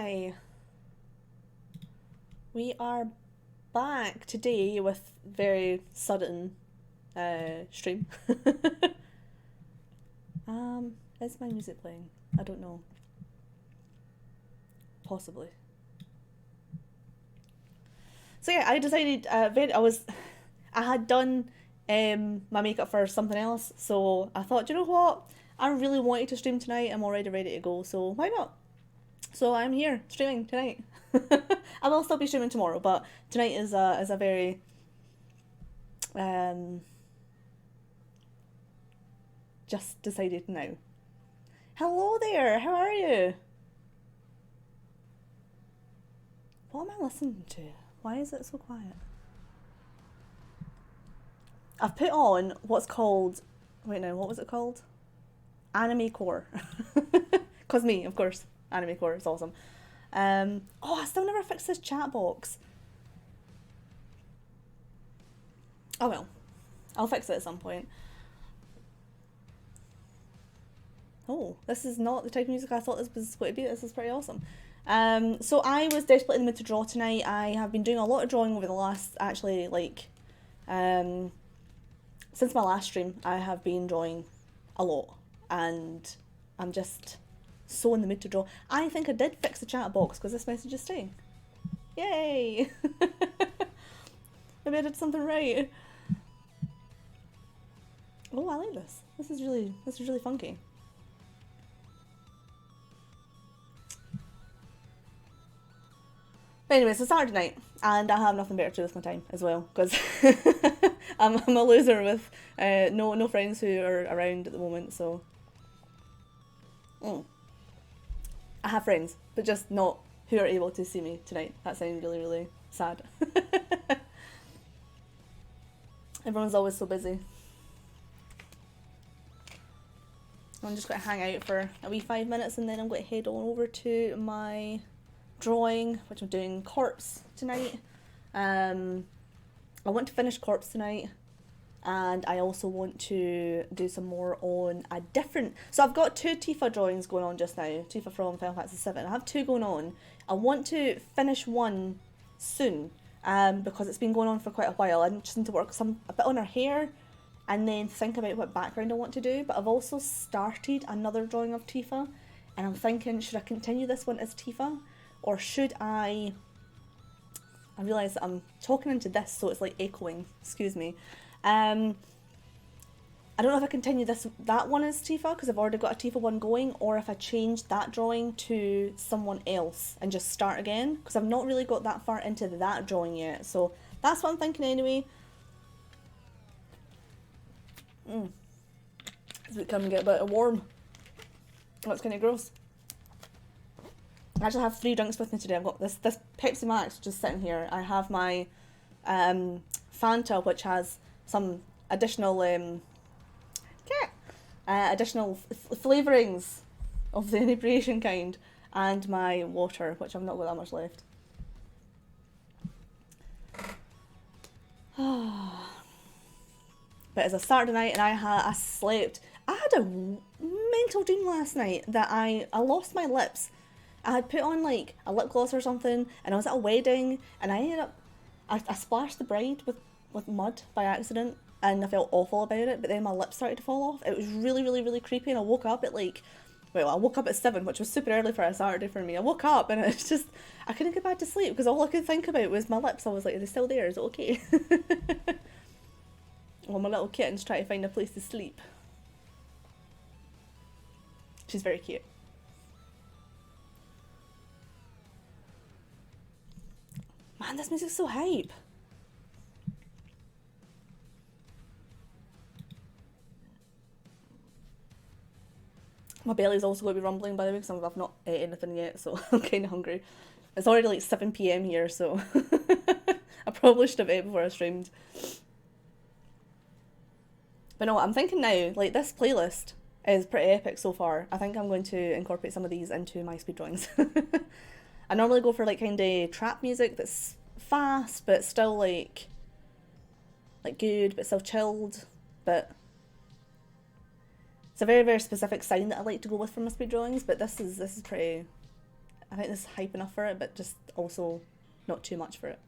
Hi, we are back today with very sudden stream. Is my music playing? I don't know. Possibly. So yeah, I decided. I had done my makeup for something else, so I thought, you know what? I really wanted to stream tonight. I'm already ready to go, so why not? So I'm here streaming tonight. I will still be streaming tomorrow, but tonight is a very um just decided now. Hello there, how are you? What am I listening to? Why is it so quiet? I've put on what's called. Wait, no, what was it called? Anime Core. Cause me, of course. Anime Core is awesome. Oh, I still never fixed this chat box. Oh well, I'll fix it at some point. Oh, this is not the type of music I thought this was going to be. This is pretty awesome. So I was desperately in the mood to draw tonight. I have been doing a lot of drawing over the last, actually, um, since my last stream. I have been drawing a lot, and I'm just so in the mood to draw. I think I did fix the chat box because this message is staying. Yay! Maybe I did something right. Oh, I like this. This is really funky. But anyways, it's Saturday night, and I have nothing better to do with my time as well, because I'm a loser with no friends who are around at the moment. So mm. I have friends, but just not who are able to see me tonight. That sounds really sad. Everyone's always so busy. I'm just going to hang out for a wee 5 minutes, and then I'm going to head on over to my drawing, which I'm doing Corpse tonight. I want to finish Corpse tonight, and I also want to do some more on a different. So I've got two Tifa drawings going on just now. Tifa from Final Fantasy VII. I have two going on. I want to finish one soon, because it's been going on for quite a while. I just need to work a bit on her hair, and then think about what background I want to do. But I've also started another drawing of Tifa, and I'm thinking, should I continue this one as Tifa, or should I realise that I'm talking into this, so it's like echoing. Excuse me. I don't know if I continue that one as Tifa, because I've already got a Tifa one going, or if I change that drawing to someone else and just start again, because I've not really got that far into that drawing yet. So that's what I'm thinking anyway. It's becoming a bit warm. That's kind of gross. I actually have 3 drinks with me today. I've got this Pepsi Max just sitting here. I have my Fanta, which has some additional flavourings of the inebriation kind, and my water, which I've not got that much left. But it's a Saturday night, and I slept. I had a mental dream last night that I lost my lips. I had put on like a lip gloss or something, and I was at a wedding, and I ended up I splashed the bride with mud by accident, and I felt awful about it. But then my lips started to fall off. It was really creepy, and I woke up at I woke up at 7, which was super early for a Saturday for me. I woke up, and it's just I couldn't get back to sleep because all I could think about was my lips. I was like, are they still there? Is it okay? Well, my little kitten's trying to find a place to sleep. She's very cute. Man, this music's so hype. My belly's also going to be rumbling, by the way, because I've not ate anything yet, so I'm kind of hungry. It's already like 7 p.m. here, so I probably should have ate before I streamed. But no, I'm thinking now, like, this playlist is pretty epic so far. I think I'm going to incorporate some of these into my speed drawings. I normally go for like kind of trap music that's fast, but still like good, but still chilled. But it's a very specific sound that I like to go with for my speed drawings. But this is pretty I think this is hype enough for it, but just also not too much for it.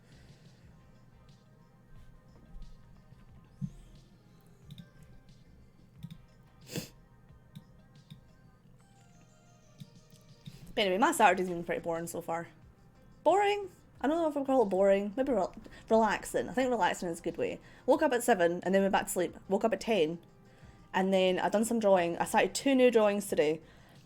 But anyway, my Saturday's been pretty boring so far. Boring? I don't know if I'll call it boring. Maybe relaxing. I think relaxing is a good way. Woke up at 7 and then went back to sleep. Woke up at 10 and then I've done some drawing. I started 2 new drawings today.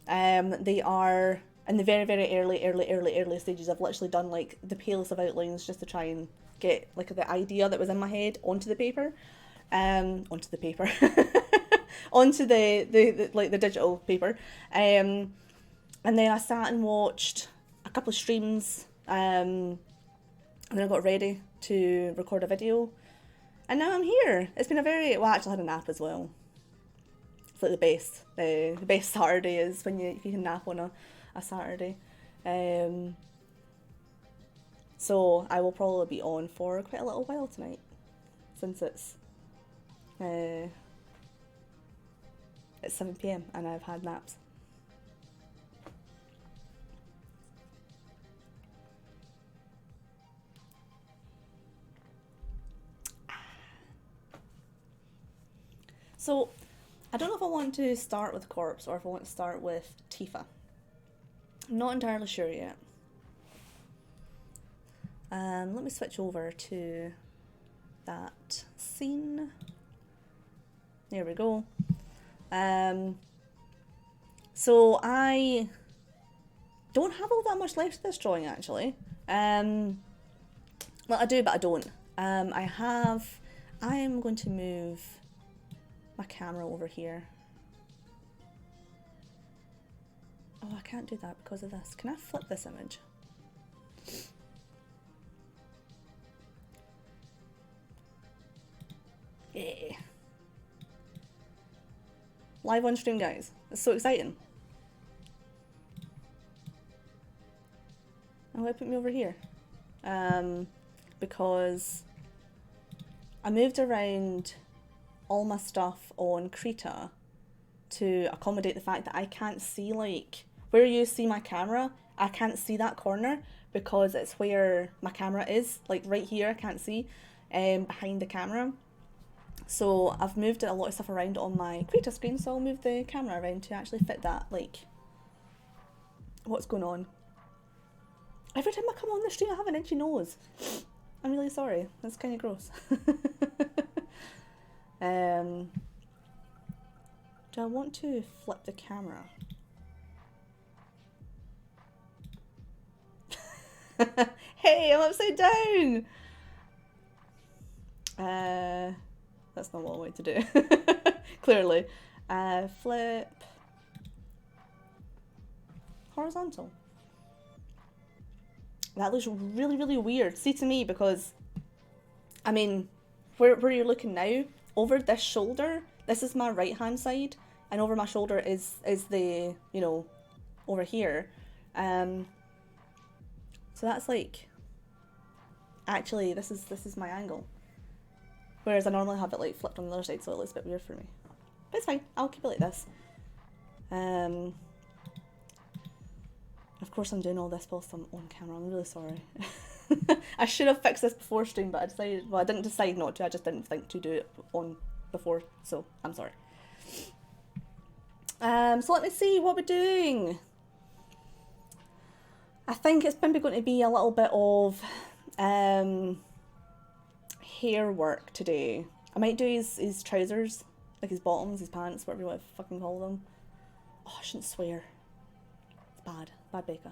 They are in the very, very early stages. I've literally done like the palest of outlines just to try and get like the idea that was in my head onto the paper. Onto the paper. Onto the like the digital paper. And then I sat and watched a couple of streams. And then I got ready to record a video. And now I'm here. It's been a very, well, I actually had a nap as well. It's like the best Saturday is when you can nap on a Saturday. So I will probably be on for quite a little while tonight, since it's 7 PM and I've had naps. So, I don't know if I want to start with Corpse or if I want to start with Tifa. I'm not entirely sure yet. Let me switch over to that scene. There we go. So I don't have all that much left of this drawing actually. Well, I do, but I don't. I am going to move my camera over here. Oh, I can't do that because of this. Can I flip this image? Yeah. Live on stream, guys. It's so exciting. Oh, it put me over here. Because I moved around all my stuff on Krita to accommodate the fact that I can't see, like, where you see my camera, I can't see that corner because it's where my camera is, like right here I can't see, behind the camera. So I've moved a lot of stuff around on my Krita screen, so I'll move the camera around to actually fit that, like, what's going on. Every time I come on the stream I have an itchy nose. I'm really sorry, that's kind of gross. Do I want to flip the camera? Hey, I'm upside down! That's not what I wanted to do. Clearly. Flip. Horizontal. That looks really, really weird. See, to me, because, I mean, where you're looking now, over this shoulder, this is my right hand side, and over my shoulder is the, you know, over here. So that's like, actually this is my angle. Whereas I normally have it like flipped on the other side, so it looks a bit weird for me. But it's fine, I'll keep it like this. Of course I'm doing all this whilst I'm on camera, I'm really sorry. I should have fixed this before stream, but I decided, well, I didn't decide not to, I just didn't think to do it on before, so I'm sorry. So let me see what we're doing. I think it's maybe going to be a little bit of hair work today. I might do his trousers, like his bottoms, his pants, whatever you want to fucking call them. Oh, I shouldn't swear. It's bad. Bad Baker.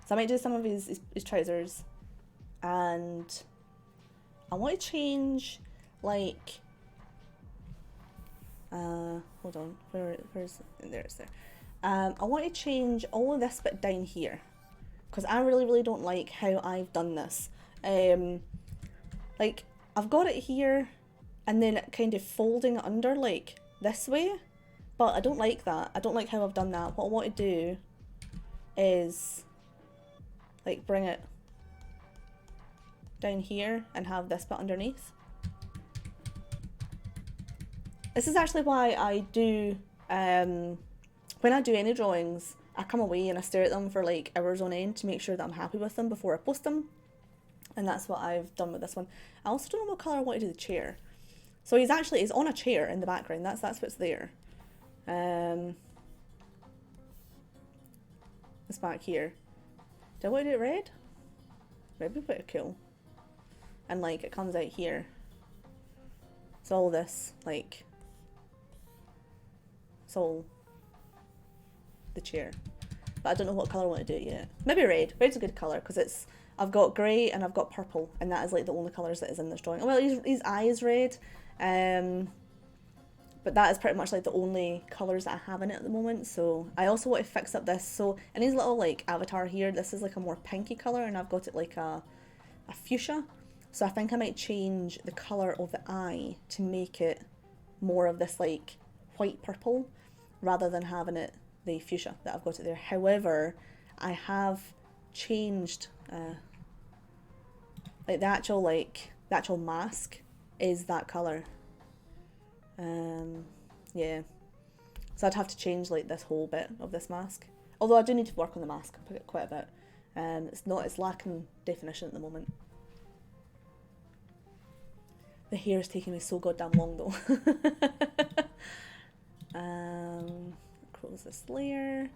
So I might do some of his trousers, and I want to change, like, hold on, where's, there it's there. I want to change all of this bit down here, because I really don't like how I've done this. Like, I've got it here, and then kind of folding it under, like, this way, but I don't like that. I don't like how I've done that. What I want to do is, like, bring it down here and have this bit underneath. This is actually why I do when I do any drawings, I come away and I stare at them for like hours on end to make sure that I'm happy with them before I post them. And that's what I've done with this one. I also don't know what colour I want to do the chair. So he's on a chair in the background. That's what's there. It's back here. Do I want to do it red? Red would be pretty cool. And like it comes out here. It's all this, like, it's all the chair. But I don't know what colour I want to do it yet. Maybe red. Red's a good colour because it's, I've got grey and I've got purple, and that is like the only colours that is in this drawing. Well, his eye is red, but that is pretty much like the only colours that I have in it at the moment. So I also want to fix up this. So in his little like avatar here, this is like a more pinky colour, and I've got it like a fuchsia. So I think I might change the colour of the eye to make it more of this like white purple, rather than having it the fuchsia that I've got it there. However, I have changed like the actual mask is that colour. Yeah. So I'd have to change like this whole bit of this mask. Although I do need to work on the mask quite a bit. It's lacking definition at the moment. The hair is taking me so goddamn long though. Close this layer.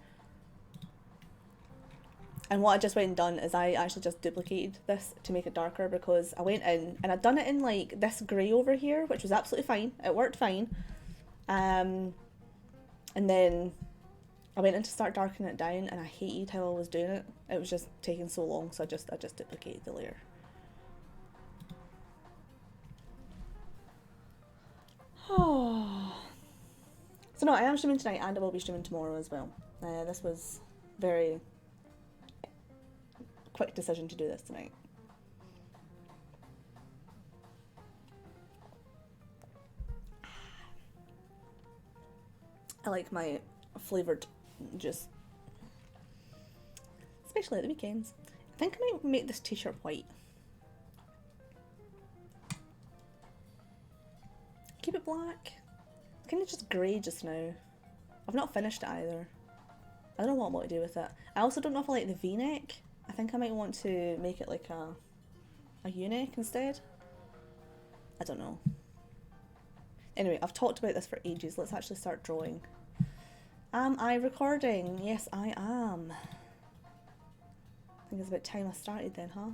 And what I just went and done is I actually just duplicated this to make it darker, because I went in and I'd done it in like this grey over here, which was absolutely fine. It worked fine. And then I went in to start darkening it down, and I hated how I was doing it. It was just taking so long, so I just duplicated the layer. So no, I am streaming tonight, and I will be streaming tomorrow as well. This was very quick decision to do this tonight. I like my flavoured juice, especially at the weekends. I think I might make this t-shirt white. Keep it black. It's kind of just grey just now. I've not finished it either. I don't know what I want to do with it. I also don't know if I like the v-neck. I think I might want to make it like a u-neck instead. I don't know. Anyway, I've talked about this for ages. Let's actually start drawing. Am I recording? Yes, I am. I think it's about time I started then, huh?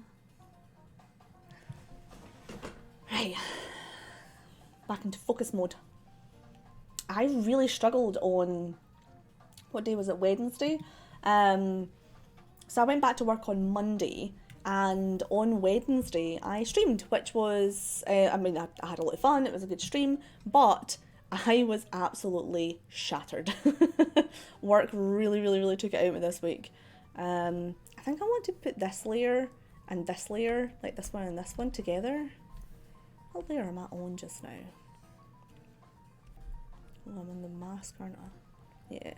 Right. Back into focus mode. I really struggled on, what day was it? Wednesday. So I went back to work on Monday, and on Wednesday I streamed, which was, I mean, I had a lot of fun, it was a good stream, but I was absolutely shattered. Work really took it out of me this week. I think I want to put this layer and this layer, like this one and this one together. What layer am I on just now? Oh, I'm on the mask, aren't I? Yeah.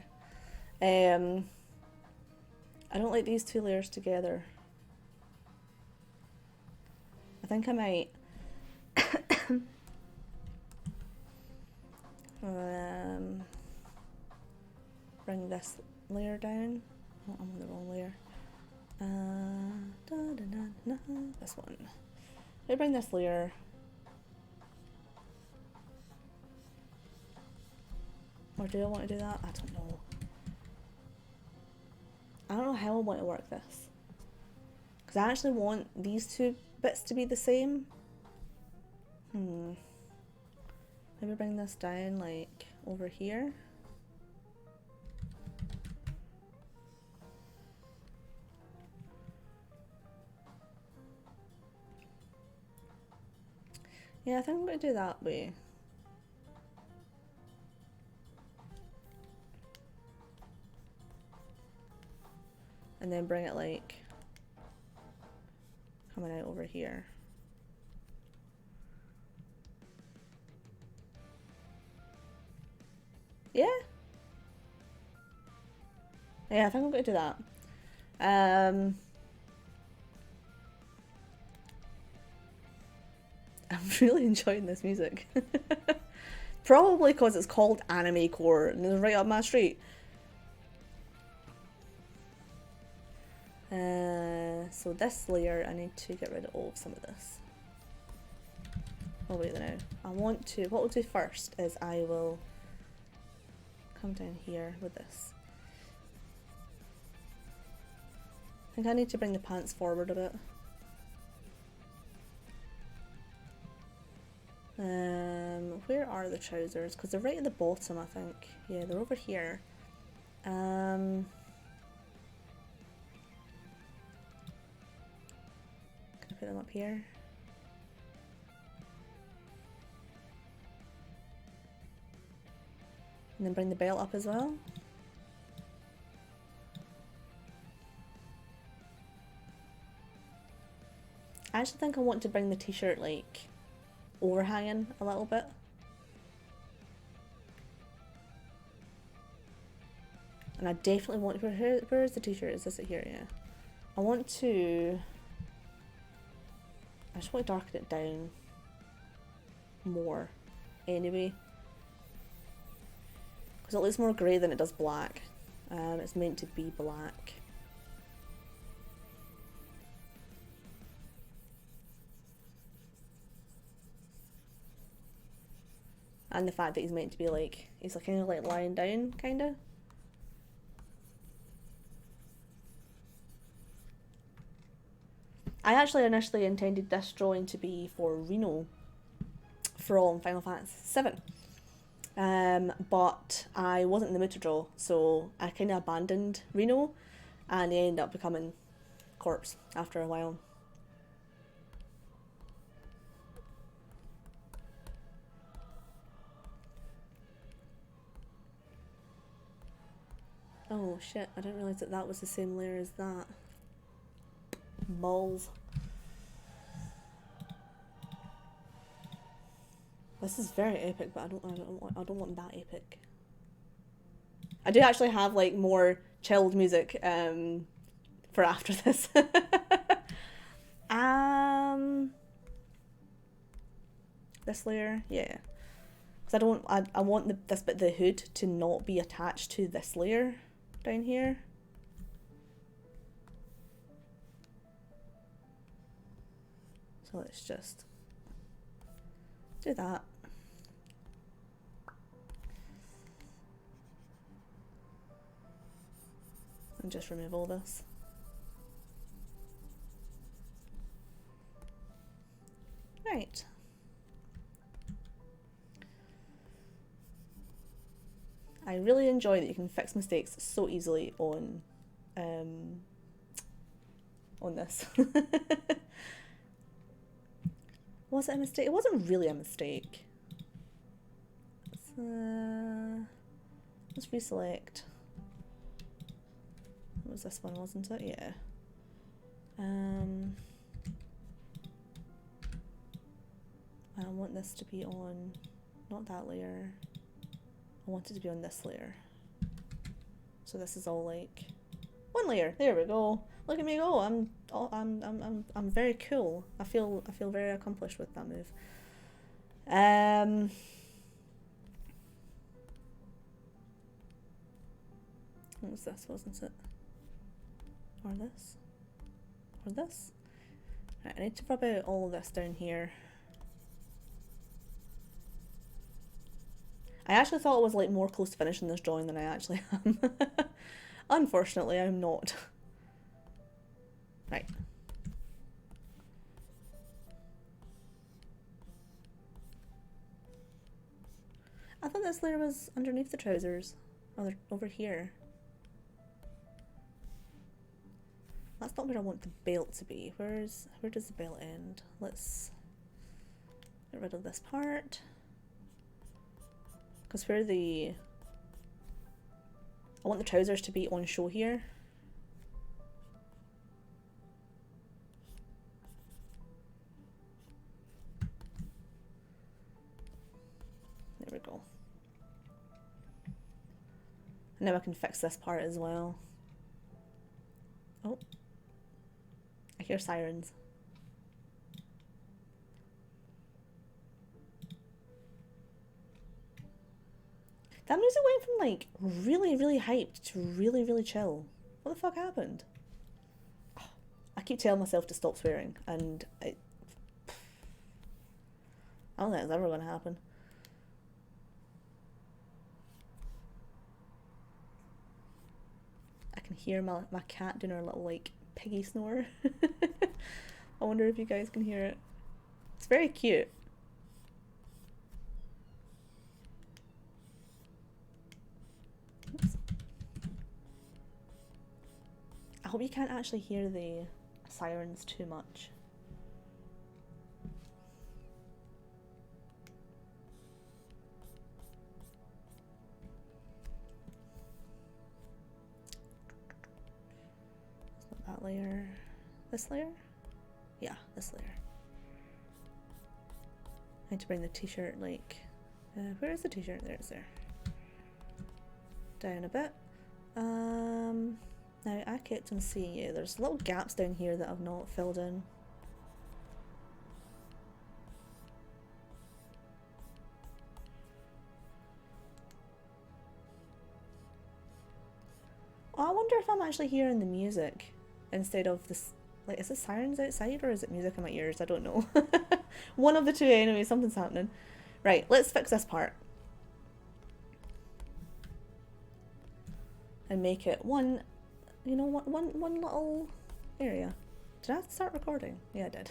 I don't like these two layers together. I think I might bring this layer down. Oh, I'm on the wrong layer. This one. Let me bring this layer. Or do I want to do that? I don't know. I don't know how I want to work this. Because I actually want these two bits to be the same. Maybe bring this down like over here. Yeah, I think I'm going to do that way. And then bring it like coming out over here. Yeah. Yeah, I think I'm going to do that. I'm really enjoying this music. Probably because it's called anime core and it's right up my street. So this layer, I need to get rid of some of this. Oh wait, now I want to, what we'll do first is I will come down here with this. I think I need to bring the pants forward a bit. Where are the trousers? Because they're right at the bottom, I think. Yeah, they're over here. Can I put them up here? And then bring the belt up as well. I actually think I want to bring the t-shirt like overhanging a little bit. And I definitely want, where is the t-shirt? Is this it here? Yeah. I want to, I just want to darken it down more anyway. Because it looks more grey than it does black. It's meant to be black. And the fact that he's meant to be like, he's like kind of like lying down, kind of. I actually initially intended this drawing to be for Reno from Final Fantasy VII. But I wasn't in the mood to draw, so I kind of abandoned Reno, and he ended up becoming corpse after a while. Oh shit, I didn't realise that that was the same layer as that. Balls. This is very epic, but I don't want that epic. I do actually have like more chilled music for after this. This layer, yeah. Because I want this bit, the hood, to not be attached to this layer down here. So let's just do that. And just remove all this. Right. I really enjoy that you can fix mistakes so easily on this. Was it a mistake? It wasn't really a mistake. Let's reselect. What was this one, wasn't it? Yeah. I want this to be on, not that layer. I want it to be on this layer. So this is all like one layer. There we go. Look at me go. I'm very cool. I feel very accomplished with that move. What was this? Wasn't it? Or this? Or this? Right, I need to rub out all of this down here. I actually thought I was like more close to finishing this drawing than I actually am. Unfortunately, I'm not. Right. I thought this layer was underneath the trousers. Oh, they're over here. That's not where I want the belt to be. Where does the belt end? Let's get rid of this part. Because I want the trousers to be on show here. There we go. And now I can fix this part as well. Oh, I hear sirens. That music went from like really, really hyped to really, really chill. What the fuck happened? I keep telling myself to stop swearing, and I don't think it's ever going to happen. I can hear my cat doing her little, like, piggy snore. I wonder if you guys can hear it. It's very cute. Oops. I hope you can't actually hear the sirens too much. That layer. This layer? Yeah, this layer. I need to bring the t-shirt, like, where is the t-shirt? There it's there. Down a bit. Now I kept on seeing you. There's little gaps down here that I've not filled in. Oh, I wonder if I'm actually hearing the music instead of this. Like, is it sirens outside or is it music in my ears? I don't know. One of the two anyway, something's happening. Right, let's fix this part. And make it one, you know, one little area. Did I start recording? Yeah, I did.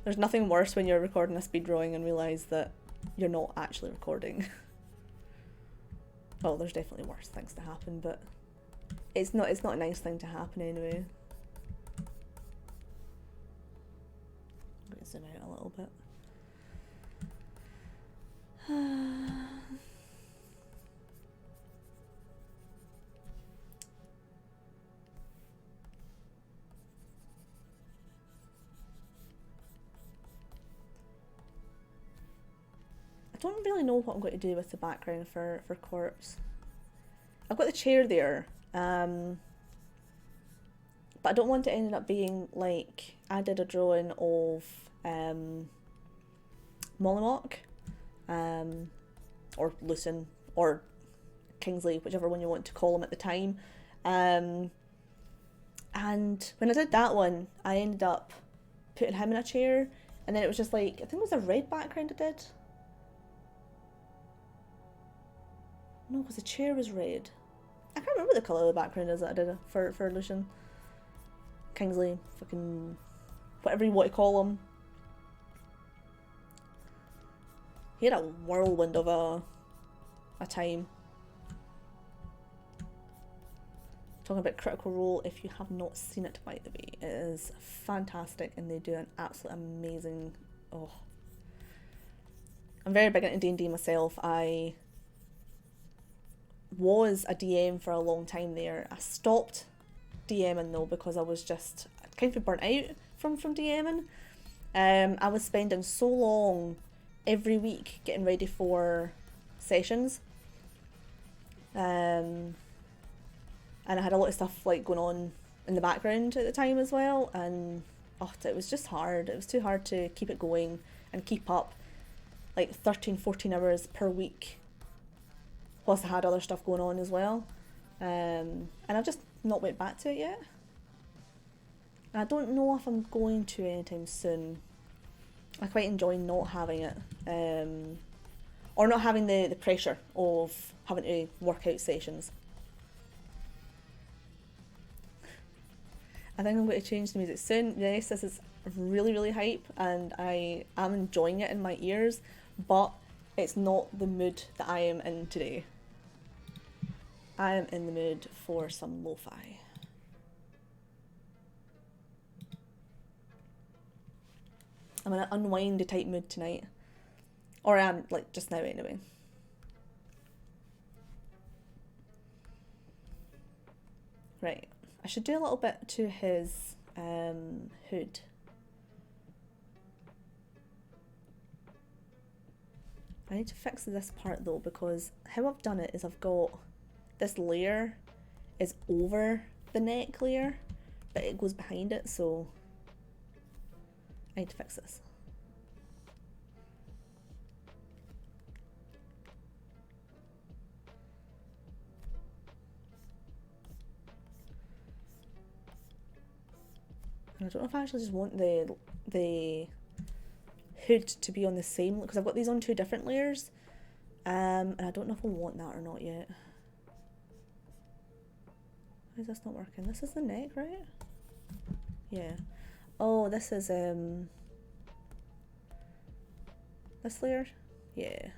There's nothing worse when you're recording a speed drawing and realise that you're not actually recording. Well, there's definitely worse things to happen, but it's not a nice thing to happen anyway. I'm going to zoom out a little bit. I don't really know what I'm going to do with the background for Corpse. I've got the chair there, but I don't want it to end up being like I did a drawing of Mollymock, or Lucen, or Kingsley, whichever one you want to call him at the time. And when I did that one, I ended up putting him in a chair, and then it was just like, I think it was a red background I did. No, because the chair was red. I can't remember the colour of the background is that I did for Lucen. Kingsley, fucking whatever you want to call him. He had a whirlwind of a time. Talking about Critical Role, if you have not seen it, by the way, it is fantastic and they do an absolute amazing. Oh, I'm very big into D&D myself. I was a DM for a long time there. I stopped DMing though because I was just kind of burnt out from DMing. I was spending so long every week getting ready for sessions, and I had a lot of stuff like going on in the background at the time as well, and it was just hard. It was too hard to keep it going and keep up like 13-14 hours per week. Plus I had other stuff going on as well, and I've just not went back to it yet. I don't know if I'm going to anytime soon. I quite enjoy not having it, or not having the pressure of having to work out sessions. I think I'm going to change the music soon. Yes, this is really, really hype and I am enjoying it in my ears, but it's not the mood that I am in today. I am in the mood for some lo-fi. I'm in an unwind type mood tonight. Or I am, like, just now anyway. Right. I should do a little bit to his hood. I need to fix this part though, because how I've done it is I've got this layer is over the neck layer, but it goes behind it, so I need to fix this. And I don't know if I actually just want the hood to be on the same, because I've got these on 2 different layers. And I don't know if I want that or not yet. Why is this not working? This is the neck, right? Yeah. Oh, this is this layer? Yeah.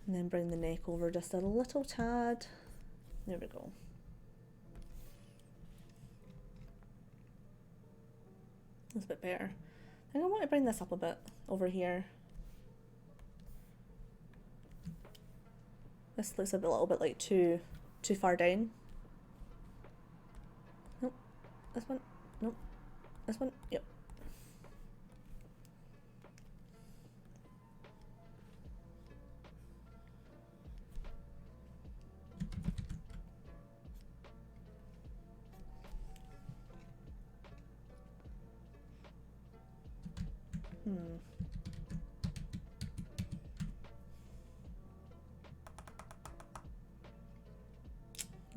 And then bring the neck over just a little tad. There we go. That's a bit better. I think I want to bring this up a bit over here. This looks a little bit like too far down. Nope. This one. Nope. This one. Yep.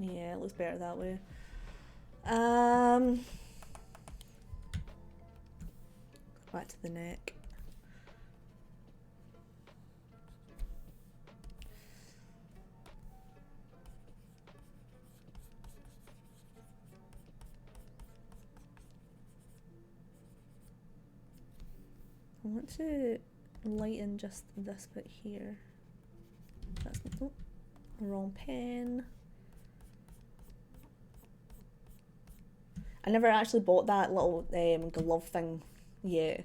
Yeah, it looks better that way. Back to the neck. I want to lighten just this bit here. That's oh, wrong pen. I never actually bought that little glove thing yet.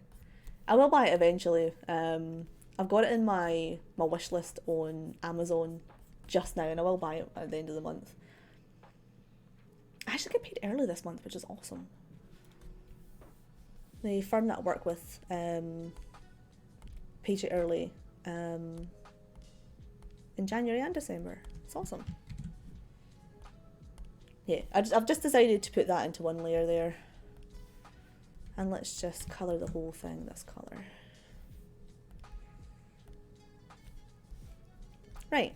I will buy it eventually. I've got it in my wish list on Amazon just now, and I will buy it at the end of the month. I actually get paid early this month, which is awesome. The firm that I work with paid it early in January and December. It's awesome. Yeah, I've just decided to put that into one layer there. And let's just colour the whole thing this colour. Right.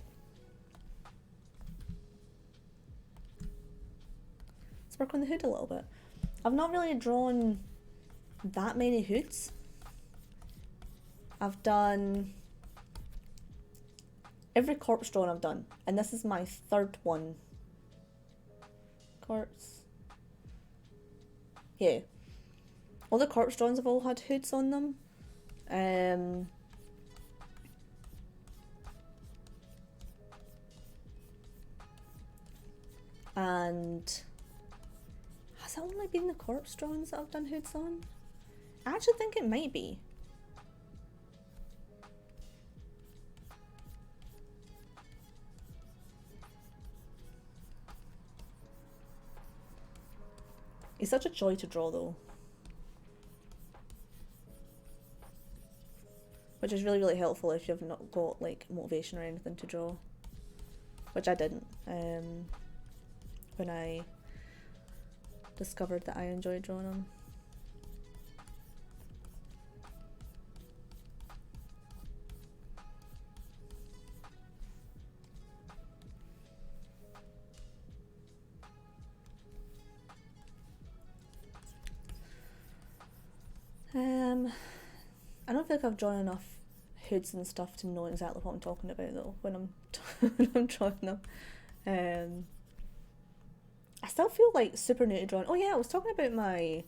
Let's work on the hood a little bit. I've not really drawn that many hoods. I've done every corpse drawing I've done, and this is my 3rd one. Corpse. Yeah. All the corpse drawings have all had hoods on them. And has it only been the corpse drawings that I've done hoods on? I actually think it might be. It's such a joy to draw though. Which is really, really helpful if you've not got like motivation or anything to draw. Which I didn't when I discovered that I enjoyed drawing them. I don't feel like I've drawn enough hoods and stuff to know exactly what I'm talking about though when I'm when I'm drawing them. I still feel like super new to drawing. Oh yeah, I was talking about my.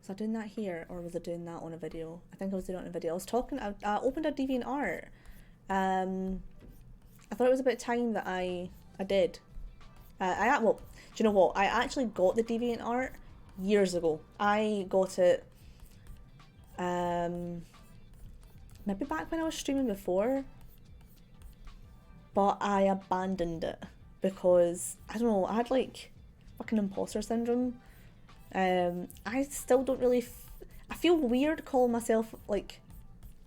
Was I doing that here or was I doing that on a video? I think I was doing it on a video. I opened a DeviantArt. I thought it was about time that I did. Well, do you know what? I actually got the DeviantArt years ago. I got it maybe back when I was streaming before, but I abandoned it because I don't know, I had like fucking imposter syndrome. I still don't really I feel weird calling myself like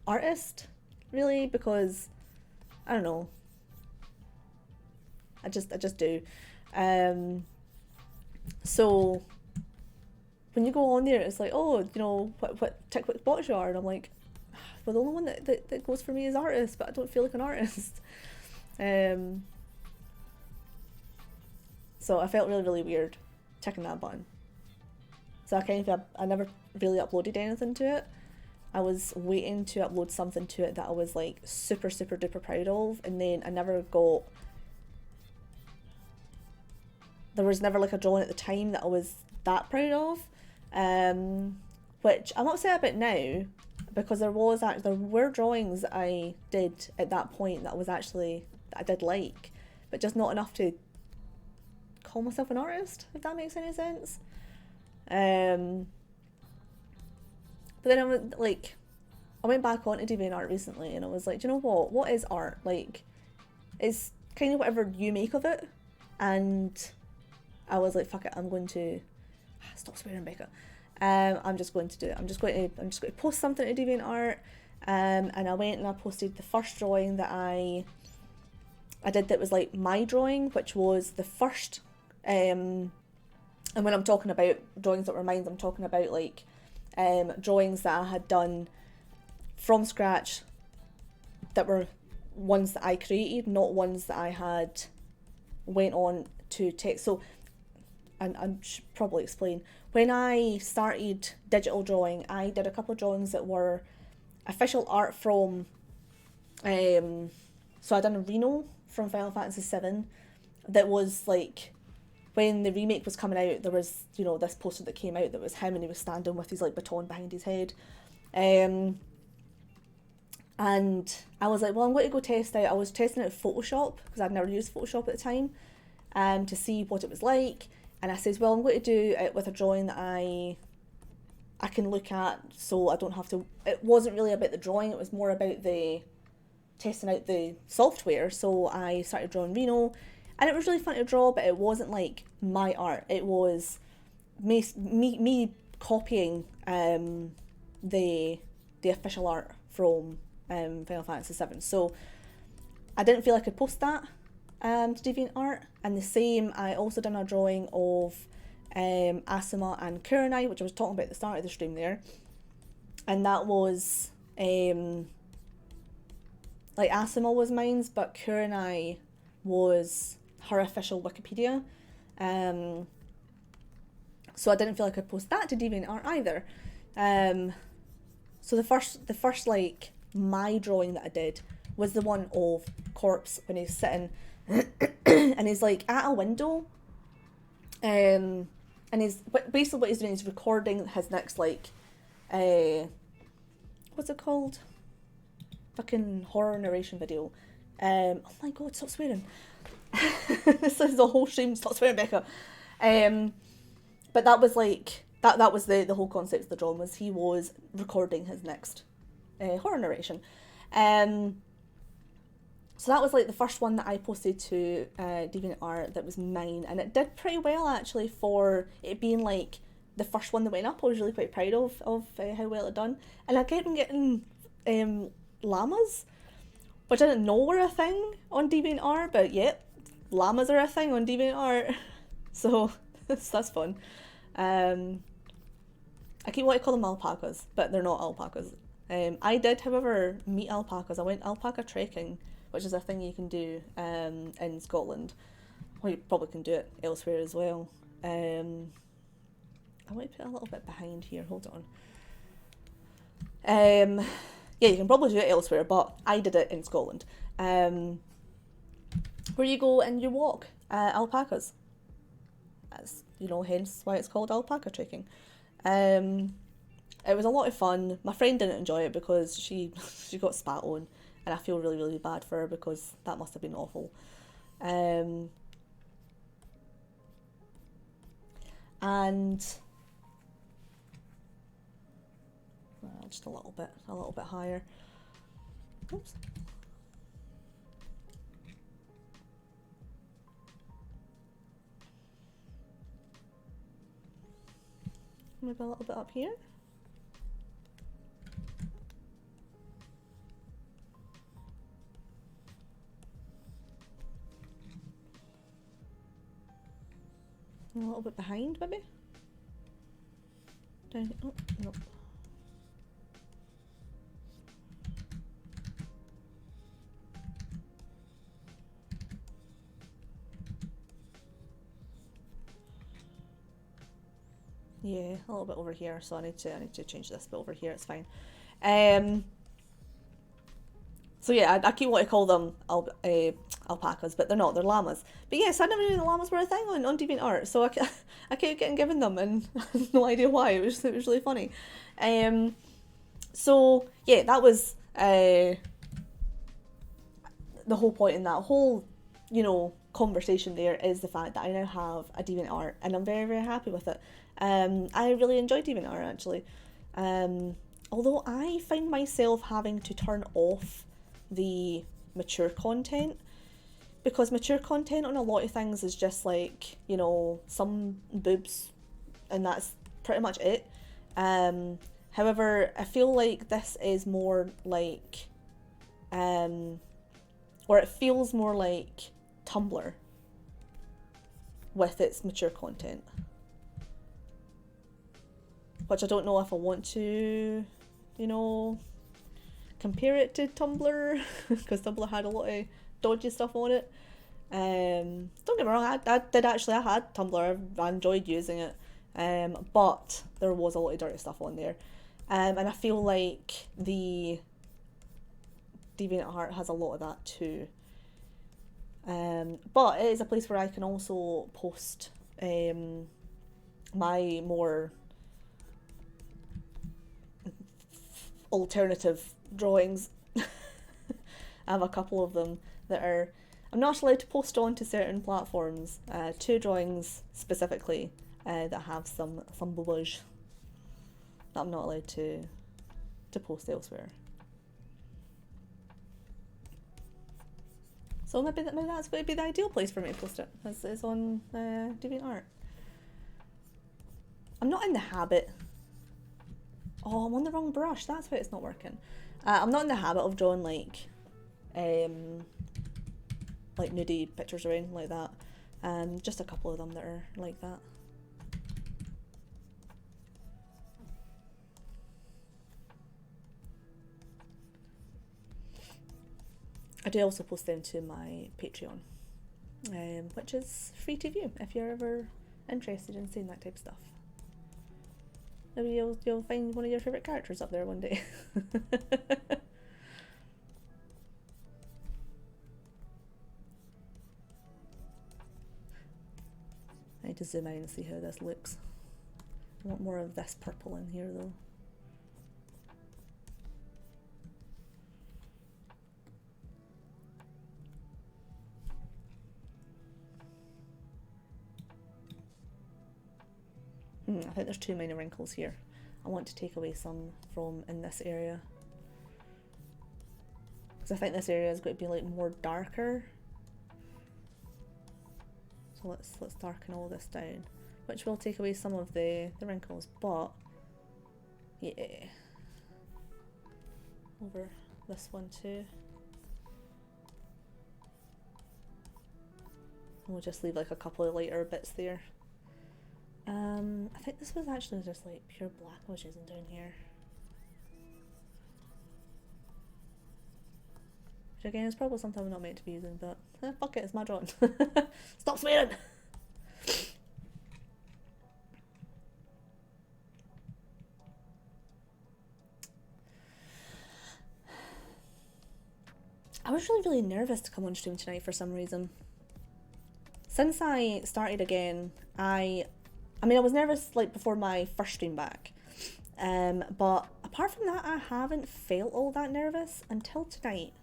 artist really because I don't know, I just do. So when you go on there, it's like, oh, you know, tick what box you are, and I'm like, well, the only one that goes for me is artist, but I don't feel like an artist. So I felt really, really weird ticking that button. So I never really uploaded anything to it. I was waiting to upload something to it that I was like super, super duper proud of, and then I never got. There was never like a drawing at the time that I was that proud of, which I'm upset about now, because there were drawings that I did at that point that I did like, but just not enough to call myself an artist, if that makes any sense. But then I went back onto DeviantArt recently, and I was like, do you know what? What is art? Like, it's kind of whatever you make of it. And I was like, fuck it, I'm going to stop swearing, Becca. I'm just going to do it. I'm just going to post something to DeviantArt. And I went and I posted the first drawing that I did that was like my drawing, which was the first. And when I'm talking about drawings that were mine, I'm talking about like drawings that I had done from scratch, that were ones that I created, not ones that I had went on to take. So, and I should probably explain, when I started digital drawing, I did a couple of drawings that were official art from, so I done a Reno from Final Fantasy VII, that was like, when the remake was coming out, there was, you know, this poster that came out that was him, and he was standing with his like baton behind his head. And I was like, well, I'm going to go test out. I was testing out Photoshop, because I'd never used Photoshop at the time, to see what it was like. And I says, well, I'm going to do it with a drawing that I can look at, so I don't have to. It wasn't really about the drawing, it was more about the testing out the software. So I started drawing Reno, and it was really fun to draw, but it wasn't like my art. It was me copying the official art from Final Fantasy VII. So I didn't feel I could post that to DeviantArt. And the same, I also done a drawing of Asuma and Kurenai, which I was talking about at the start of the stream there. And that was like, Asuma was mine's, but Kurenai was her official Wikipedia. So I didn't feel like I could post that to DeviantArt either. So the first like my drawing that I did was the one of Corpse when he's sitting and he's like at a window, and he's, but basically what he's doing is recording his next like what's it called, fucking horror narration video. Oh my god, stop swearing. This is the whole stream, stop swearing, Becca. But that was like that was the whole concept of the drawing, was he was recording his next horror narration. So that was like the first one that I posted to DeviantArt that was mine, and it did pretty well actually for it being like the first one that went up. I was really quite proud of how well it done, and I kept on getting llamas, which I didn't know were a thing on DeviantArt, but yep, llamas are a thing on DeviantArt. So that's fun. I keep wanting to call them alpacas, but they're not alpacas. I did, however, meet alpacas. I went alpaca trekking, which is a thing you can do in Scotland. Well, you probably can do it elsewhere as well. I want to put a little bit behind here, hold on. Yeah, you can probably do it elsewhere, but I did it in Scotland. Where you go and you walk alpacas. That's, you know, hence why it's called alpaca trekking. It was a lot of fun. My friend didn't enjoy it because she got spat on, and I feel really, really bad for her because that must have been awful. And well, just a little bit higher. Oops. Maybe a little bit up here. A little bit behind, maybe? Down here. Oh, no. Yeah, a little bit over here, so I need to change this bit over here, it's fine. So yeah, I keep wanting to call them alpacas, but they're not, they're llamas. But yes, I never knew the llamas were a thing on DeviantArt, so I kept getting given them, and I have no idea why, it was really funny. So yeah, that was the whole point in that whole, conversation there is the fact that I now have a DeviantArt, and I'm very, very happy with it. I really enjoy DeviantArt, actually. Although I find myself having to turn off the mature content, because mature content on a lot of things is just like, some boobs, and that's pretty much it. However, I feel like this is more like, or it feels more like Tumblr with its mature content, which I don't know if I want to, compare it to Tumblr, because Tumblr had a lot of dodgy stuff on it. Don't get me wrong, I had Tumblr, I enjoyed using it, but there was a lot of dirty stuff on there, and I feel like the DeviantArt has a lot of that too. But it is a place where I can also post my more alternative drawings. I have a couple of them that I'm not allowed to post onto certain platforms. 2 drawings specifically that have some boobage that I'm not allowed to post elsewhere. So maybe that's would be the ideal place for me to post it, is on DeviantArt. I'm not in the habit. Oh, I'm on the wrong brush. That's why it's not working. I'm not in the habit of drawing like nudie pictures or anything like that. Just a couple of them that are like that. I do also post them to my Patreon, which is free to view if you're ever interested in seeing that type of stuff. Maybe you'll find one of your favourite characters up there one day. I need to zoom out and see how this looks. I want more of this purple in here though. I think there's too many wrinkles here. I want to take away some from in this area, because I think this area is going to be like more darker. So let's darken all this down, which will take away some of the wrinkles, but yeah, over this one too. We'll just leave like a couple of lighter bits there. I think this was actually just like pure black I was using down here. Which again is probably something I'm not meant to be using, but fuck it, it's my drawing. Stop swearing! I was really nervous to come on stream tonight for some reason. Since I started again, I was nervous like before my first stream back, but apart from that I haven't felt all that nervous until tonight.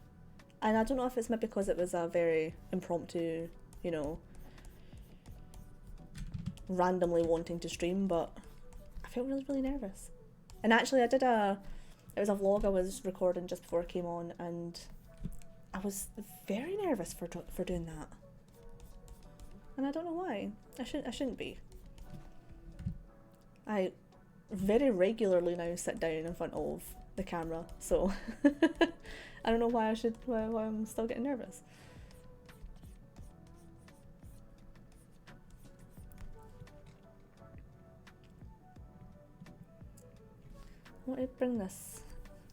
And I don't know if it's maybe because it was a very impromptu, randomly wanting to stream, but I felt really nervous. And actually it was a vlog I was recording just before I came on, and I was very nervous for doing that. And I don't know why. I shouldn't be. I very regularly now sit down in front of the camera, so I don't know why why I'm still getting nervous. want to bring this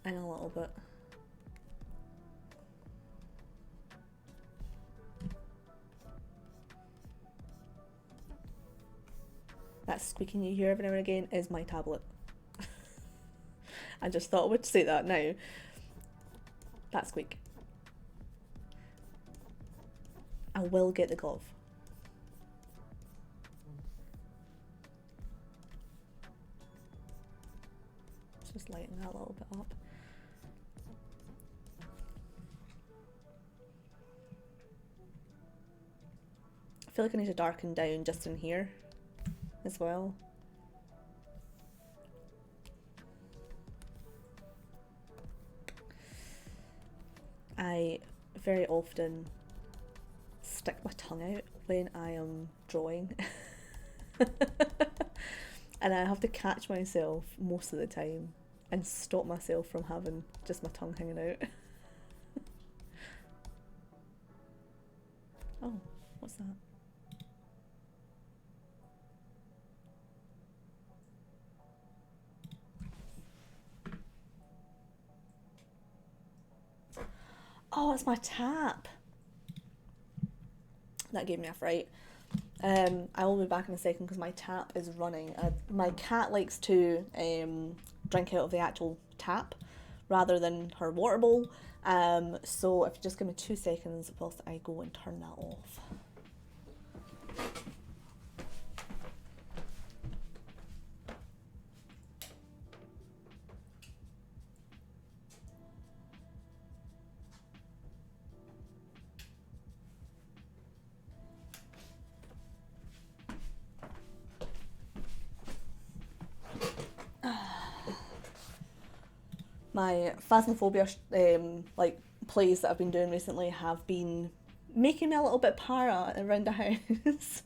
in a little bit. That squeaking you hear every now and again is my tablet. I just thought I would say that now. That squeak. I will get the glove. Let's just lighten that a little bit up. I feel like I need to darken down just in here as well. I very often stick my tongue out when I am drawing. And I have to catch myself most of the time and stop myself from having just my tongue hanging out. Oh, what's that? Oh, it's my tap. That gave me a fright. I will be back in a second because my tap is running. My cat likes to drink out of the actual tap rather than her water bowl. So if you just give me 2 seconds whilst I go and turn that off. My Phasmophobia like plays that I've been doing recently have been making me a little bit para around the house.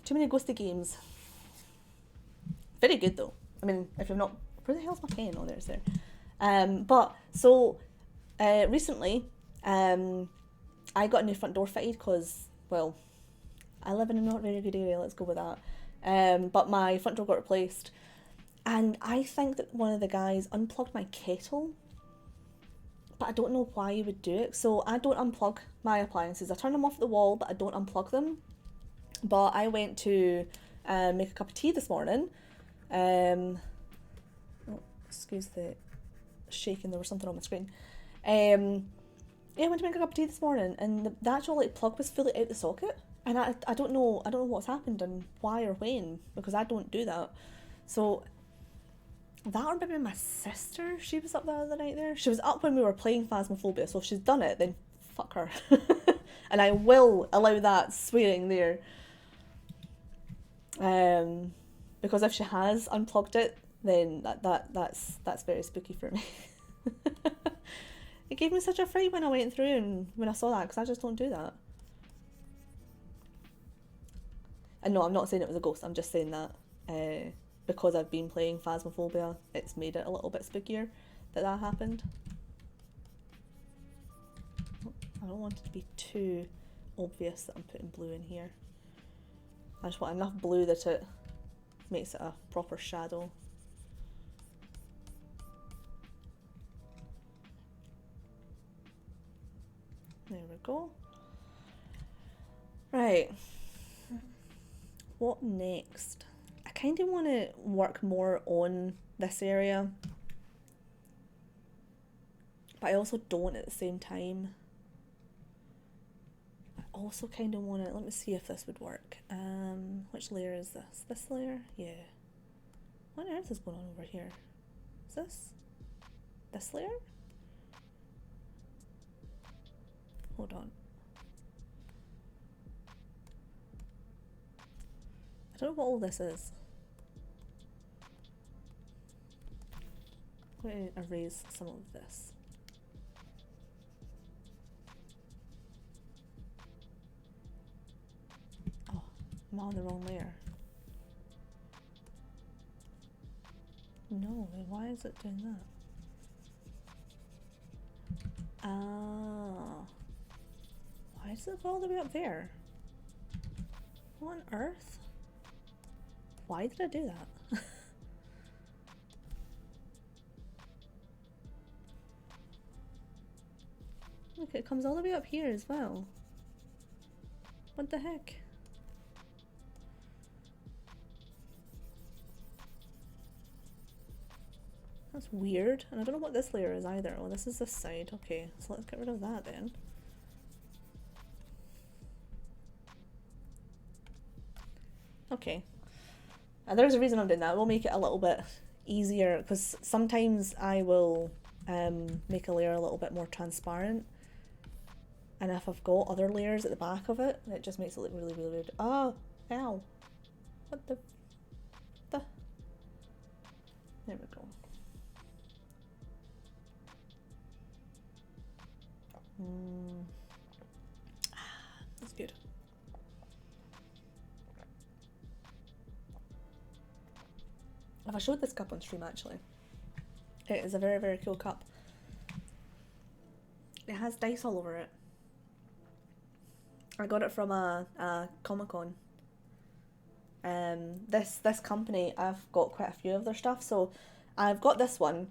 Too many ghosty games. Very good though. I mean, if you're not, where the hell's my pen? Oh, there's there. But so recently, I got a new front door fitted because, well, I live in a not very good area. Let's go with that. But my front door got replaced. And I think that one of the guys unplugged my kettle, but I don't know why he would do it. So I don't unplug my appliances. I turn them off the wall, but I don't unplug them. But I went to make a cup of tea this morning. Oh, excuse the shaking, there was something on my screen. Yeah, I went to make a cup of tea this morning, and the actual like plug was fully out the socket. And I don't know what's happened and why or when, because I don't do that. So that, or maybe my sister, she was up the other night there. She was up when we were playing Phasmophobia, so if she's done it, then fuck her. And I will allow that swearing there. Because if she has unplugged it, then that's very spooky for me. It gave me such a fright when I went through and when I saw that, because I just don't do that. And no, I'm not saying it was a ghost, I'm just saying that because I've been playing Phasmophobia, it's made it a little bit spookier that happened. I don't want it to be too obvious that I'm putting blue in here. I just want enough blue that it makes it a proper shadow. There we go. Right. What next? I kind of want to work more on this area, but I also don't at the same time. I also kind of want to, let me see if this would work. Which layer is this? This layer? Yeah. What on earth is going on over here? Is this layer? Hold on. I don't know what all this is. I'm going to erase some of this. Oh, I'm on the wrong layer. No, why is it doing that? Ah. Why does it go all the way up there? What on earth? Why did I do that? Look, it comes all the way up here as well. What the heck? That's weird, and I don't know what this layer is either. Oh, this is this side. Okay, so let's get rid of that then. Okay. There's a reason I'm doing that. We'll make it a little bit easier, because sometimes I will make a layer a little bit more transparent. And if I've got other layers at the back of it, it just makes it look really, really weird. Oh, ow. What the? There we go. That's good. If I showed this cup on stream, actually, it is a very, very cool cup. It has dice all over it. I got it from a Comic-Con. This company, I've got quite a few of their stuff, so I've got this one,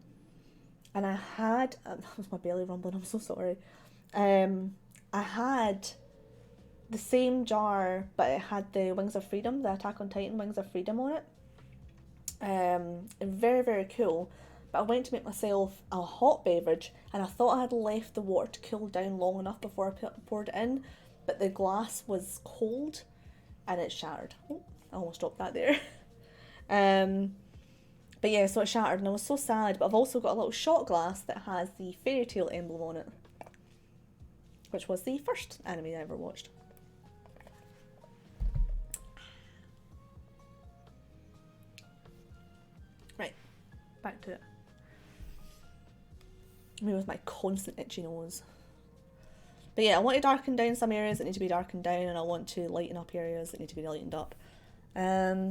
and I had that was my belly rumbling. I'm so sorry. I had the same jar, but it had the Wings of Freedom, the Attack on Titan Wings of Freedom on it. Very, very cool. But I went to make myself a hot beverage, and I thought I had left the water to cool down long enough before I poured it in, but the glass was cold and it shattered. Oh, I almost dropped that there. But yeah, so it shattered and I was so sad. But I've also got a little shot glass that has the Fairy Tail emblem on it, which was the first anime I ever watched. Right, back to it. Me with my constant itchy nose. But yeah, I want to darken down some areas that need to be darkened down, and I want to lighten up areas that need to be lightened up. I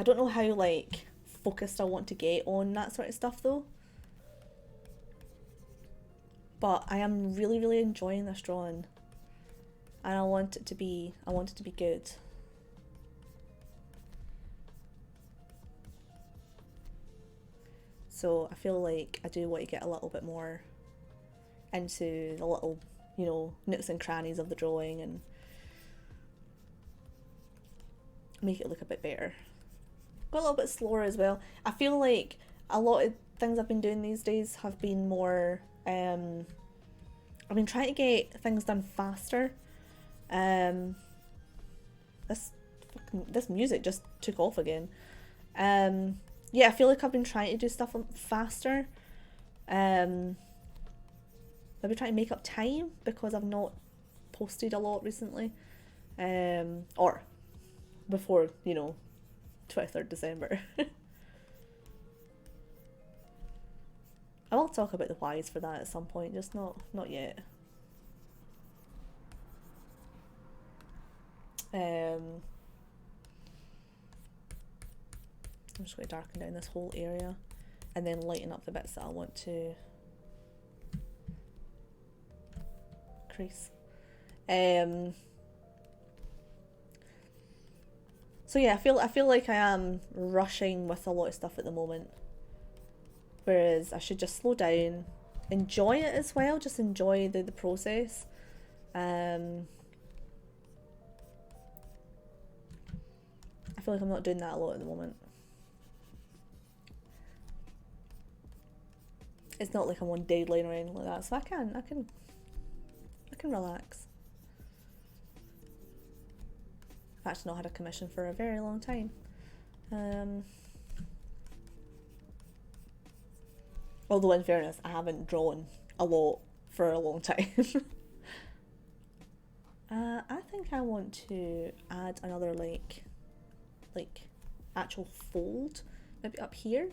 don't know how like focused I want to get on that sort of stuff though. But I am really, really enjoying this drawing, and I want it to be good. So I feel like I do want to get a little bit more into the little, you know, nooks and crannies of the drawing and make it look a bit better. Got a little bit slower as well. I feel like a lot of things I've been doing these days have been more, I've been trying to get things done faster. This music just took off again. Yeah, I feel like I've been trying to do stuff faster. I've been trying to make up time because I've not posted a lot recently. Or before, you know, 23rd December. I will talk about the whys for that at some point, just not yet. I'm just going to darken down this whole area and then lighten up the bits that I want to crease. So yeah, I feel like I am rushing with a lot of stuff at the moment, whereas I should just slow down, enjoy it as well, just enjoy the process. I feel like I'm not doing that a lot at the moment. It's not like I'm on deadline or anything like that, so I can relax. I've actually not had a commission for a very long time. Although in fairness, I haven't drawn a lot for a long time. I think I want to add another like actual fold, maybe up here.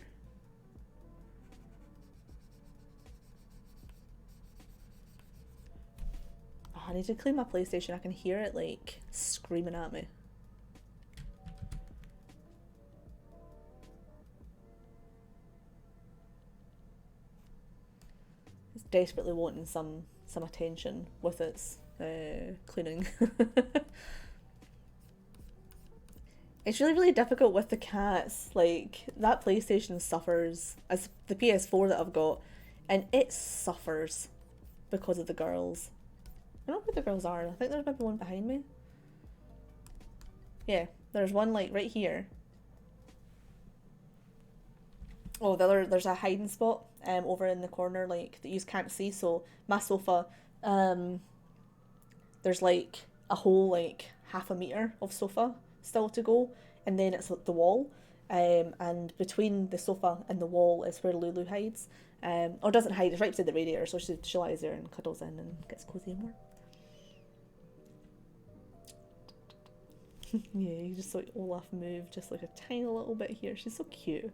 Oh, I need to clean my PlayStation. I can hear it like screaming at me. It's desperately wanting some attention with its cleaning. It's really, really difficult with the cats. Like, that PlayStation suffers, as the PS4 that I've got, and it suffers because of the girls. I don't know who the girls are. I think there's maybe one behind me. Yeah, there's one, like, right here. Oh, there's a hiding spot over in the corner, like, that you can't see. So, my sofa, um, there's, like, a whole, like, half a metre of sofa still to go, and then it's the wall. And between the sofa and the wall is where Lulu hides. Or doesn't hide, it's right beside the radiator, so she lies there and cuddles in and gets cozy and warm. Yeah, you just saw Olaf move just like a tiny little bit here. She's so cute.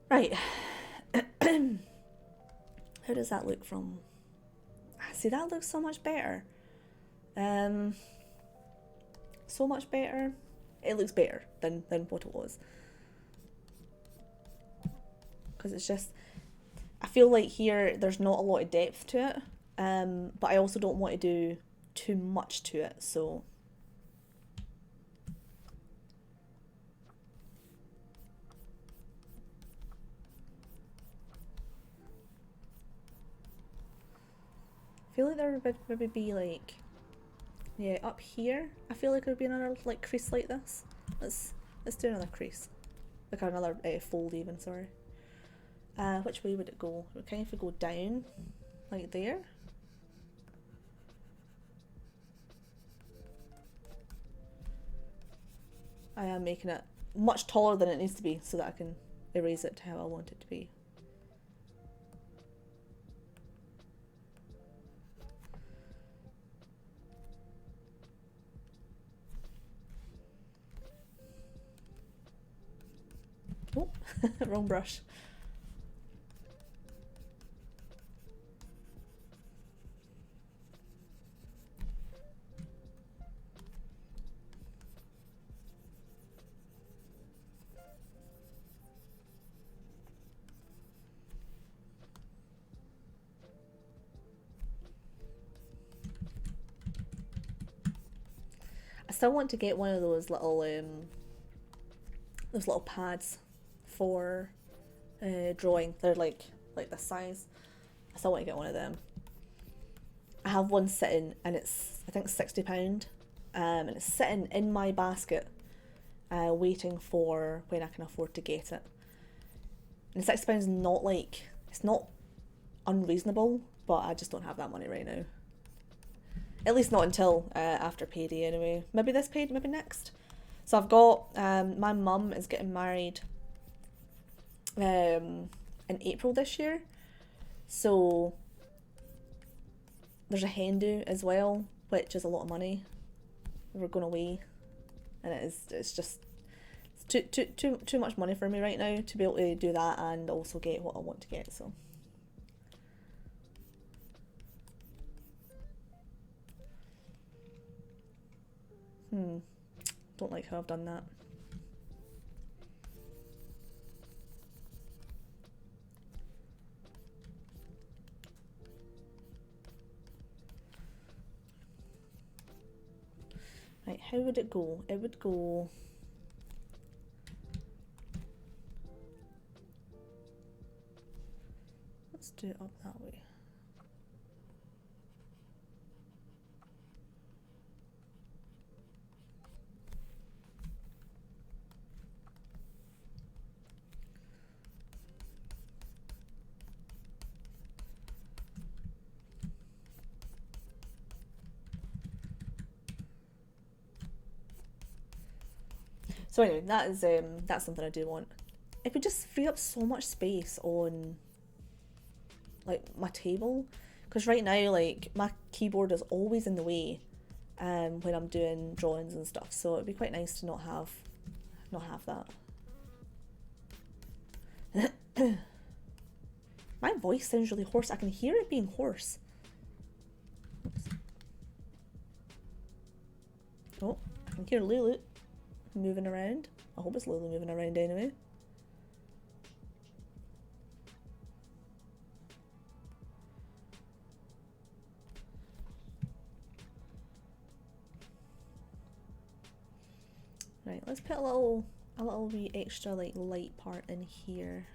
Right. How does that look from... See, that looks so much better. So much better. It looks better than what it was. Because it's just... I feel like here there's not a lot of depth to it. But I also don't want to do too much to it, so... I feel like there would maybe be like, yeah, up here. I feel like there would be another like crease like this. Let's do another crease, like another fold even. Sorry. Which way would it go? We kind of go down, like there. I am making it much taller than it needs to be so that I can erase it to how I want it to be. Oh, wrong brush. I still want to get one of those little pads for drawing. They're like this size. I still want to get one of them. I have one sitting and it's I think £60, and it's sitting in my basket, waiting for when I can afford to get it. And £60 is not like, it's not unreasonable, but I just don't have that money right now. At least not until after payday anyway. Maybe this payday, maybe next. So I've got, my mum is getting married in April this year. So there's a hen do as well, which is a lot of money. We're going away, and it's just too much money for me right now to be able to do that and also get what I want to get. So don't like how I've done that. Right, how would it go? It would go... Let's do it up that way. So anyway, that's something I do want. It would just free up so much space on like my table, because right now like my keyboard is always in the way when I'm doing drawings and stuff. So it'd be quite nice to not have that. My voice sounds really hoarse. I can hear it being hoarse. Oops. Oh, I can hear Lulu moving around. I hope it's Lulu moving around anyway. Right, let's put a little wee extra like light part in here.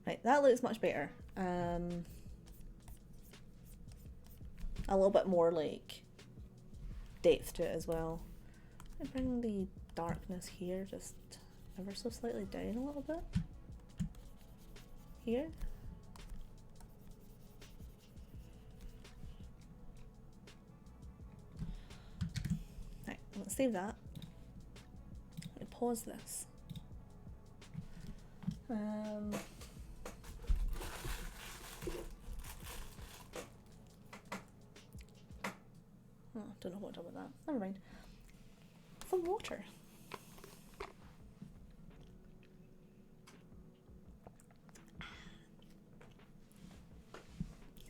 Right, that looks much better. A little bit more like depth to it as well. I bring the darkness here just ever so slightly down a little bit. Here. Right, let's save that. Let me pause this. Oh, don't know what to do with that. Never mind. Some water.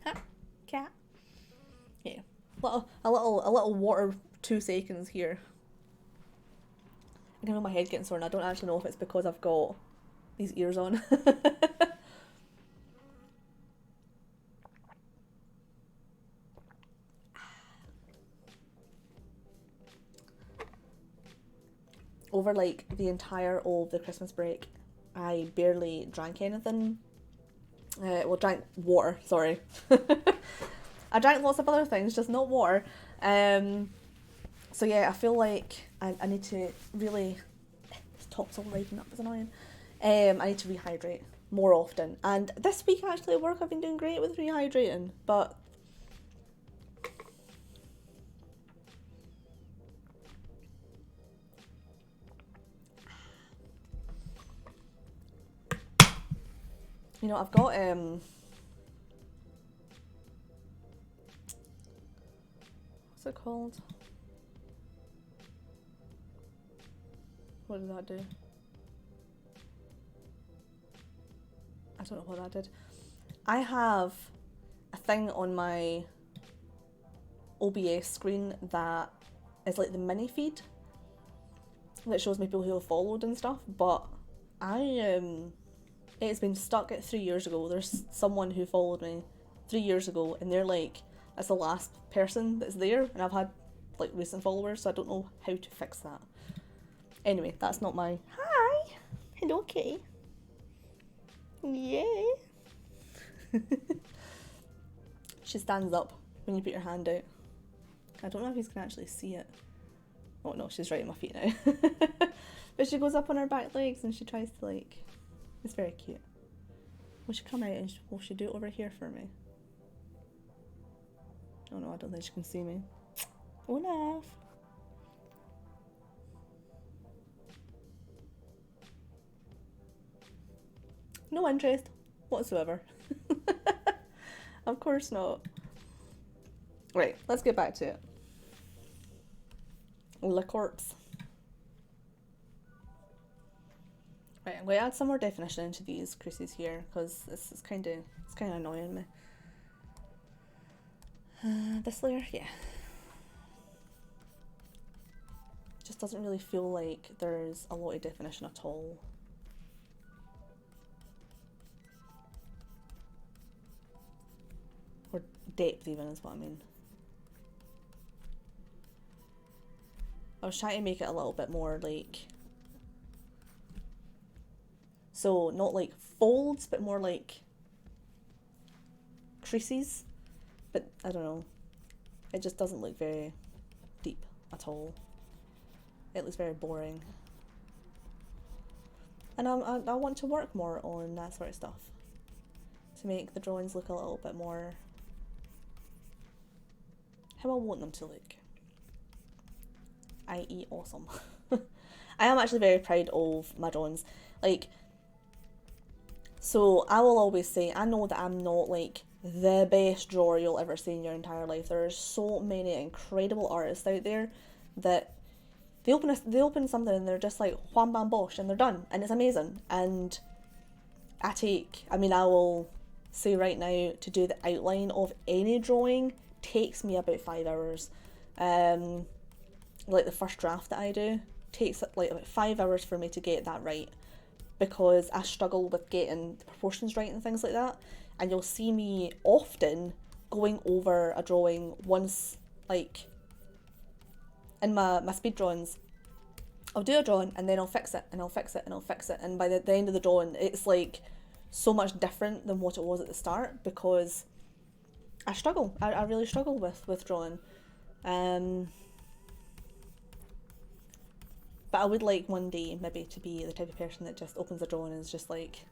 Ha! Cat. Yeah. A little water 2 seconds here. I can feel my head getting sore and I don't actually know if it's because I've got these ears on. Over like the entire of the Christmas break, I barely drank anything. Well, drank water, sorry. I drank lots of other things, just not water. So yeah, I feel like I need to really... This top's all riding up, it's annoying. I need to rehydrate more often. And this week actually at work I've been doing great with rehydrating, but... You know, I've got, what's it called? What did that do? I don't know what that did. I have a thing on my OBS screen that is like the mini feed that shows me people who have followed and stuff, but it's been stuck at 3 years ago. There's someone who followed me 3 years ago and they're like, that's the last person that's there, and I've had like recent followers, so I don't know how to fix that. Anyway, that's not my... Hi! Hello, kitty. Yay! She stands up when you put your hand out. I don't know if you can actually see it. Oh no, she's right at my feet now. But she goes up on her back legs and she tries to like... It's very cute. Will she come out and will she do it over here for me? Oh no, I don't think she can see me. Olaf! No interest whatsoever. Of course not. Right, let's get back to it. Le corpse. Right, I'm going to add some more definition into these creases here because this is kind of annoying me. This layer, yeah. Just doesn't really feel like there's a lot of definition at all. Or depth even is what I mean. I was trying to make it a little bit more like... So not like folds, but more like creases. But I don't know. It just doesn't look very deep at all. It looks very boring. And I want to work more on that sort of stuff. To make the drawings look a little bit more how I want them to look. i.e. awesome. I am actually very proud of my drawings. Like, so I will always say, I know that I'm not like the best drawer you'll ever see in your entire life. There are so many incredible artists out there that they open something and they're just like wham bam bosh and they're done and it's amazing. And I will say right now, to do the outline of any drawing takes me about 5 hours. Like the first draft that I do takes like about 5 hours for me to get that right, because I struggle with getting the proportions right and things like that. And you'll see me often going over a drawing once, like, in my speed drawings. I'll do a drawing and then I'll fix it and I'll fix it and I'll fix it. And by the end of the drawing, it's like so much different than what it was at the start, because I struggle. I really struggle with drawing. But I would like one day maybe to be the type of person that just opens a drawing and is just like,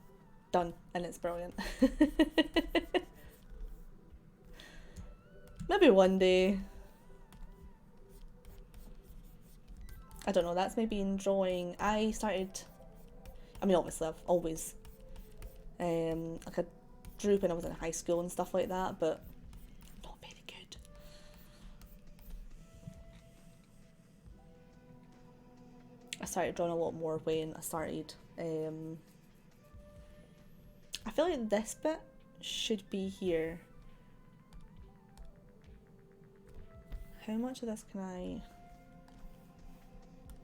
done, and it's brilliant. Maybe one day. I don't know, that's maybe in drawing. I started, I mean obviously I've always, like I drew when I was in high school and stuff like that, but not very good. I started drawing a lot more when I started. I feel like this bit should be here. How much of this can I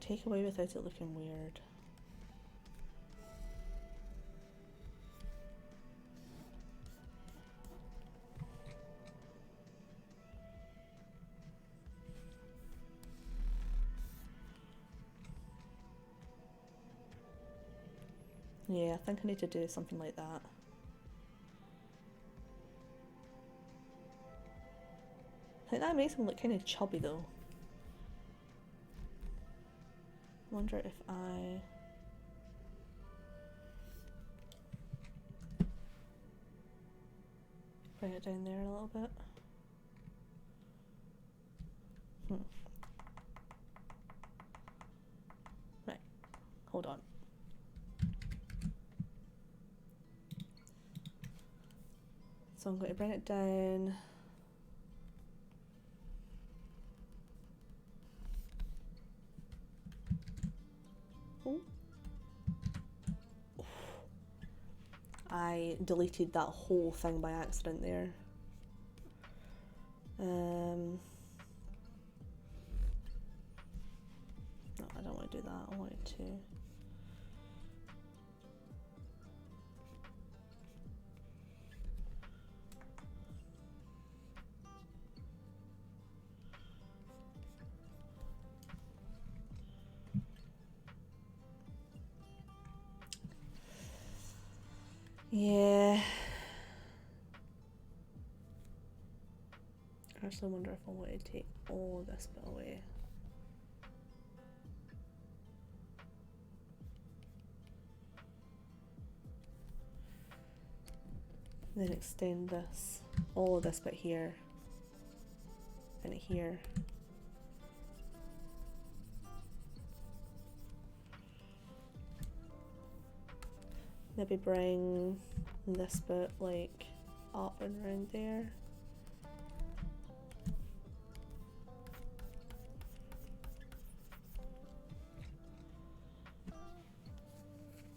take away without it looking weird? Yeah, I think I need to do something like that. I think that makes him look kind of chubby though. I wonder if I... bring it down there a little bit. Right, hold on. So I'm going to bring it down. Oh. I deleted that whole thing by accident there. No, I don't want to do that. I want it to... Yeah. I actually wonder if I want to take all this bit away. Then extend this, all of this bit here, and here. Maybe bring this bit like up and around there.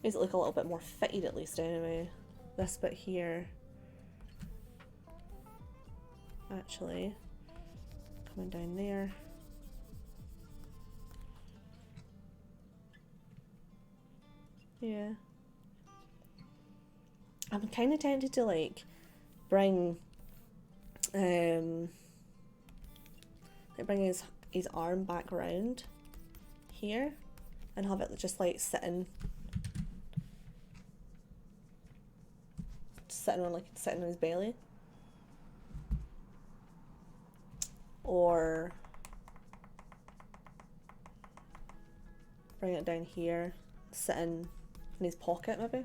Makes it look a little bit more fitted at least anyway. This bit here. Actually, coming down there. Yeah. I'm kind of tempted to like bring bring his arm back around here and have it just like sitting sitting on his belly, or bring it down here, sitting in his pocket maybe.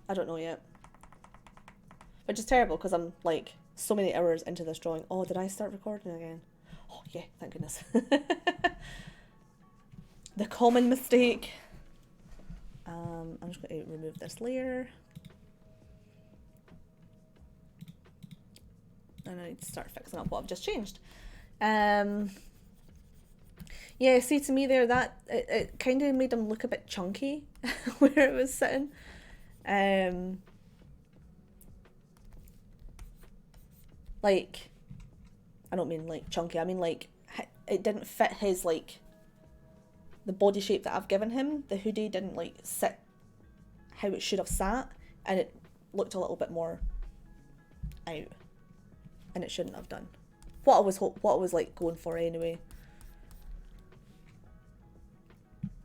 I don't know yet. Which is terrible because I'm like so many hours into this drawing. Oh, did I start recording again? Oh yeah, thank goodness. The common mistake. I'm just going to remove this layer. And I need to start fixing up what I've just changed. Yeah, see, to me there, that it kind of made him look a bit chunky where it was sitting. Like, I don't mean like chunky, I mean like it didn't fit his like the body shape that I've given him, the hoodie didn't like sit how it should have sat, and it looked a little bit more out, and it shouldn't have done. What I was like going for anyway.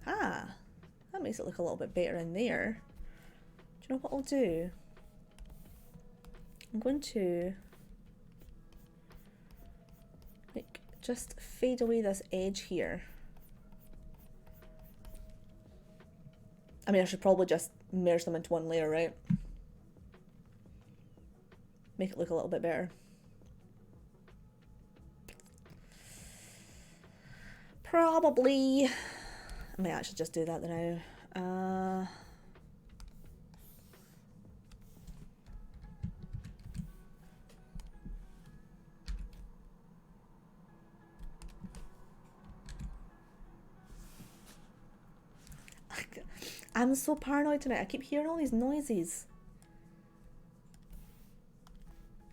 Ah, that makes it look a little bit better in there. Do you know what I'll do? I'm going to like just fade away this edge here. I mean, I should probably just merge them into one layer, right? Make it look a little bit better. Probably. I might actually just do that now. I'm so paranoid tonight. I keep hearing all these noises.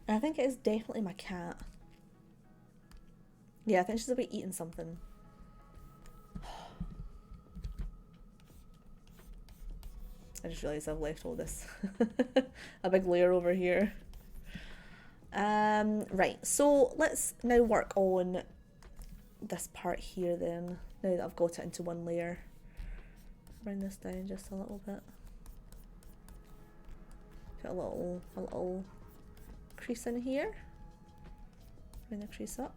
And I think it is definitely my cat. Yeah, I think she's about eating something. I just realised I've left all this. A big layer over here. Right, so let's now work on this part here then. Now that I've got it into one layer. Bring this down just a little bit. Put a little crease in here. Bring the crease up.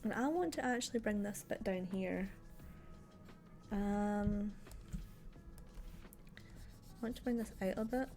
And I want to actually bring this bit down here. I want to bring this out a bit.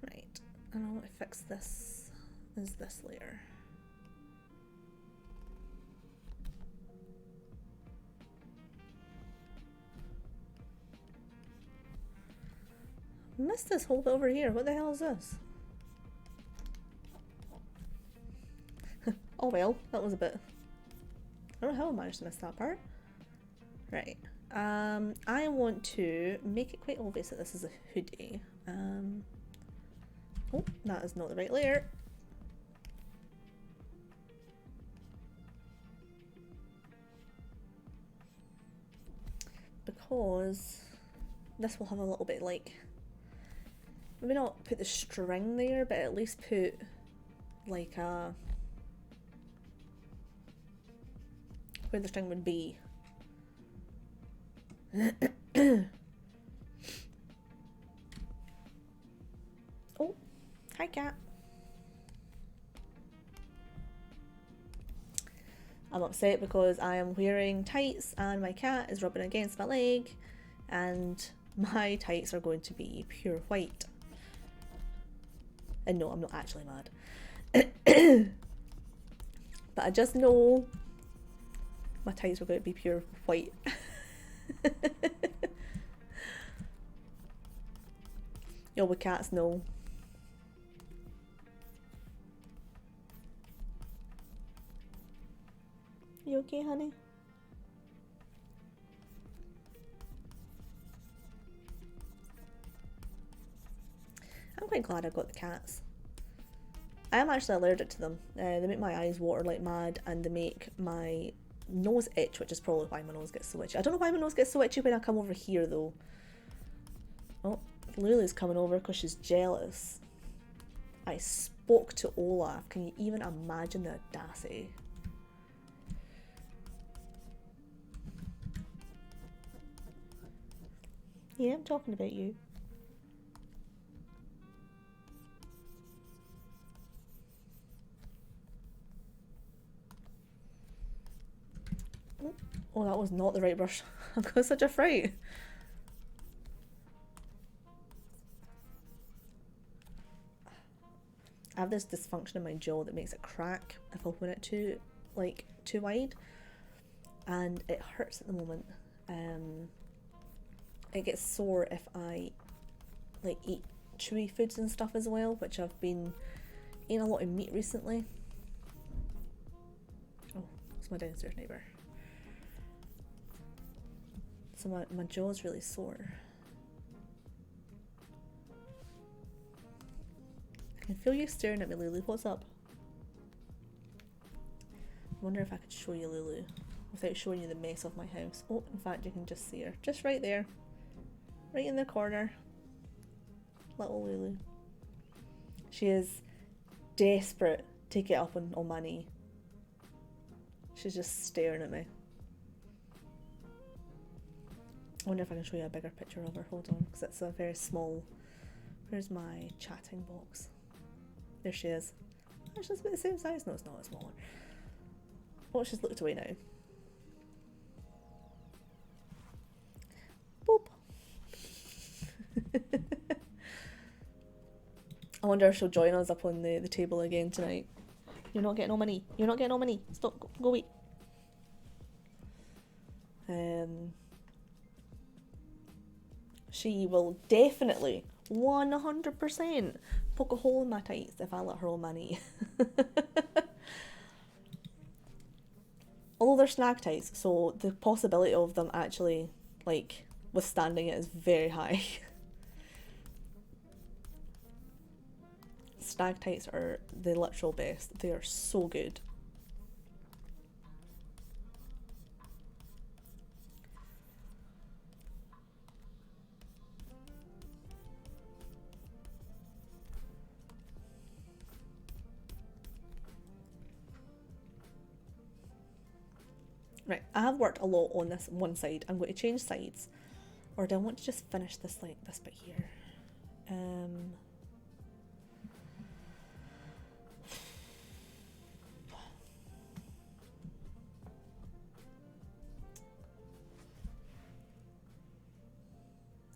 Right, and I want to fix this as this layer. I missed this whole bit over here. What the hell is this? Oh well, that was a bit... I don't know how I managed to miss that part. Right. I want to make it quite obvious that this is a hoodie. Oh, that is not the right layer. Because this will have a little bit like... Maybe not put the string there, but at least put like a... where the string would be. Oh, hi cat. I'm upset because I am wearing tights and my cat is rubbing against my leg and my tights are going to be pure white. And no, I'm not actually mad. But I just know my tights were going to be pure white. Yo, with cats, no. You okay, honey? I'm quite glad I got the cats. I am actually allergic to them. They make my eyes water like mad and they make my nose itch, which is probably why my nose gets so itchy. I don't know why my nose gets so itchy when I come over here though. Oh, Lulu's coming over because she's jealous. I spoke to Olaf. Can you even imagine the audacity? Yeah, I'm talking about you. Oh, that was not the right brush. I've got such a fright. I have this dysfunction in my jaw that makes it crack if I open it too wide, and it hurts at the moment. It gets sore if I like eat chewy foods and stuff as well, which I've been eating a lot of meat recently. Oh, it's my downstairs neighbour. So my jaw's really sore. I can feel you staring at me, Lulu. What's up? I wonder if I could show you Lulu without showing you the mess of my house. Oh, in fact, you can just see her. Just right there. Right in the corner. Little Lulu. She is desperate to get up on my knee. She's just staring at me. I wonder if I can show you a bigger picture of her. Hold on, because it's a very small... Where's my chatting box? There she is. Oh, she's about the same size. No, it's not. It's smaller. Oh, she's looked away now. Boop. I wonder if she'll join us up on the table again tonight. You're not getting on my knee. You're not getting on my knee. Stop. Go away. She will definitely 100% poke a hole in my tights if I let her on my knee. Although they're snag tights, so the possibility of them actually like withstanding it is very high. Snag tights are the literal best. They are so good. Right, I have worked a lot on this one side. I'm going to change sides. Or do I want to just finish this this bit here?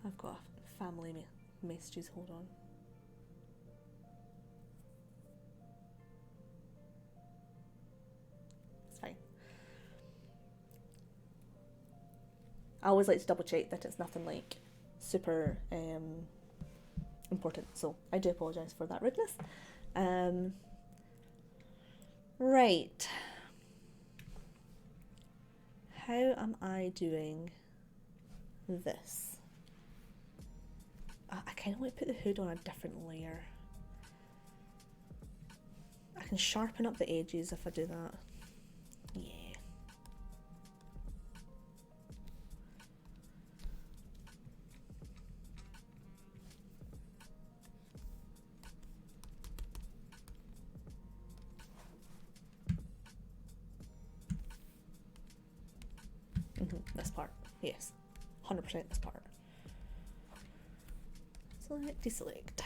I've got family messages, hold on. It's fine. I always like to double check that it's nothing like super important, so I do apologise for that rudeness. Right. How am I doing this? I kind of want to put the hood on a different layer. I can sharpen up the edges if I do that. Yeah. This part, yes. 100% this part. Select, deselect.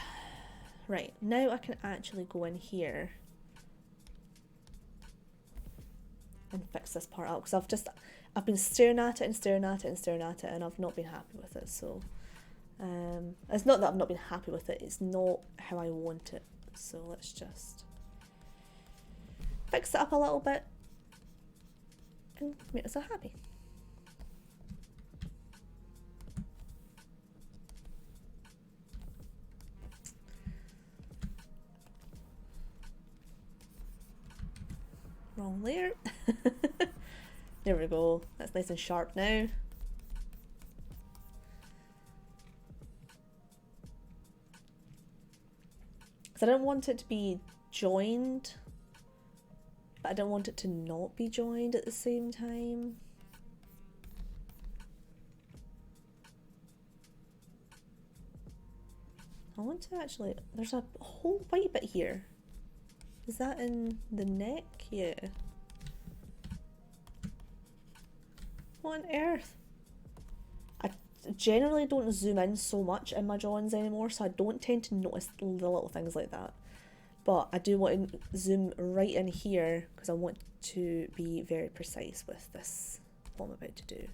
Right, now I can actually go in here and fix this part out, because I've been staring at it and staring at it and staring at it, and I've not been happy with it. So it's not that I've not been happy with it, it's not how I want it. So let's just fix it up a little bit and make myself happy. Wrong layer. There we go. That's nice and sharp now. Because I don't want it to be joined, but I don't want it to not be joined at the same time. I want to actually, there's a whole white bit here. Is that in the neck? Yeah. What on earth? I generally don't zoom in so much in my drawings anymore, so I don't tend to notice the little things like that. But I do want to zoom right in here because I want to be very precise with this, what I'm about to do.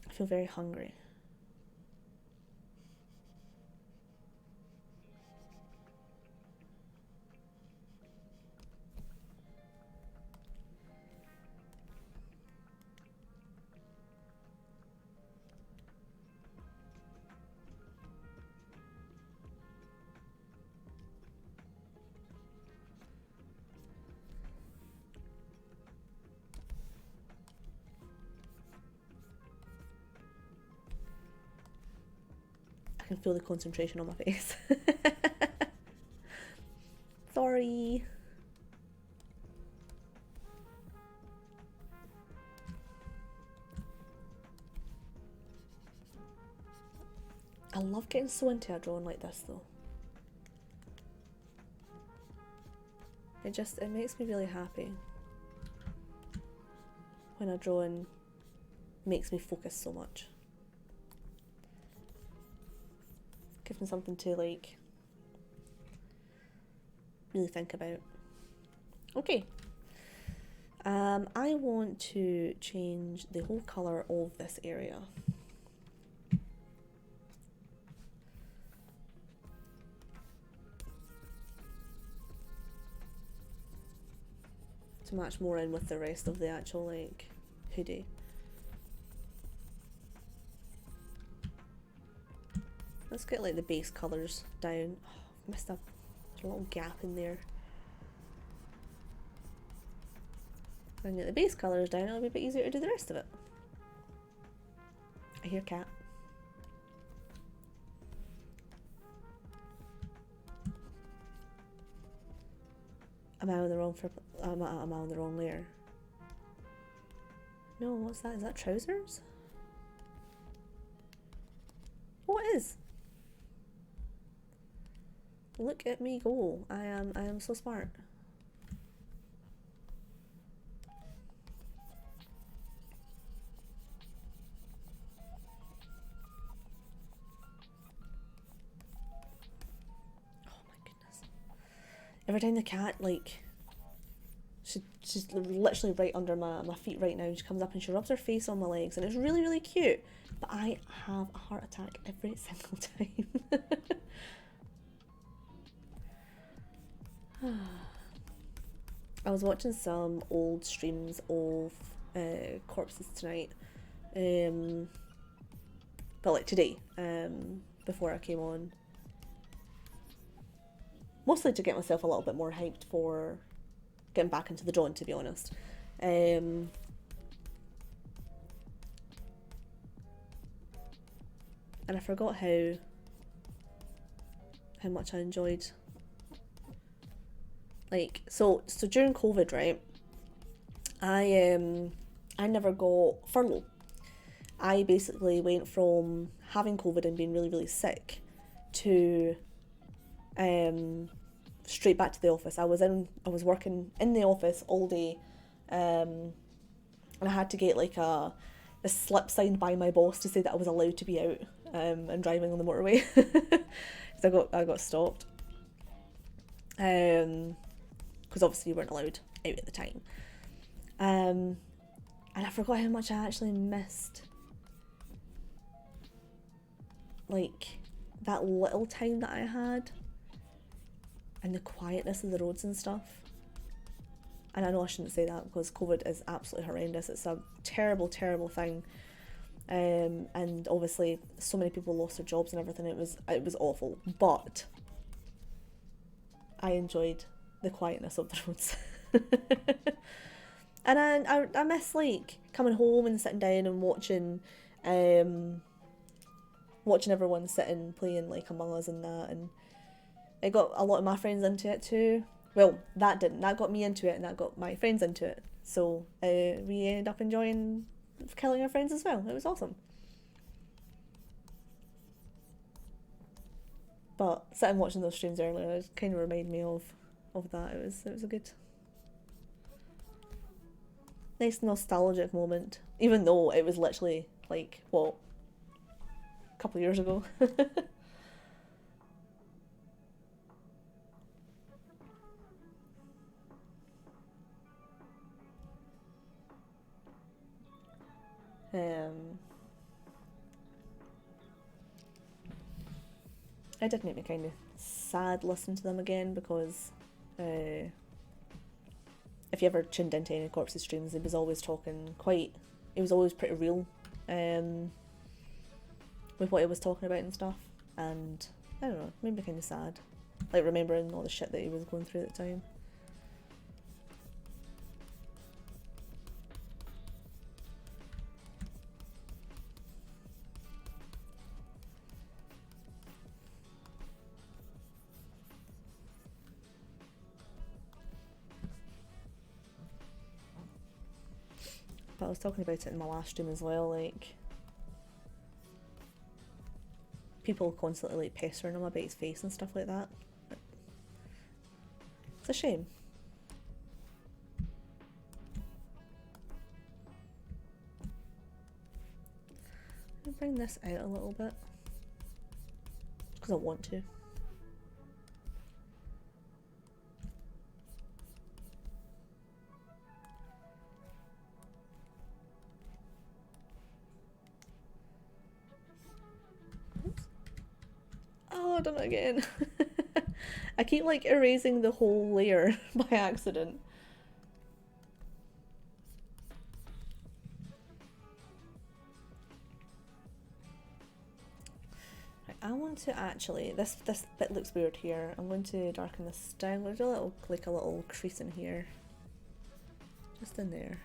I feel very hungry. I can feel the concentration on my face. Sorry. I love getting so into a drawing like this though. It makes me really happy when a drawing makes me focus so much. Gives me something to like really think about. Okay. I want to change the whole colour of this area. To match more in with the rest of the actual like hoodie. Let's get like the base colours down. Oh, I've missed a little gap in there. And get the base colours down, it'll be a bit easier to do the rest of it. I hear cat. Am I on the wrong am I on the wrong layer? No, what's that? Is that trousers? What is? Look at me go. I am so smart. Oh my goodness. Every time the cat like she's literally right under my feet right now. She comes up and she rubs her face on my legs and it's really, really cute. But I have a heart attack every single time. I was watching some old streams of corpses tonight, but like today, before I came on, mostly to get myself a little bit more hyped for getting back into the drawing, to be honest. And I forgot how much I enjoyed. Like so during COVID, right? I never got furlough. I basically went from having COVID and being really, really sick to straight back to the office. I was working in the office all day, and I had to get like a slip signed by my boss to say that I was allowed to be out and driving on the motorway because I got stopped. Because obviously you weren't allowed out at the time. And I forgot how much I actually missed like that little time that I had and the quietness of the roads and stuff. And I know I shouldn't say that because COVID is absolutely horrendous. It's a terrible, terrible thing. And obviously so many people lost their jobs and everything. It was awful. But I enjoyed the quietness of the roads. And I miss like coming home and sitting down and watching everyone sitting playing like Among Us and that, and it got a lot of my friends into it too. Well, that didn't. That got me into it and that got my friends into it. So we ended up enjoying killing our friends as well. It was awesome. But sitting watching those streams earlier, it kind of reminded me of that. It was a good, nice nostalgic moment, even though it was literally like what, a couple of years ago. It did make me kind of sad listening to them again because if you ever tuned into any Corpse's streams, he was always talking quite. He was always pretty real with what he was talking about and stuff. And I don't know, it made me kind of sad. Like remembering all the shit that he was going through at the time. But I was talking about it in my last stream as well, like people constantly like pestering him about his face and stuff like that. It's a shame. I'll bring this out a little bit because I want to. Oh, I've done it again. I keep like erasing the whole layer by accident. Right, I want to actually, this bit looks weird here. I'm going to darken this down. There's a little, like a little crease in here. Just in there.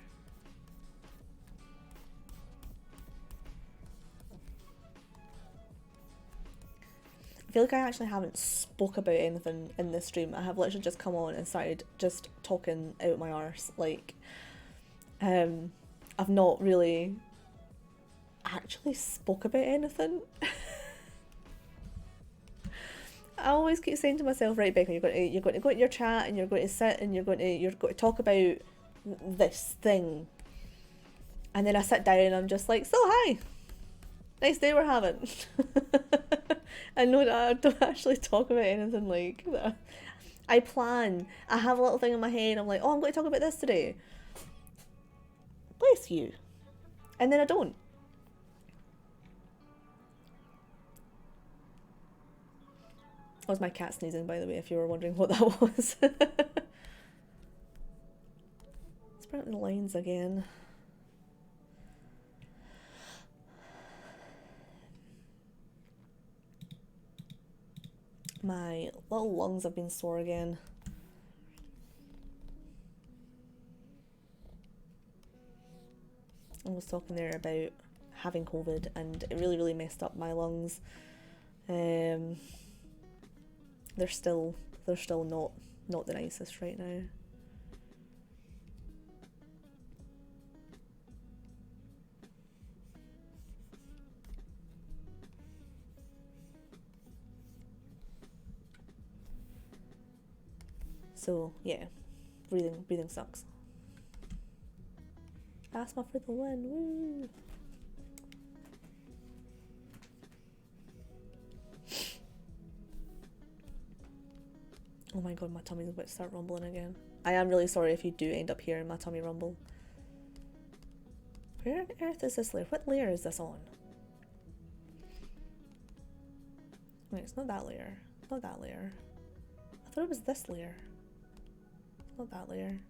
I feel like I actually haven't spoke about anything in this stream. I have literally just come on and started just talking out my arse. Like, I've not really actually spoke about anything. I always keep saying to myself, right, Becca, you're going to go to your chat and you're going to sit and you're going to talk about this thing. And then I sit down and I'm just like, so hi, nice day we're having. I know that I don't actually talk about anything like that. I plan. I have a little thing in my head. I'm like, oh, I'm going to talk about this today. Bless you. And then I don't. That was my cat sneezing, by the way, if you were wondering what that was. Let's bring up the lines again. My little lungs have been sore again. I was talking there about having COVID and it really messed up my lungs. They're still not the nicest right now. So yeah, breathing sucks. Asthma for the win, woo! Oh my god, my tummy's about to start rumbling again. I am really sorry if you do end up hearing my tummy rumble. Where on earth is this layer? What layer is this on? Wait, it's not that layer. It's not that layer. I thought it was this layer. It's not that layer.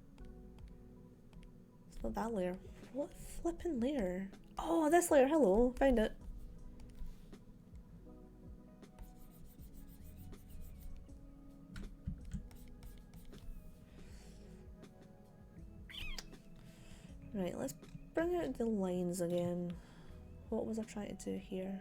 It's not that layer. What flippin' layer? Oh, this layer. Hello. Found it. Right, let's bring out the lines again. What was I trying to do here?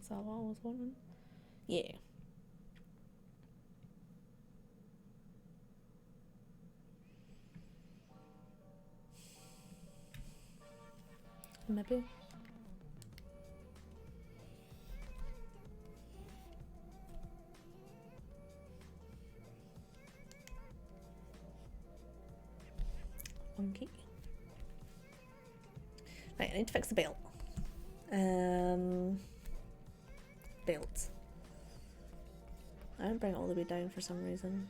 Is that what I was wanting? Yeah. Maybe. Okay. Right, I need to fix the belt. Belt. I didn't bring it all the way down for some reason.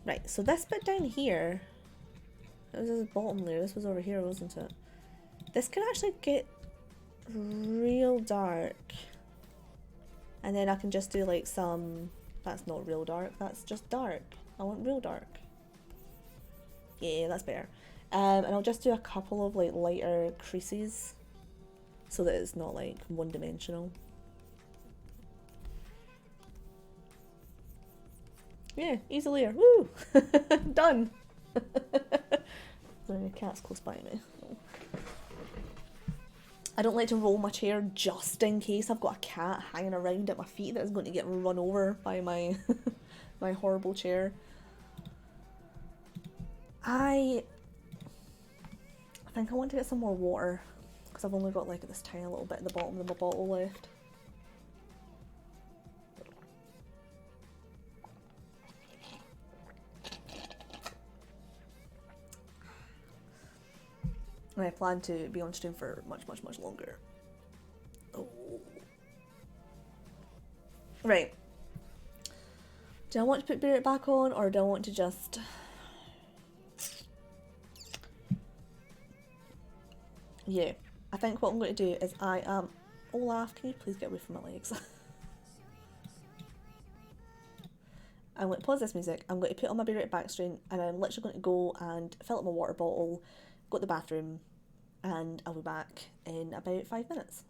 Right, so this bit down here, it was this bottom layer, this was over here, wasn't it? This can actually get real dark. And then I can just do like some, that's not real dark, that's just dark. I want real dark. Yeah, that's better. And I'll just do a couple of like lighter creases so that it's not like one-dimensional. Yeah, easy layer. Woo! Done! There are cats close by me. I don't like to roll my chair just in case I've got a cat hanging around at my feet that is going to get run over by my my horrible chair. I think I want to get some more water because I've only got like this tiny little bit at the bottom of my bottle left. And I plan to be on stream for much longer. Oh. Right. Do I want to put Beirut back on or do I want to just... Yeah. I think what I'm going to do is I am... Olaf, can you please get away from my legs? I'm going to pause this music, I'm going to put on my Beirut backstring and I'm literally going to go and fill up my water bottle, go to the bathroom, and I'll be back in about 5 minutes.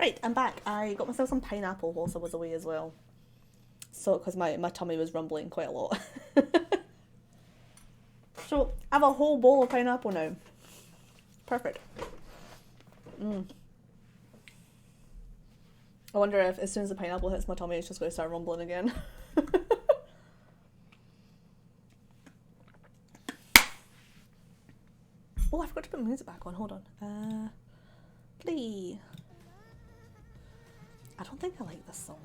Right, I'm back. I got myself some pineapple whilst I was away as well. So, because my tummy was rumbling quite a lot. So, I have a whole bowl of pineapple now. Perfect. I wonder if as soon as the pineapple hits my tummy, it's just going to start rumbling again. Oh, I forgot to put music back on. Hold on. Play. I don't think I like this song.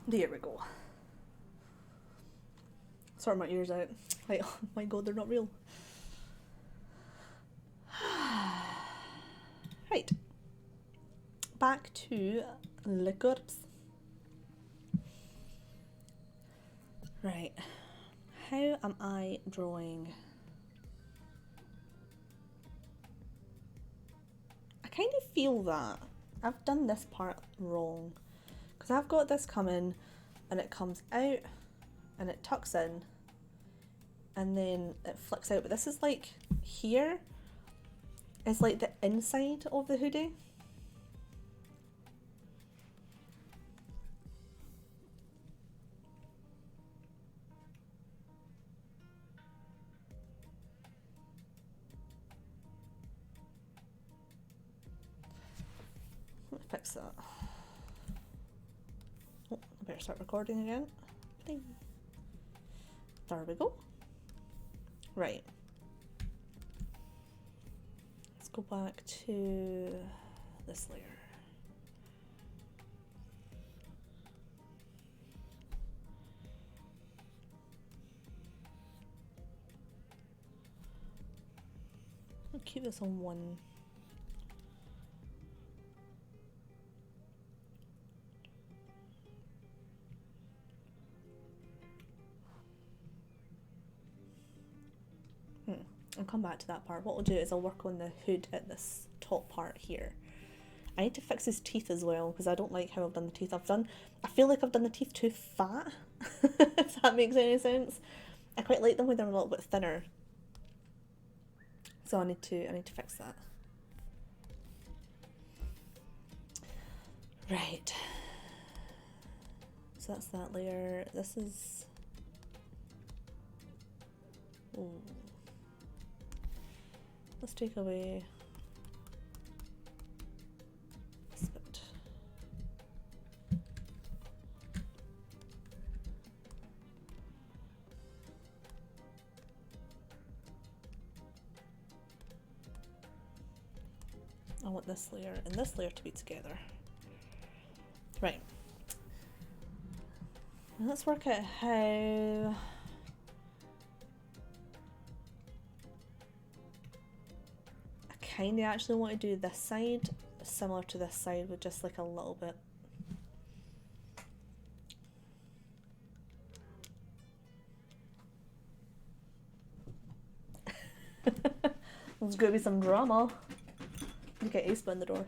There we go. Sorry, my ears out. Like, oh my god, they're not real. Right. Back to liqueurs. Right. How am I drawing? I kind of feel that I've done this part wrong. Because I've got this coming and it comes out and it tucks in and then it flicks out. But this is like here is like the inside of the hoodie. Let me fix that. Oh, I better start recording again. Ding. There we go. Right. Let's go back to this layer. I'll keep this on one. I'll come back to that part. What I'll do is I'll work on the hood at this top part here. I need to fix his teeth as well because I don't like how I've done the teeth. I feel like I've done the teeth too fat, if that makes any sense. I quite like them when they're a little bit thinner. So I need to fix that. Right. So that's that layer. This is... Ooh. Let's take away this bit. I want this layer and this layer to be together. Right. Now let's work out how... I kind of actually want to do this side similar to this side with just like a little bit. There's going to be some drama. Look at Aespa in the door.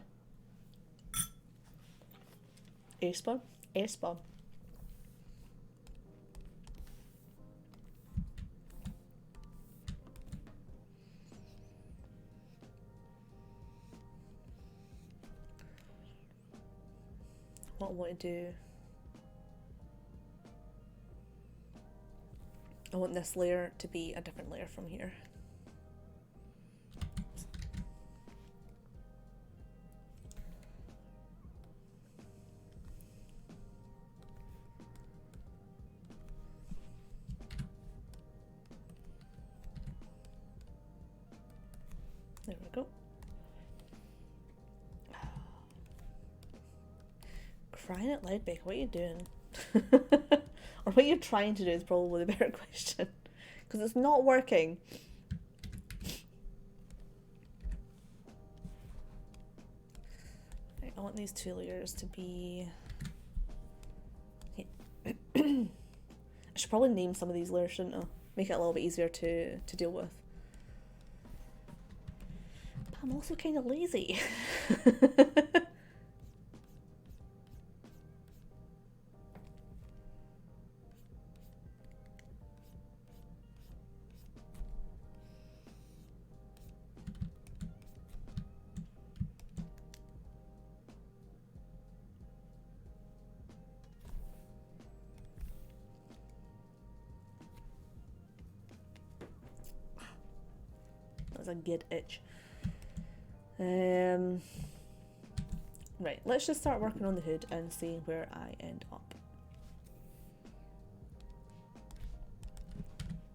Aespa? Aespa. What I want to do... I want this layer to be a different layer from here. There we go. Crying out loud, Becca, what are you doing? Or what you're trying to do is probably the better question. Because it's not working. Right, I want these two layers to be... I should probably name some of these layers, shouldn't I? Make it a little bit easier to deal with. But I'm also kind of lazy. That's a good itch. Right, let's just start working on the hood and see where I end up.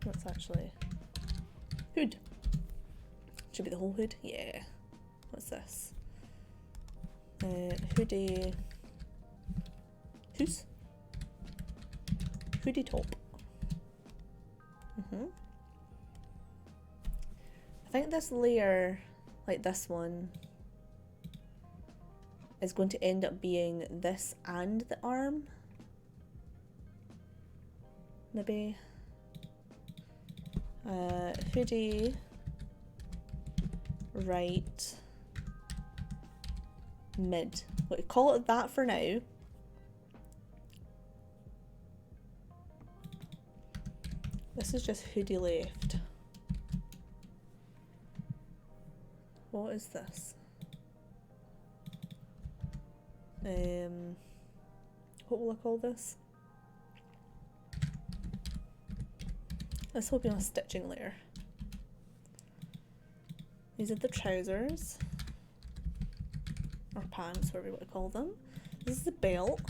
That's actually hood. Should be the whole hood. Yeah. What's this? Hoodie. Who's? Hoodie top. I think this layer, like this one, is going to end up being this and the arm. Maybe. Hoodie. Right. Mid. We'll call it that for now. This is just hoodie left. What is this? What will I call this? This will be my stitching layer. These are the trousers. Or pants, whatever you want to call them. This is the belt.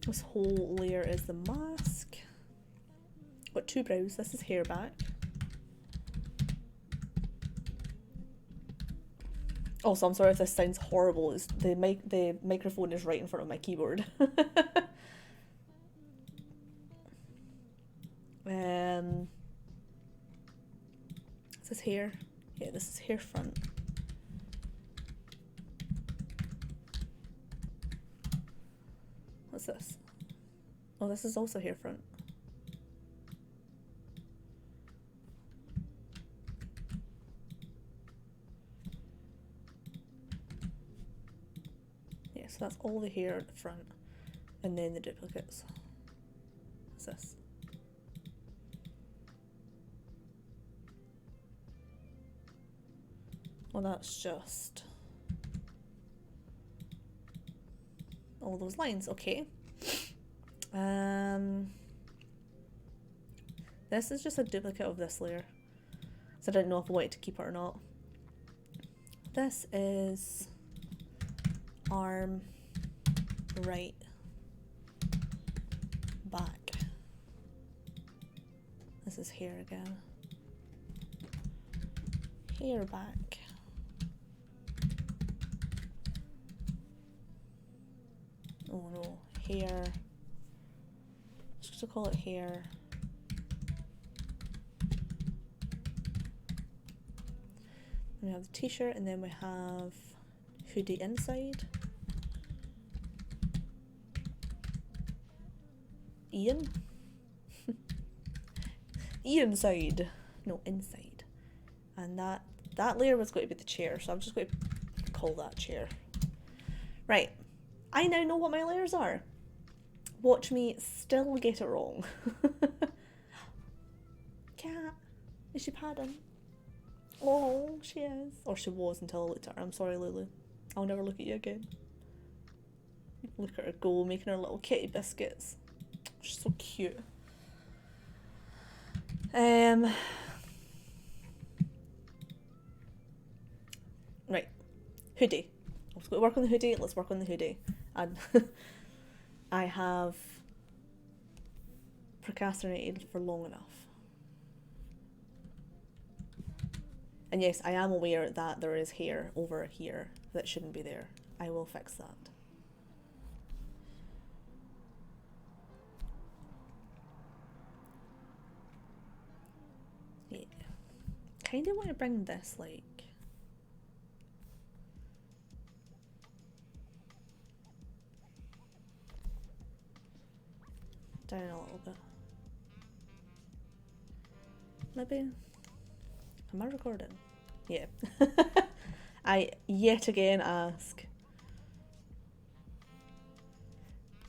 This whole layer is the mask. Got two brows. This is hair back. Also, I'm sorry if this sounds horrible. It's the microphone is right in front of my keyboard. Is this hair? Yeah, this is hair front. What's this? Oh, this is also hair front. Yeah, so that's all the hair at the front, and then the duplicates. What's this? Well, that's just all those lines. Okay. This is just a duplicate of this layer, so I didn't know if I wanted to keep it or not. This is arm, right, back. This is hair again. Hair back. Oh no, hair. Just to call it hair. We have the t-shirt, and then we have hoodie inside. Ian? Ian side. No, inside. And that layer was going to be the chair, so I'm just going to call that chair. Right. I now know what my layers are. Watch me still get it wrong. Cat. Is she padding? Oh, she is. Or she was until I looked at her. I'm sorry, Lulu. I'll never look at you again. Look at her go, making her little kitty biscuits. She's so cute. Right. Hoodie. Let's go to work on the hoodie. Let's work on the hoodie. And I have procrastinated for long enough. And yes, I am aware that there is hair over here that shouldn't be there. I will fix that. Yeah. Kind of want to bring this like down a little bit. Maybe. Am I recording? Yeah. I yet again ask.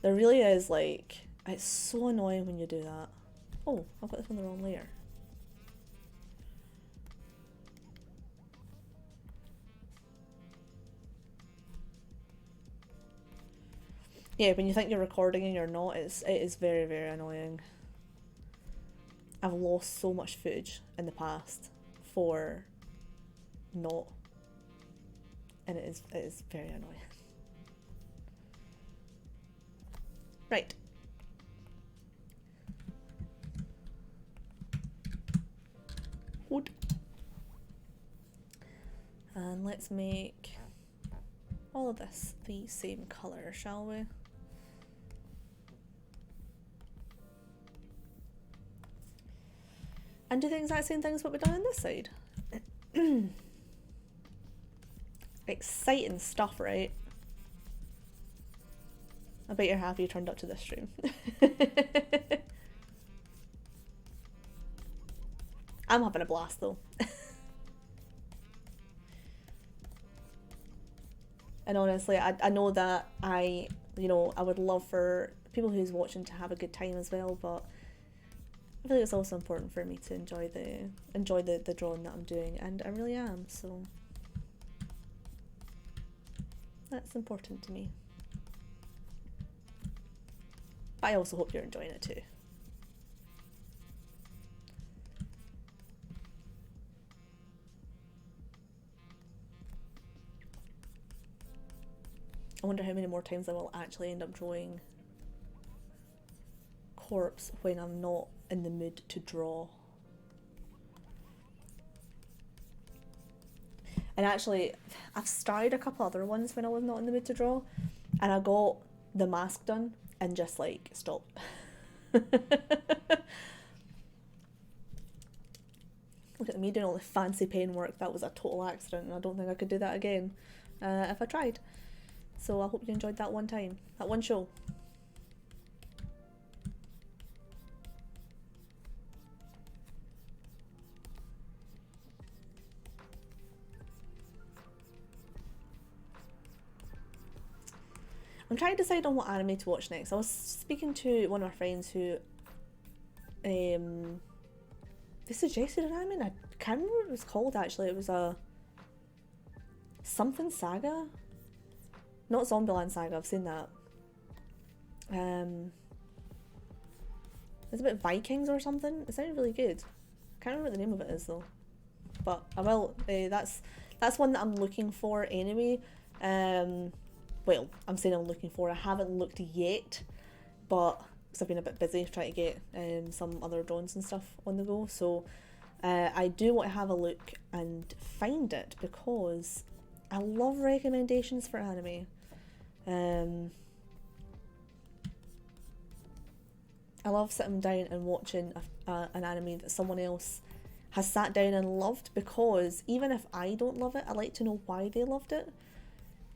There really is like, it's so annoying when you do that. Oh, I've got this on the wrong layer. Yeah, when you think you're recording and you're not, it is very, very annoying. I've lost so much footage in the past for not, and it is very annoying. Right. Wood. And let's make all of this the same colour, shall we? And do the exact same things what we've done on this side. Exciting stuff, right? I bet you're happy you turned up to this stream. I'm having a blast though. And honestly, I know that I would love for people who's watching to have a good time as well, but I feel like it's also important for me to enjoy the drawing that I'm doing, and I really am, so that's important to me. But I also hope you're enjoying it too. I wonder how many more times I will actually end up drawing corpse when I'm not in the mood to draw. And actually, I've started a couple other ones when I was not in the mood to draw, and I got the mask done and just like stopped. Look at me doing all the fancy pen work. That was a total accident, and I don't think I could do that again if I tried. So I hope you enjoyed that one time, that one show. I'm trying to decide on what anime to watch next. I was speaking to one of my friends who they suggested an anime, and I can't remember what it was called actually. It was a something saga. Not Zombieland Saga, I've seen that. It's about Vikings or something. It sounded really good. Can't remember what the name of it is though. But I will. That's one that I'm looking for anyway. Well, I'm saying I'm looking for. I haven't looked yet, but because I've been a bit busy trying to get some other drawings and stuff on the go. So I do want to have a look and find it because I love recommendations for anime. I love sitting down and watching an anime that someone else has sat down and loved, because even if I don't love it, I like to know why they loved it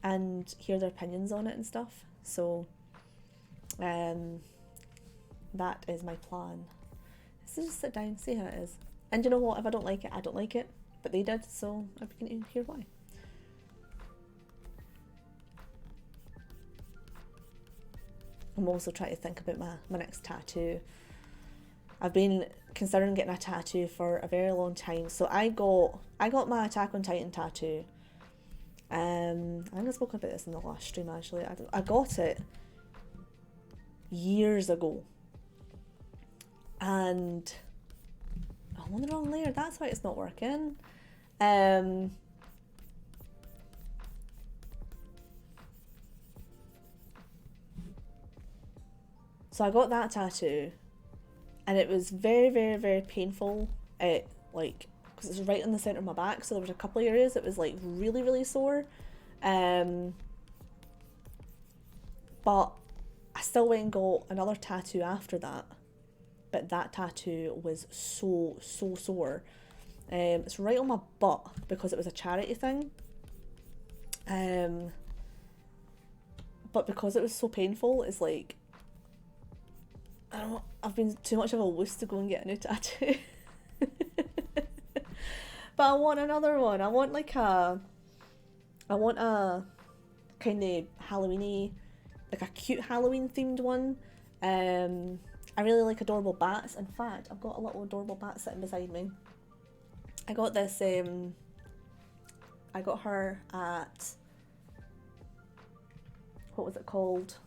and hear their opinions on it and stuff. So that is my plan. So just sit down, see how it is. And you know what, if I don't like it, I don't like it. But they did, so I can hear why. I'm also trying to think about my next tattoo. I've been considering getting a tattoo for a very long time. So I got my Attack on Titan tattoo. I think I spoke about this in the last stream actually. I got it years ago. And I'm on the wrong layer, that's why it's not working. So I got that tattoo, and it was very, very, very painful. Because it was right in the centre of my back, so there was a couple of areas that was like really, really sore. But I still went and got another tattoo after that. But that tattoo was so sore. It's right on my butt because it was a charity thing. But because it was so painful, it's like, I don't know, I've been too much of a wuss to go and get a new tattoo. But I want another one. I want a kind of Halloween-y, like a cute Halloween themed one. I really like adorable bats. In fact, I've got a little adorable bat sitting beside me. I got this, I got her at, what was it called?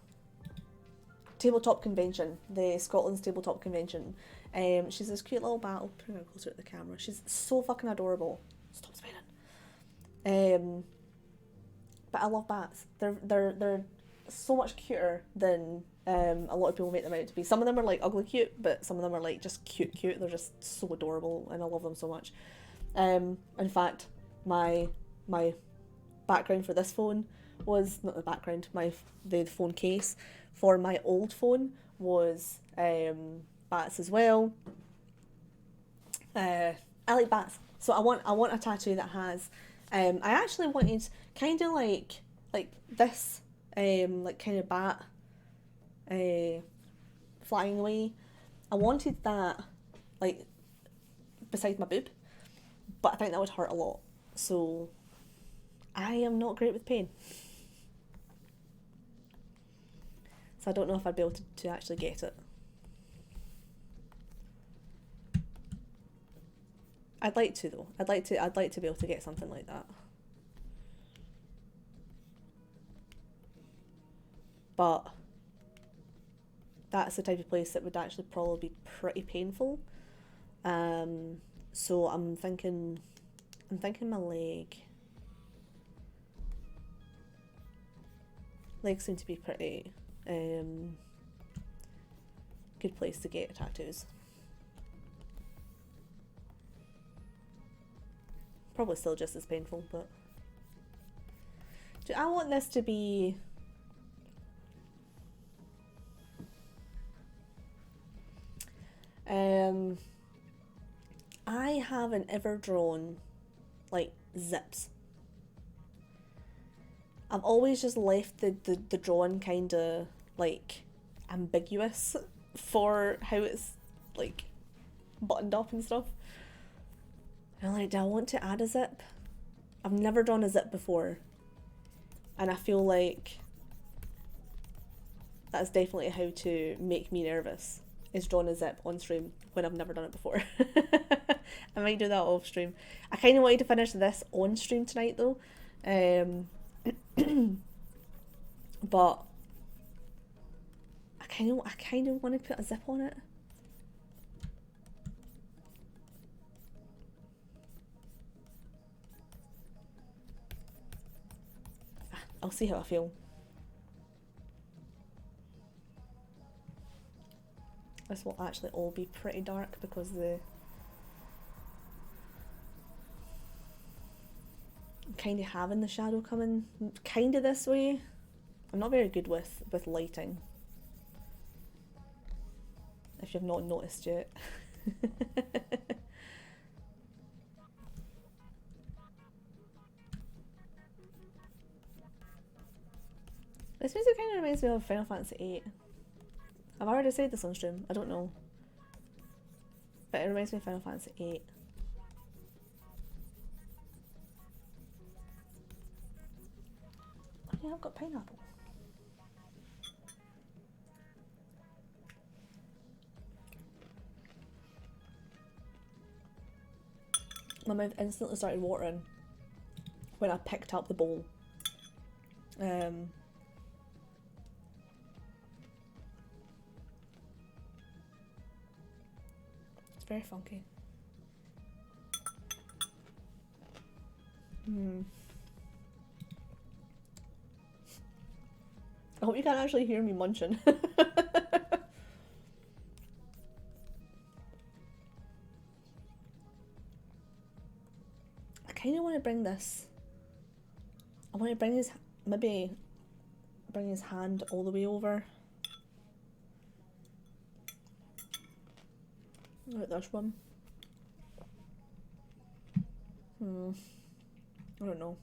Tabletop Convention, the Scotland's Tabletop Convention. She's this cute little bat. I'll bring her closer to the camera. She's so fucking adorable. Stop spinning. But I love bats. They're so much cuter than a lot of people make them out to be. Some of them are like ugly cute, but some of them are like just cute. They're just so adorable, and I love them so much. In fact, my background for this phone was not the background. The phone case for my old phone was bats as well. I like bats, so I want a tattoo that has. I actually wanted kind of like this, like kind of bat, flying away. I wanted that like beside my boob, but I think that would hurt a lot. So I am not great with pain. So I don't know if I'd be able to actually get it. I'd like to though. I'd like to be able to get something like that. But that's the type of place that would actually probably be pretty painful. So I'm thinking my leg. Legs seem to be pretty good place to get tattoos. Probably still just as painful, but I want this to be I haven't ever drawn like zips. I've always just left the drawing kind of like ambiguous for how it's like buttoned up and stuff. And like, do I want to add a zip? I've never drawn a zip before, and I feel like that's definitely how to make me nervous, is drawing a zip on stream when I've never done it before. I might do that off stream. I kind of wanted to finish this on stream tonight though, but I kind of want to put a zip on it. I'll see how I feel. This will actually all be pretty dark because I'm kind of having the shadow coming kind of this way. I'm not very good with lighting, if you've not noticed yet. This music kind of reminds me of Final Fantasy VIII. I've already said this on stream, I don't know. But it reminds me of Final Fantasy VIII. Oh yeah, I've got pineapple. My mouth instantly started watering when I picked up the bowl. It's very funky. I hope you can't actually hear me munching. I kind of want to bring this. I want to bring his, maybe bring his hand all the way over. Like this one. I don't know.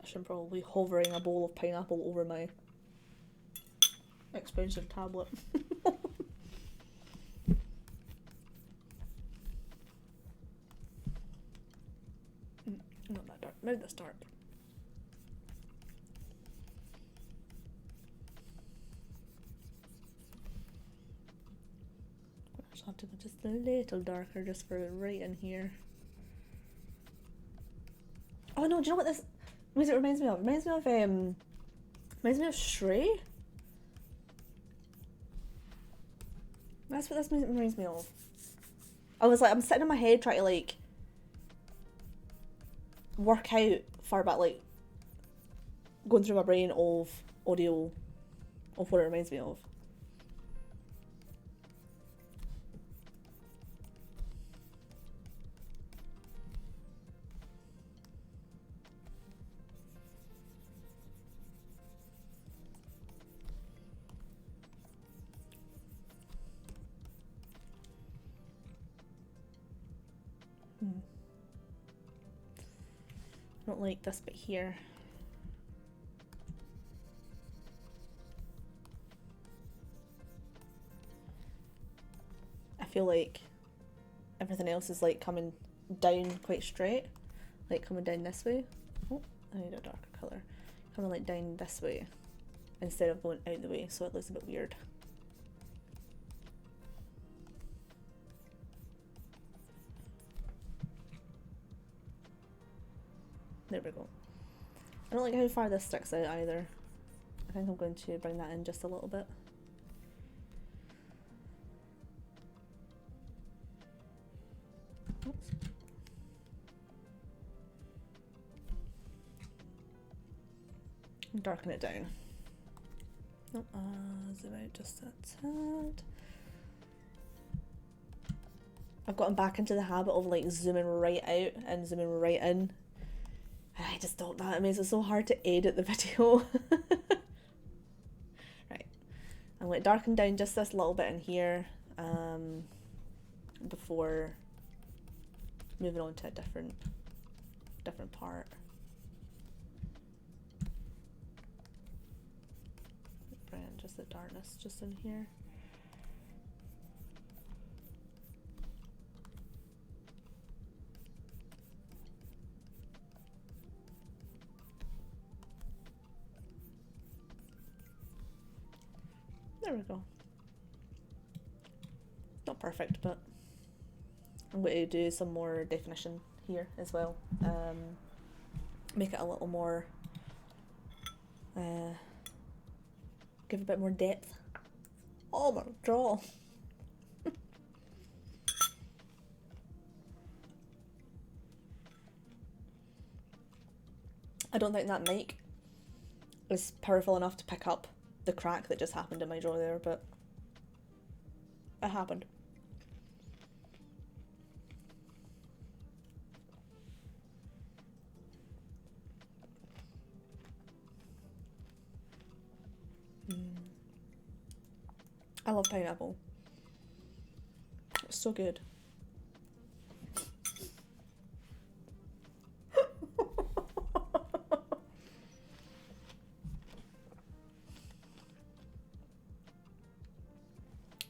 I should probably hovering a bowl of pineapple over my expensive tablet. Not that dark. Maybe this dark. I just have to go just a little darker just for right in here. Oh no, do you know what this music reminds me of? It reminds me of Stray. That's what this music reminds me of. I'm sitting in my head trying to like work out far back, like going through my brain of audio of what it reminds me of. I don't like this bit here. I feel like everything else is like coming down quite straight, like coming down this way. Oh, I need a darker colour. Coming like down this way instead of going out the way, so it looks a bit weird. There we go. I don't like how far this sticks out either. I think I'm going to bring that in just a little bit. Oops. Darken it down. Nope, zoom out just a tad. I've gotten back into the habit of like zooming right out and zooming right in. I just thought that makes it so hard to edit the video. Right, I'm going to darken down just this little bit in here before moving on to a different part. Bring in just the darkness just in here. There we go. Not perfect, but I'm going to do some more definition here as well. Make it a little more, give a bit more depth. Oh my jaw. I don't think that mic is powerful enough to pick up the crack that just happened in my jaw there, but it happened. I love pineapple. It's so good.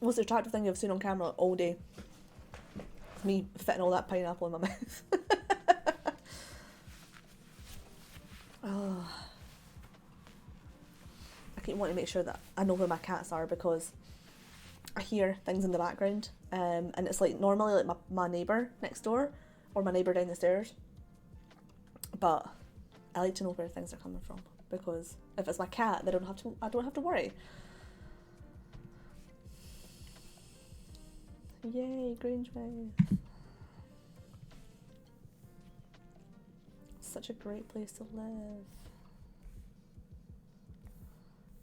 Most attractive thing I've seen on camera all day. Me fitting all that pineapple in my mouth. Oh. I keep wanting to make sure that I know where my cats are because I hear things in the background, and it's like normally like my neighbour next door or my neighbour down the stairs, but I like to know where things are coming from because if it's my cat, I don't have to worry. Yay, Grangemouth. Such a great place to live.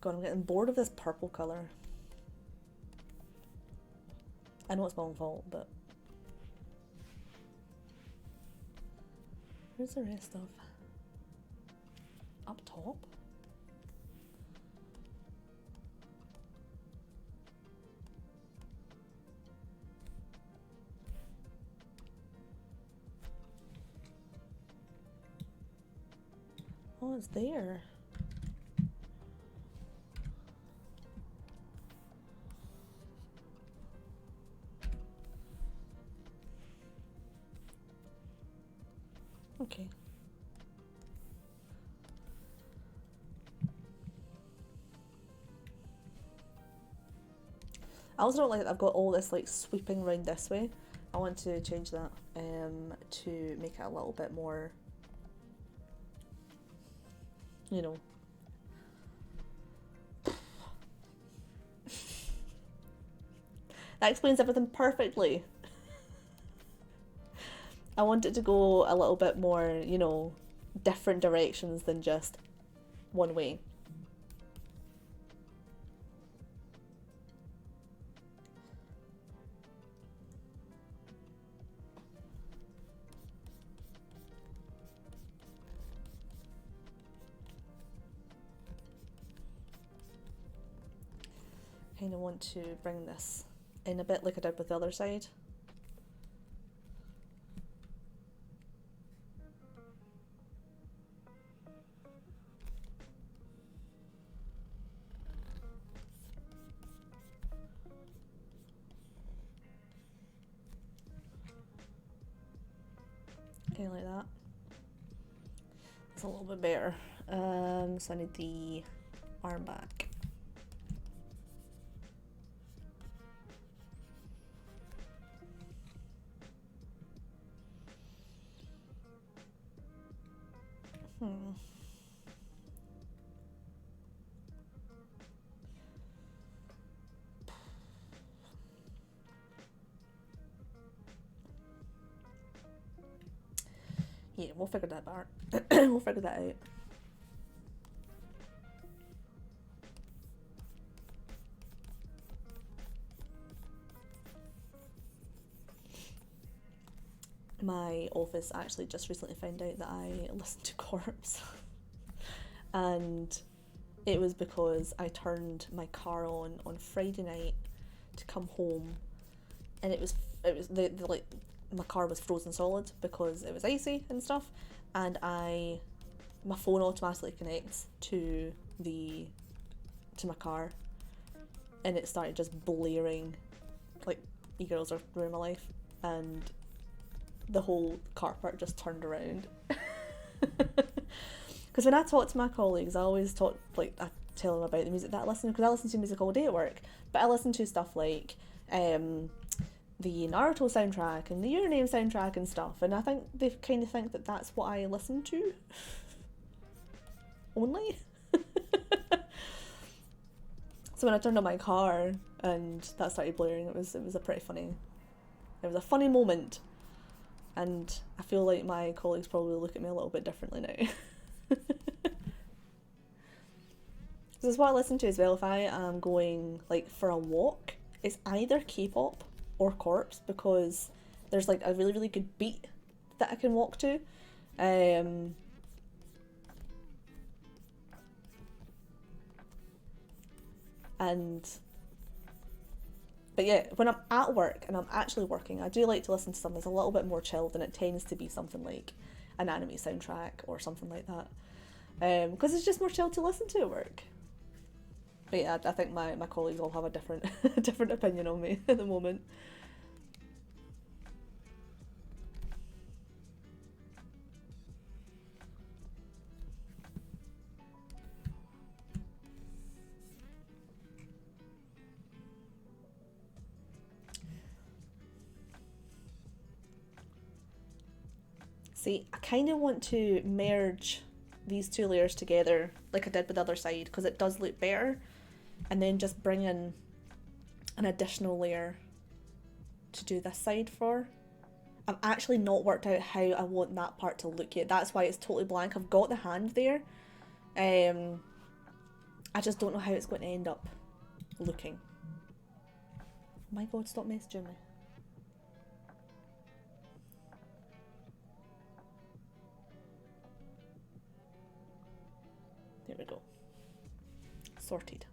God, I'm getting bored of this purple colour. I know it's my own fault, but where's the rest of up top? Oh, it's there. Okay. I also don't like that I've got all this like sweeping around this way. I want to change that to make it a little bit more you know. That explains everything perfectly. I want it to go a little bit more, you know, different directions than just one way. Kind of want to bring this in a bit like I did with the other side. Kind of like that. It's a little bit better. So I need the arm back. Yeah, we'll figure that out. We'll figure that out. My office actually just recently found out that I listened to Corpse. And it was because I turned my car on Friday night to come home, and it was the like my car was frozen solid because it was icy and stuff, and my phone automatically connects to my car, and it started just blaring like E-Girls Are Ruining My Life, and the whole car park just turned around. Because when I talk to my colleagues, I always talk, like, I tell them about the music that I listen to, because I listen to music all day at work, but I listen to stuff like the Naruto soundtrack and the Your Name soundtrack and stuff, and I think they kind of think that that's what I listen to. Only. So when I turned on my car and that started blaring, it was a funny moment, and I feel like my colleagues probably look at me a little bit differently now. This is what I listen to as well if I am going like for a walk. It's either K-pop or Corpse, because there's like a really, really good beat that I can walk to. But yeah, when I'm at work and I'm actually working, I do like to listen to something that's a little bit more chilled, and it tends to be something like an anime soundtrack or something like that. Because it's just more chill to listen to at work. But yeah, I think my colleagues all have a different different opinion on me at the moment. See, I kind of want to merge these two layers together like I did with the other side, because it does look better, and then just bring in an additional layer to do this side for. I've actually not worked out how I want that part to look yet. That's why it's totally blank. I've got the hand there. I just don't know how it's going to end up looking. My god, stop messaging me. There we go. Sorted.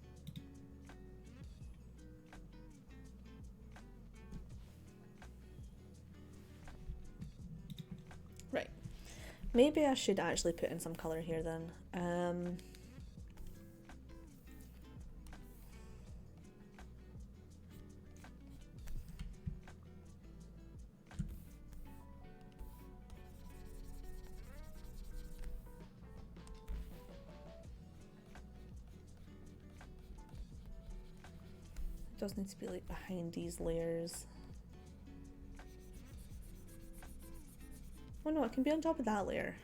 Right. Maybe I should actually put in some colour here then. It does need to be like behind these layers. Oh no, it can be on top of that layer.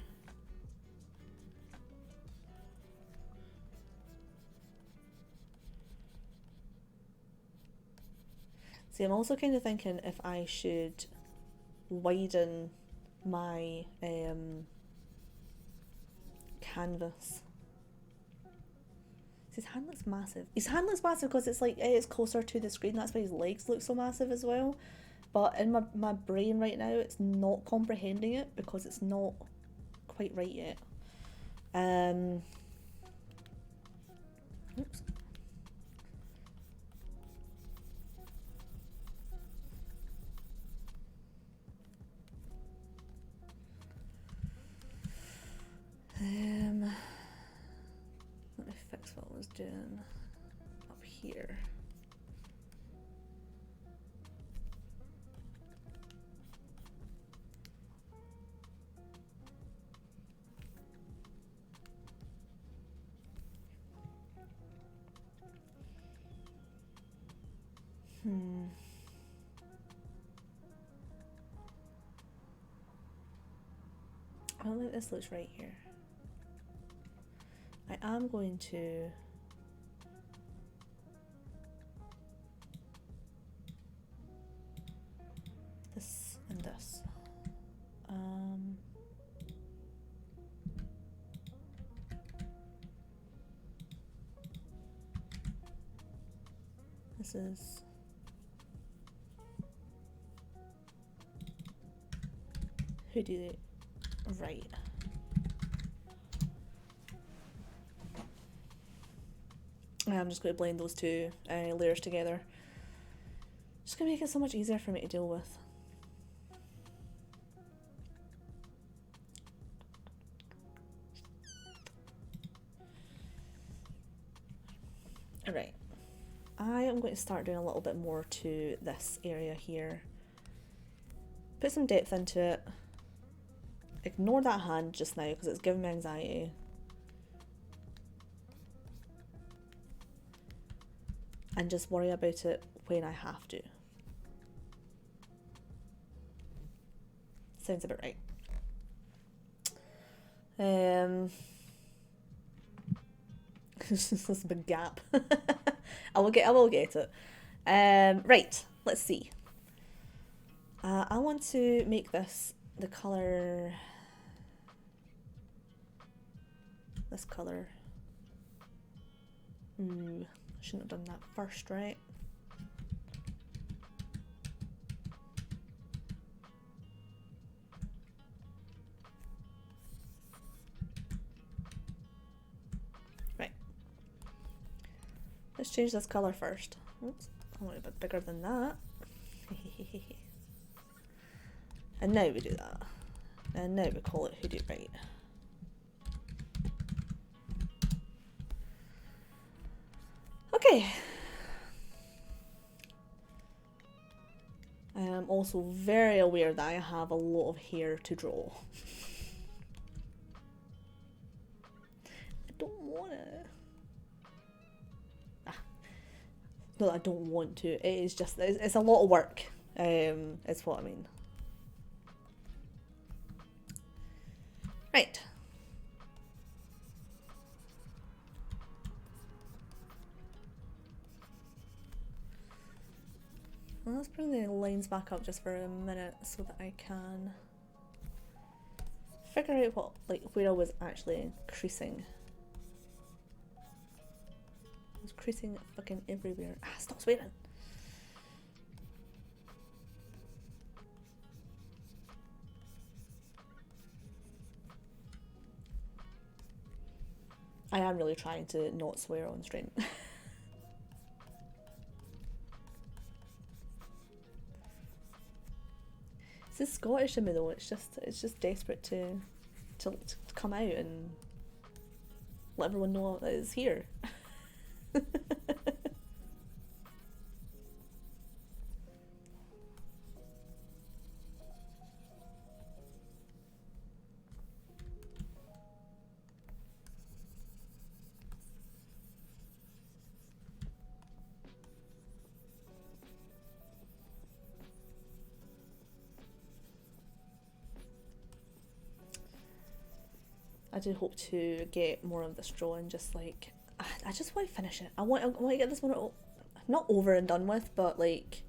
See, I'm also kind of thinking if I should widen my canvas. His hand looks massive. His hand looks massive because it's like it's closer to the screen. That's why his legs look so massive as well. But in my brain right now, it's not comprehending it because it's not quite right yet. Oops. Let me fix what I was doing up here. I don't think this looks right here. I am going to this and this. This is who did it right. I'm just going to blend those two layers together. Just going to make it so much easier for me to deal with. Alright, I am going to start doing a little bit more to this area here. Put some depth into it. Ignore that hand just now because it's giving me anxiety. And just worry about it when I have to. Sounds about right. This big gap. I will get it. Right, let's see. I want to make this the color. This color. Ooh. Shouldn't have done that first, right? Right. Let's change this color first. Oops, I want it a bit bigger than that. And now we do that. And now we call it Who Do It Right. Okay. I am also very aware that I have a lot of hair to draw. I don't want to. No, I don't want to. It is just, it's a lot of work. Is what I mean. Right. Well, let's bring the lines back up just for a minute so that I can figure out what, like, where I was actually creasing. I was creasing fucking everywhere. Ah, stop swearing! I am really trying to not swear on stream. It's Scottish in me though. It's just desperate to come out and let everyone know that it's here. I do hope to get more of this drawing. Just like I just want to finish it. I want to get this one not over and done with, but like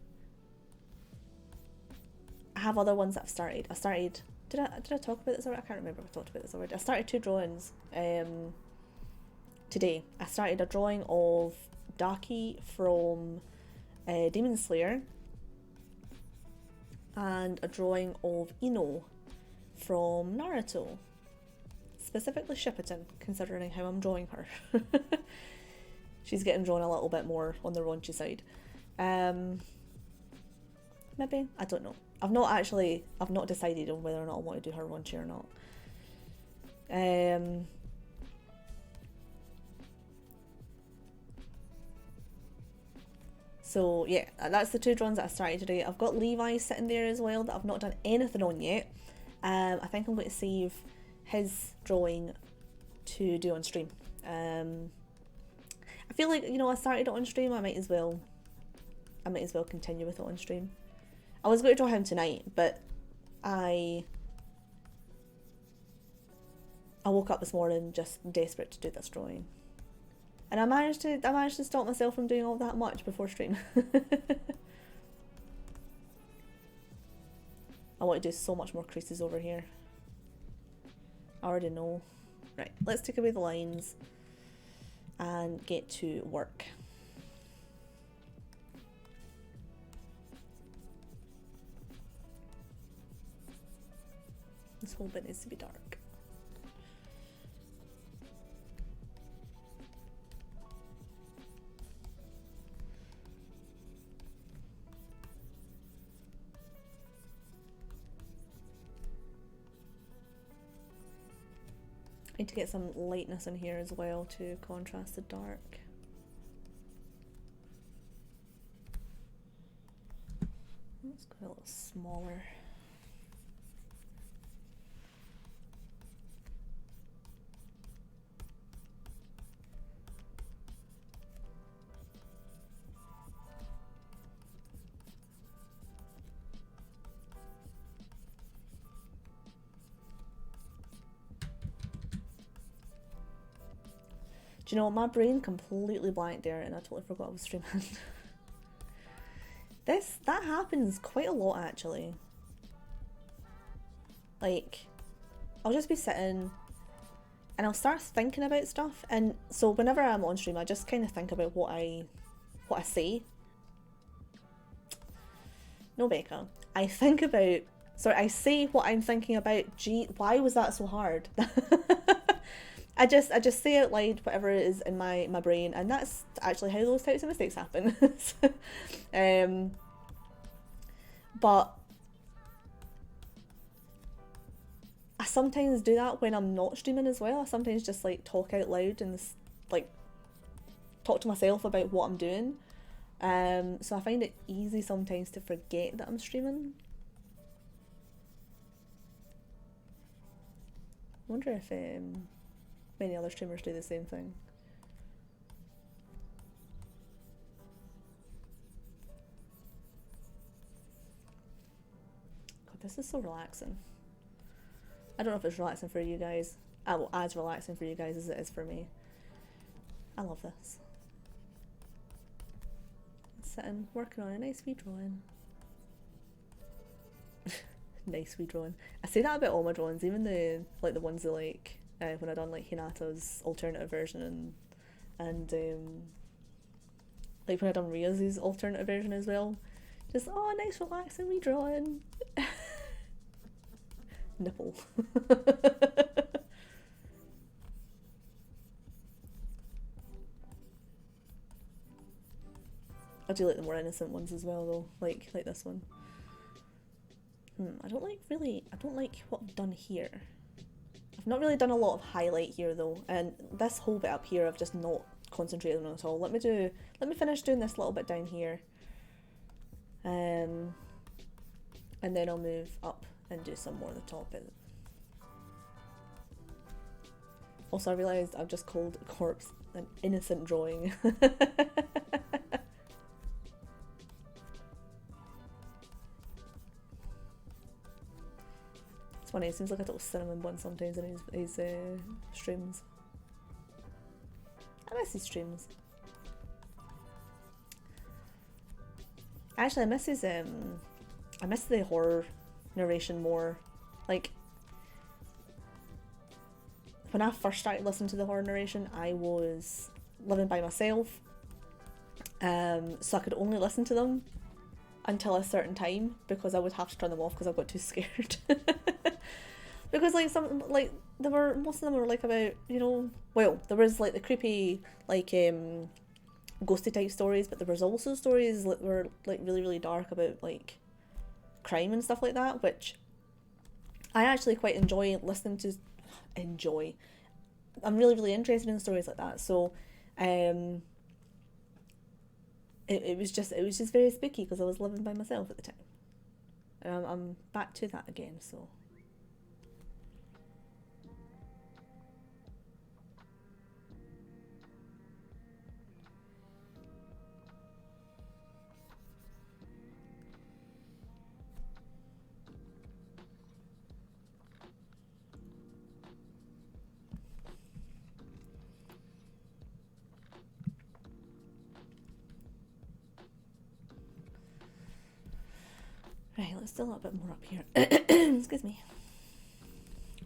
have other ones that I've started. Did I talk about this already? I can't remember if I talked about this already. I started 2 drawings today. I started a drawing of Daki from Demon Slayer and a drawing of Ino from Naruto. Specifically Shippuden, considering how I'm drawing her. She's getting drawn a little bit more on the raunchy side. Maybe? I don't know. I've not decided on whether or not I want to do her raunchy or not. So yeah, that's the 2 drawings that I started today. I've got Levi sitting there as well that I've not done anything on yet. I think I'm going to save his drawing to do on stream. I feel like, you know, I started it on stream, I might as well continue with it on stream. I was going to draw him tonight, but I woke up this morning just desperate to do this drawing. And I managed to stop myself from doing all that much before stream. I want to do so much more creases over here. I already know. Right, let's take away the lines and get to work. This whole bit needs to be dark. I need to get some lightness in here as well to contrast the dark. Let's go a little smaller. Do you know, my brain completely blanked there and I totally forgot I was streaming. That happens quite a lot actually. Like, I'll just be sitting and I'll start thinking about stuff, and so whenever I'm on stream I just kind of think about what I say. No, Becca. I say what I'm thinking about. Gee, why was that so hard? I just say out loud whatever it is in my brain, and that's actually how those types of mistakes happen. But I sometimes do that when I'm not streaming as well. I sometimes just like talk out loud and like talk to myself about what I'm doing. So I find it easy sometimes to forget that I'm streaming. I wonder if many other streamers do the same thing. God, this is so relaxing. I don't know if it's relaxing for you guys. Well, as relaxing for you guys as it is for me. I love this. Sitting, working on a nice wee drawing. Nice wee drawing. I say that about all my drawings, even the ones that like when I done like Hinata's alternative version and like when I done Ria's alternative version as well. Just, oh, nice relaxing wee drawing. Nipple. I do like the more innocent ones as well though, like this one. I don't like what I've done here. I've not really done a lot of highlight here though, and this whole bit up here I've just not concentrated on at all. Let me finish doing this little bit down here. And then I'll move up and do some more on the top. Also, I realised I've just called Corpse an innocent drawing. It's funny, it seems like a little cinnamon bun sometimes in his streams. I miss his streams. Actually, I miss the horror narration more. Like, when I first started listening to the horror narration, I was living by myself, so I could only listen to them until a certain time because I would have to turn them off because I got too scared. Because like most of them were like about, you know, well, there was like the creepy like ghosty type stories, but there was also stories that were like really, really dark about like crime and stuff like that, which I actually quite enjoy listening to. I'm really, really interested in stories like that. So it was just very spooky because I was living by myself at the time. And I'm back to that again, so. Right, let's do a little bit more up here. Excuse me.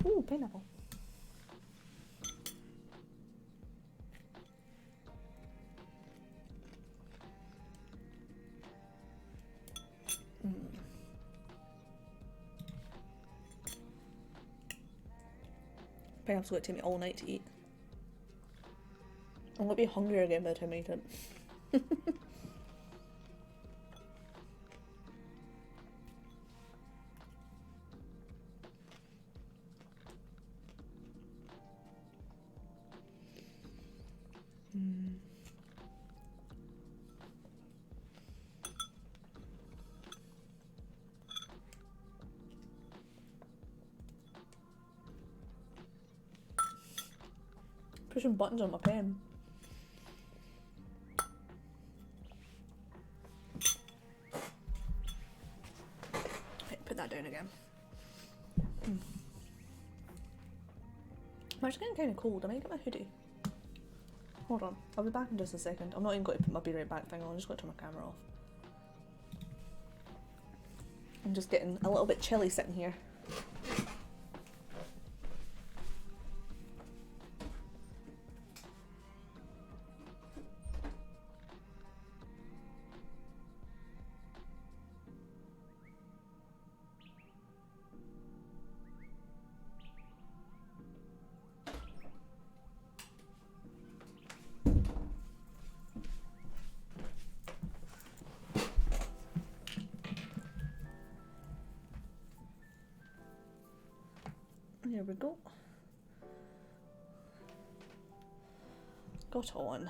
Ooh, pineapple. Pineapple's going to take me all night to eat. I'm going to be hungry again by the time I eat it. Pushing buttons on my pen. Right, put that down again. I'm actually getting kind of cold. I might get my hoodie. Hold on, I'll be back in just a second. I'm not even going to put my be right back thing on, I'm just going to turn my camera off. I'm just getting a little bit chilly sitting here. There we go. Got on.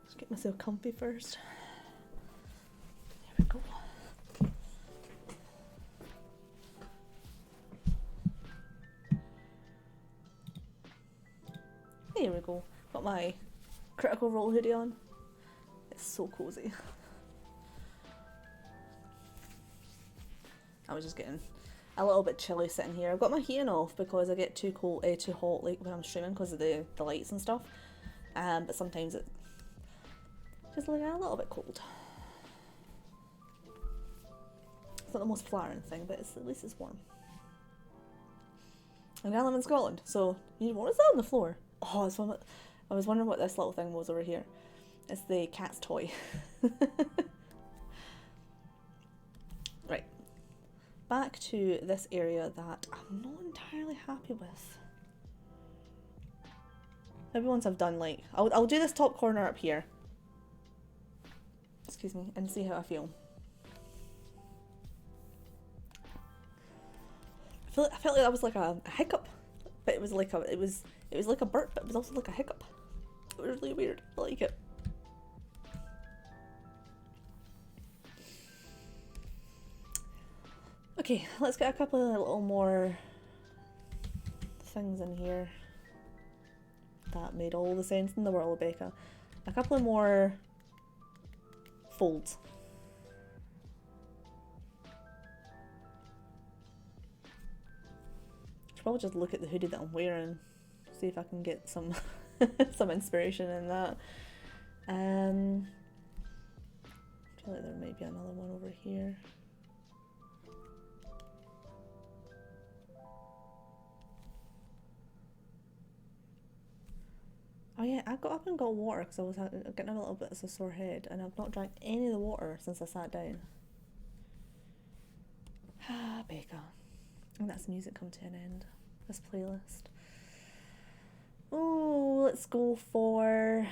Just get myself comfy first. There we go. There we go. Got my Critical Role hoodie on. It's so cozy. I was just getting a little bit chilly sitting here. I've got my heating off because I get too hot like when I'm streaming because of the lights and stuff. But sometimes it's just like a little bit cold. It's not the most flattering thing, but at least it's warm. And I live in Scotland, so what is that on the floor? Oh, it's one. I was wondering what this little thing was over here. It's the cat's toy. Right. Back to this area that I'm not entirely happy with. Maybe once I've done like... I'll do this top corner up here. Excuse me, and see how I feel. I felt like that was like a hiccup. But it was like a burp, but it was also like a hiccup. It was really weird. I like it. Okay, let's get a couple of little more things in here. That made all the sense in the world, Becca. A couple of more folds. Should probably just look at the hoodie that I'm wearing See if I can get some some inspiration in that. I feel like there might be another one over here. Oh yeah, I got up and got water because I was getting a little bit of a sore head, and I've not drank any of the water since I sat down. Ah, Becca. And that's music come to an end. This playlist. Oh, let's go for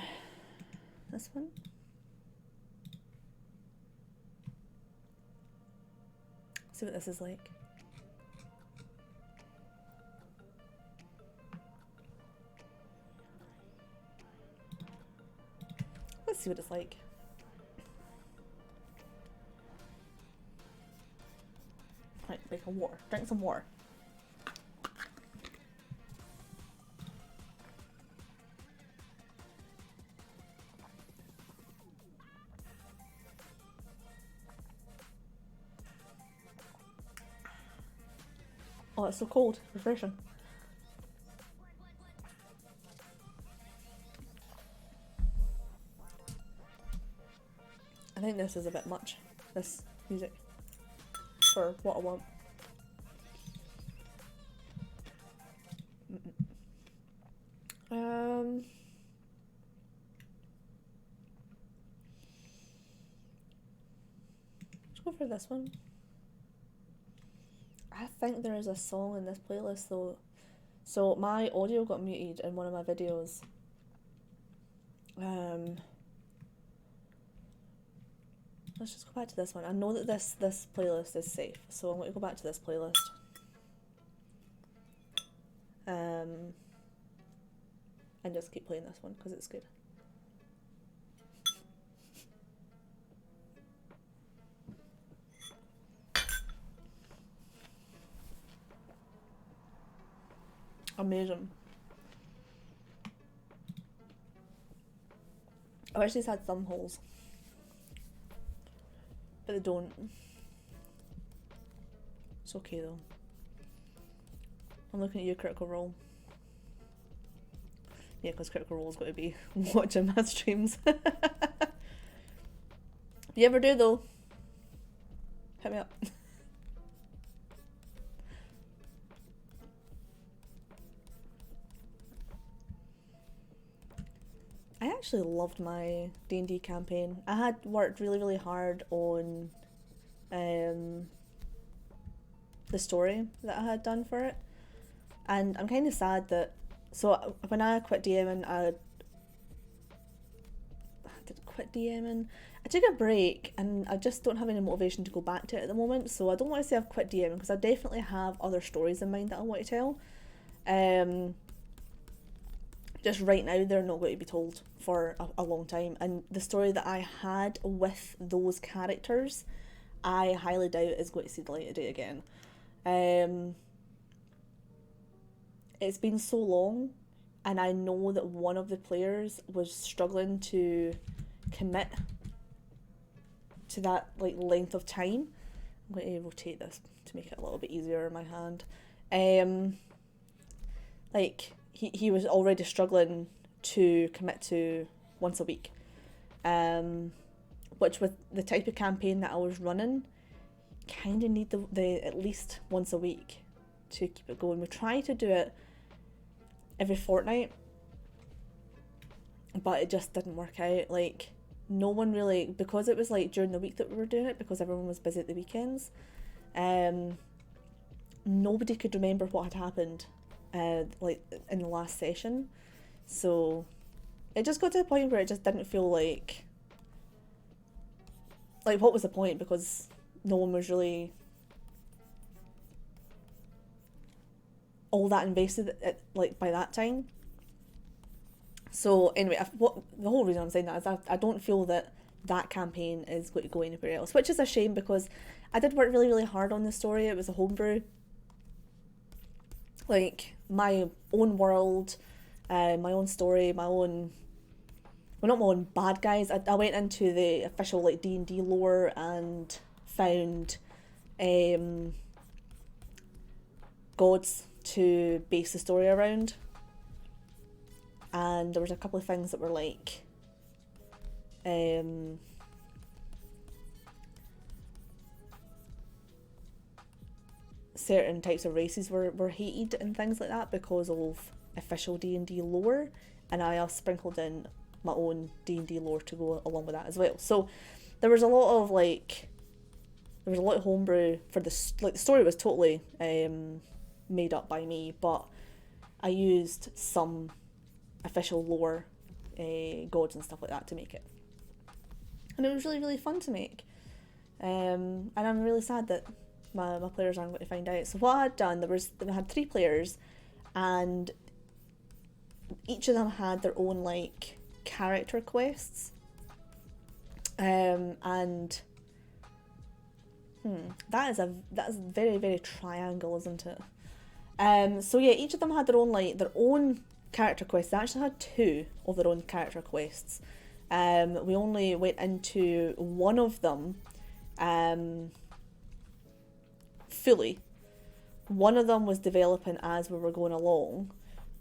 this one. See what this is like. Let's see what it's like. Right, like a water. Drink some water. Oh, it's so cold. Refreshing. I think this is a bit much, this music, for what I want. Let's go for this one. I think there is a song in this playlist though. So my audio got muted in one of my videos. Let's just go back to this one. I know that this playlist is safe, so I'm going to go back to this playlist. And just keep playing this one because it's good. Amazing. I wish these had thumb holes, but they don't. It's okay though. I'm looking at you, Critical Role. Yeah, because Critical Role's got to be watching my streams. If you ever do though, hit me up. I actually loved my D&D campaign. I had worked really hard on the story that I had done for it, and I'm kind of sad that, so when I quit DMing, I quit DMing. I took a break and I just don't have any motivation to go back to it at the moment, so I don't want to say I've quit DMing because I definitely have other stories in mind that I want to tell. Just right now they're not going to be told for a long time, and the story that I had with those characters I highly doubt is going to see the light of day again. It's been so long, and I know that one of the players was struggling to commit to that like length of time. I'm going to rotate this to make it a little bit easier in my hand. Like he was already struggling to commit to once a week, which with the type of campaign that I was running, kind of need the at least once a week to keep it going. We try to do it every fortnight, but it just didn't work out. Like, no one really, because it was like during the week that we were doing it, because everyone was busy at the weekends, nobody could remember what had happened like in the last session, so it just got to the point where it just didn't feel like what was the point, because no one was really all that invested like by that time. So anyway, what the whole reason I'm saying that is I don't feel that campaign is going to go anywhere else, which is a shame because I did work really hard on the story. It was a homebrew, like my own world, my own story, my own, well, not my own bad guys. I went into the official like D&D lore and found gods to base the story around. and there was a couple of things that were like certain types of races were hated and things like that because of official D&D lore, and I sprinkled in my own D&D lore to go along with that as well. So there was a lot of homebrew for the story was totally made up by me, but I used some official lore, gods and stuff like that to make it, and it was really, really fun to make. And I'm really sad that my players aren't going to find out. So what I had done, I had 3 players, and each of them had their own like character quests, and that is very, very triangle, isn't it? So yeah, each of them had their own character quests. They actually had 2 of their own character quests. We only went into one of them fully. One of them was developing as we were going along,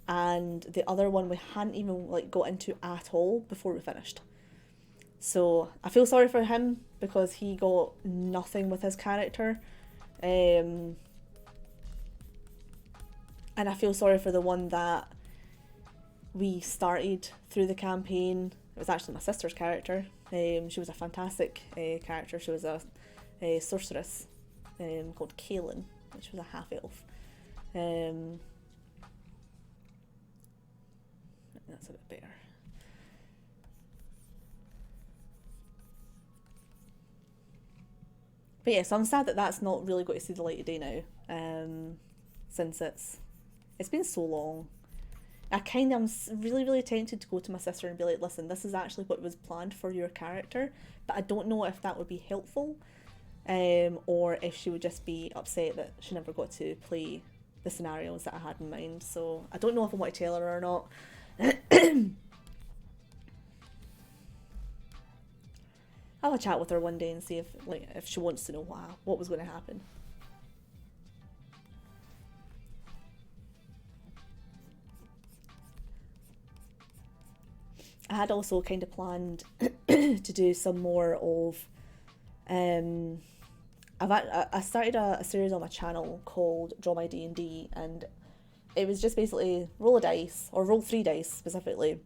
and the other one we hadn't even like got into at all before we finished. So I feel sorry for him because he got nothing with his character, and I feel sorry for the one that we started through the campaign. It was actually my sister's character. She was a fantastic character. She was a sorceress called Kaelin, which was a half-elf. That's a bit better. But yeah, so I'm sad that that's not really going to see the light of day now, since it's been so long. I kind of am really, really tempted to go to my sister and be like, listen, this is actually what was planned for your character, but I don't know if that would be helpful, or if she would just be upset that she never got to play the scenarios that I had in mind. So I don't know if I want to tell her or not. I'll have a chat with her one day and see if she wants to know what was going to happen. I had also kind of planned to do some more of, I started a series on my channel called Draw My D&D, and it was just basically roll a dice, or roll 3 dice specifically.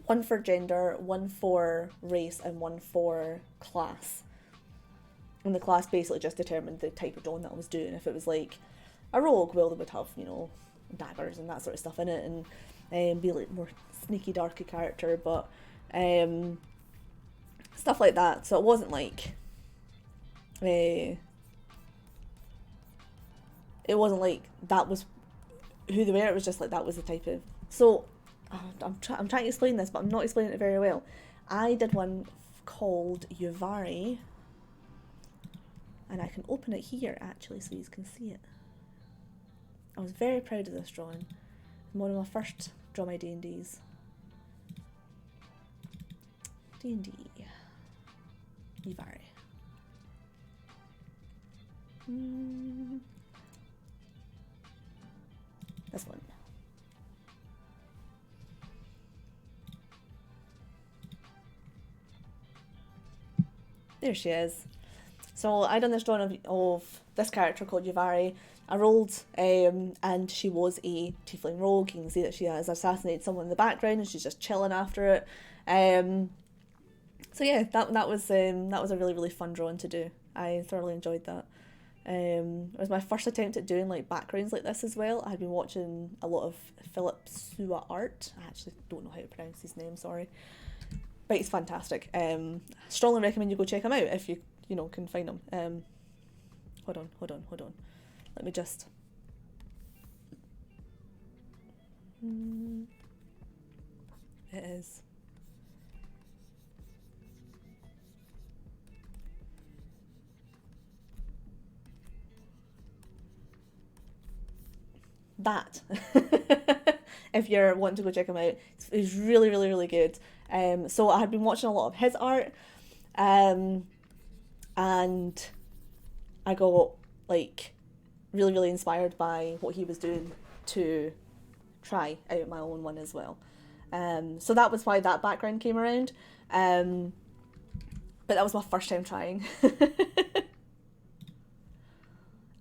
1 for gender, 1 for race, and 1 for class. And the class basically just determined the type of drawing that I was doing. If it was like a rogue, well, they would have, daggers and that sort of stuff in it, and be like more sneaky, darky character, but stuff like that. So it wasn't like it wasn't like that was who they were. It was just like that was the type of. So I'm trying to explain this, but I'm not explaining it very well. I did one called Yuvari, and I can open it here actually so you can see it. I was very proud of this drawing. One of my first Draw My D&Ds. D&D. Yuvari. This one. There she is. So I done this drawing of this character called Yuvari. I rolled, and she was a tiefling rogue. You can see that she has assassinated someone in the background, and she's just chilling after it. So yeah, that was a really, really fun drawing to do. I thoroughly enjoyed that. It was my first attempt at doing like backgrounds like this as well. I had been watching a lot of Philip Sua art. I actually don't know how to pronounce his name, sorry. But he's fantastic. Strongly recommend you go check him out if you can find him. Hold on. Let me just. It is. That. If you're wanting to go check him out, it's really, really, really good. So I had been watching a lot of his art, and I got like really, really inspired by what he was doing to try out my own one as well. So that was why that background came around. But that was my first time trying.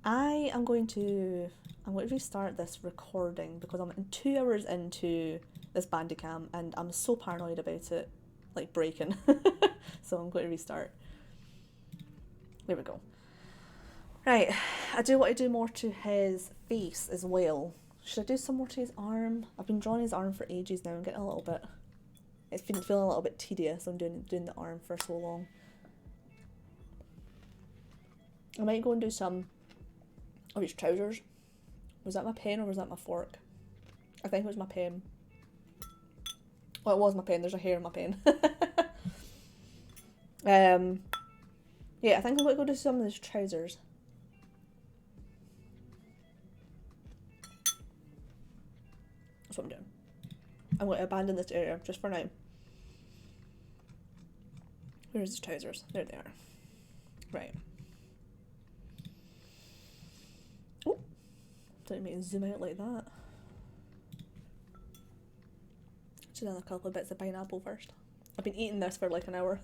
I'm going to restart this recording because I'm 2 hours into this Bandicam and I'm so paranoid about it like breaking. So I'm going to restart. There we go. Right, I do want to do more to his face as well. Should I do some more to his arm? I've been drawing his arm for ages now. I'm getting a little bit... It's been feeling a little bit tedious. I'm doing the arm for so long. I might go and do some of his trousers. Was that my pen or was that my fork? I think it was my pen. Well, it was my pen. There's a hair in my pen. Yeah, I think I'm going to go do some of his trousers. That's what I'm doing. I'm going to abandon this area just for now. Where's his trousers? There they are. Right. Oh, didn't mean to zoom out like that. Should have done a couple of bits of pineapple first. I've been eating this for like an hour.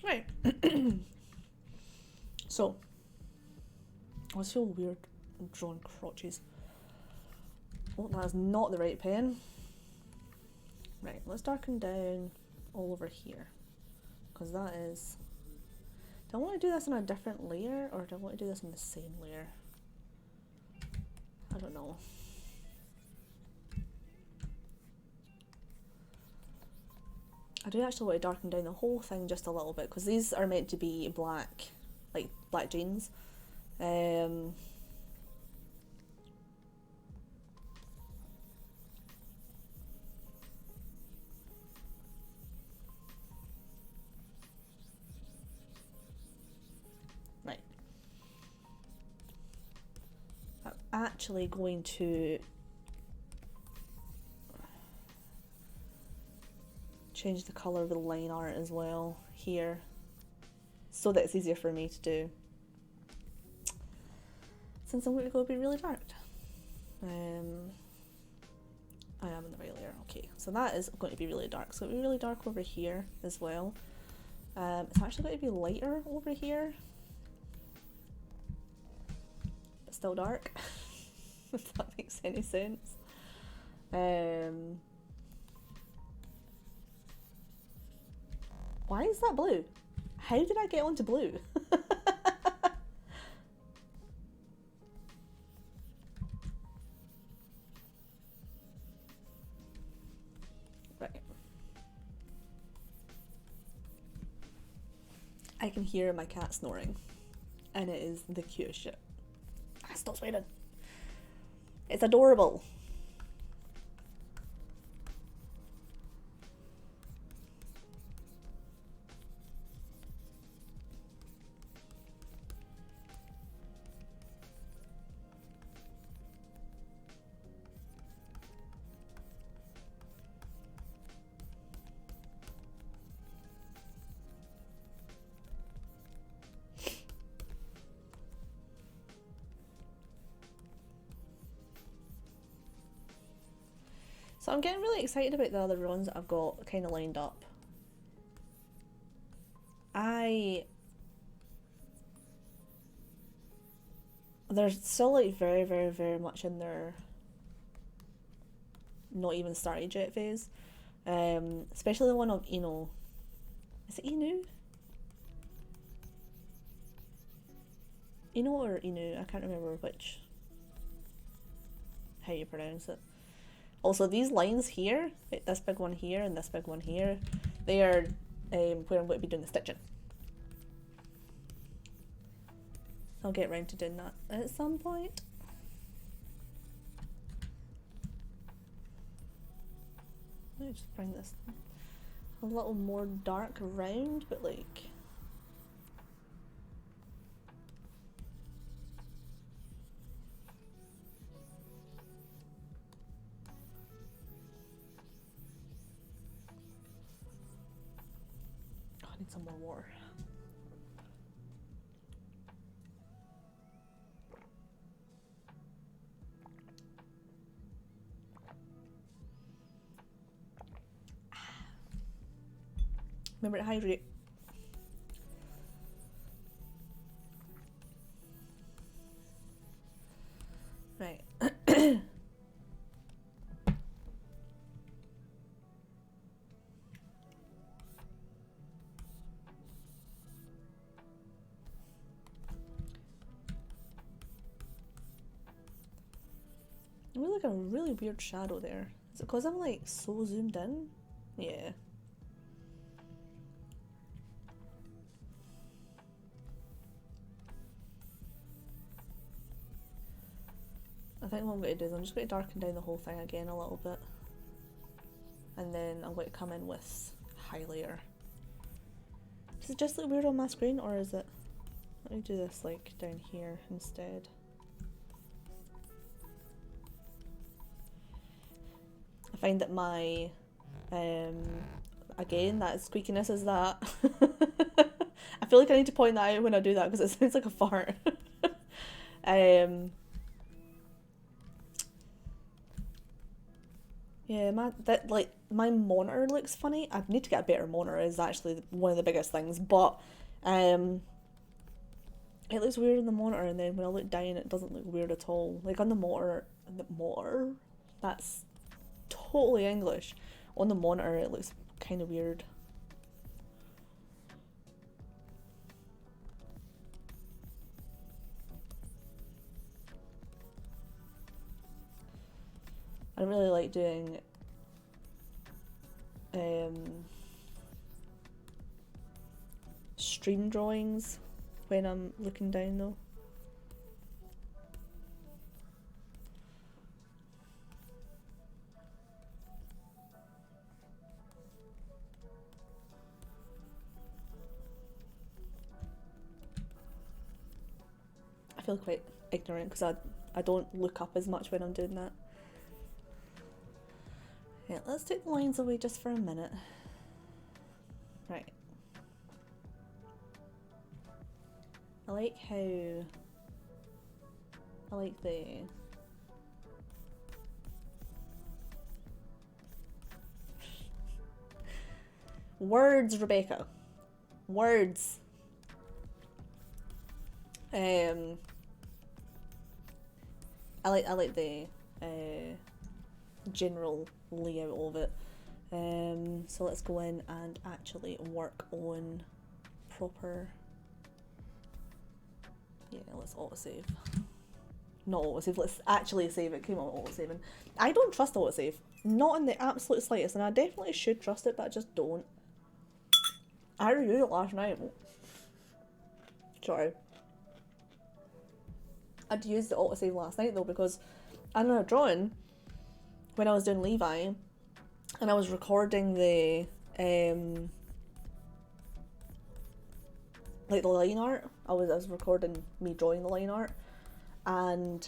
Right. So, I was feeling weird drawing crotches. Oh, that is not the right pen. Right, let's darken down all over here. Because that is... Do I want to do this in a different layer or do I want to do this in the same layer? I don't know. I do actually want to darken down the whole thing just a little bit because these are meant to be black, like black jeans. Right. I'm actually going to change the colour of the line art as well here so that it's easier for me to do since I'm going to go be really dark. I am in the right layer. Okay, so that is going to be really dark, so it'll be really dark over here as well. It's actually going to be lighter over here but still dark. If that makes any sense. Why is that blue? How did I get onto blue? Right. I can hear my cat snoring. And it is the cutest shit. Ah, stop swearing. It's adorable. So I'm getting really excited about the other ones that I've got kind of lined up. They're still like very, very, very much in their not even started yet phase. Especially the one of Ino. Is it Inu? Ino or Inu? I can't remember which. How you pronounce it. Also, these lines here, like this big one here and this big one here, they are where I'm going to be doing the stitching. I'll get around to doing that at some point. Let me just bring this a little more dark around, but like... I need some more water. Remember to hydrate. Right. I really like a really weird shadow there. Is it because I'm like so zoomed in? Yeah. I think what I'm going to do is I'm just going to darken down the whole thing again a little bit. And then I'm going to come in with highlighter. Does it just look weird on my screen, or is it... Let me do this like down here instead. I find that my... again, that squeakiness is that. I feel like I need to point that out when I do that because it sounds like a fart. Yeah, my monitor looks funny. I need to get a better monitor is actually one of the biggest things, but it looks weird on the monitor, and then when I look down it doesn't look weird at all. Like on the monitor, that's totally English. On the monitor it looks kind of weird. I really like doing stream drawings when I'm looking down though. I feel quite ignorant because I don't look up as much when I'm doing that. Yeah, let's take the lines away just for a minute. Right. I like the words, Rebecca. Words. I like the general layout of it. So let's go in and actually work on proper. Yeah, let's autosave. Not autosave, let's actually save it. Came on autosaving. I don't trust autosave. Not in the absolute slightest, and I definitely should trust it, but I just don't. I reviewed it last night. Sorry. I'd used the autosave last night though because I done a drawing when I was doing Levi, and I was recording the like the line art. I was recording me drawing the line art, and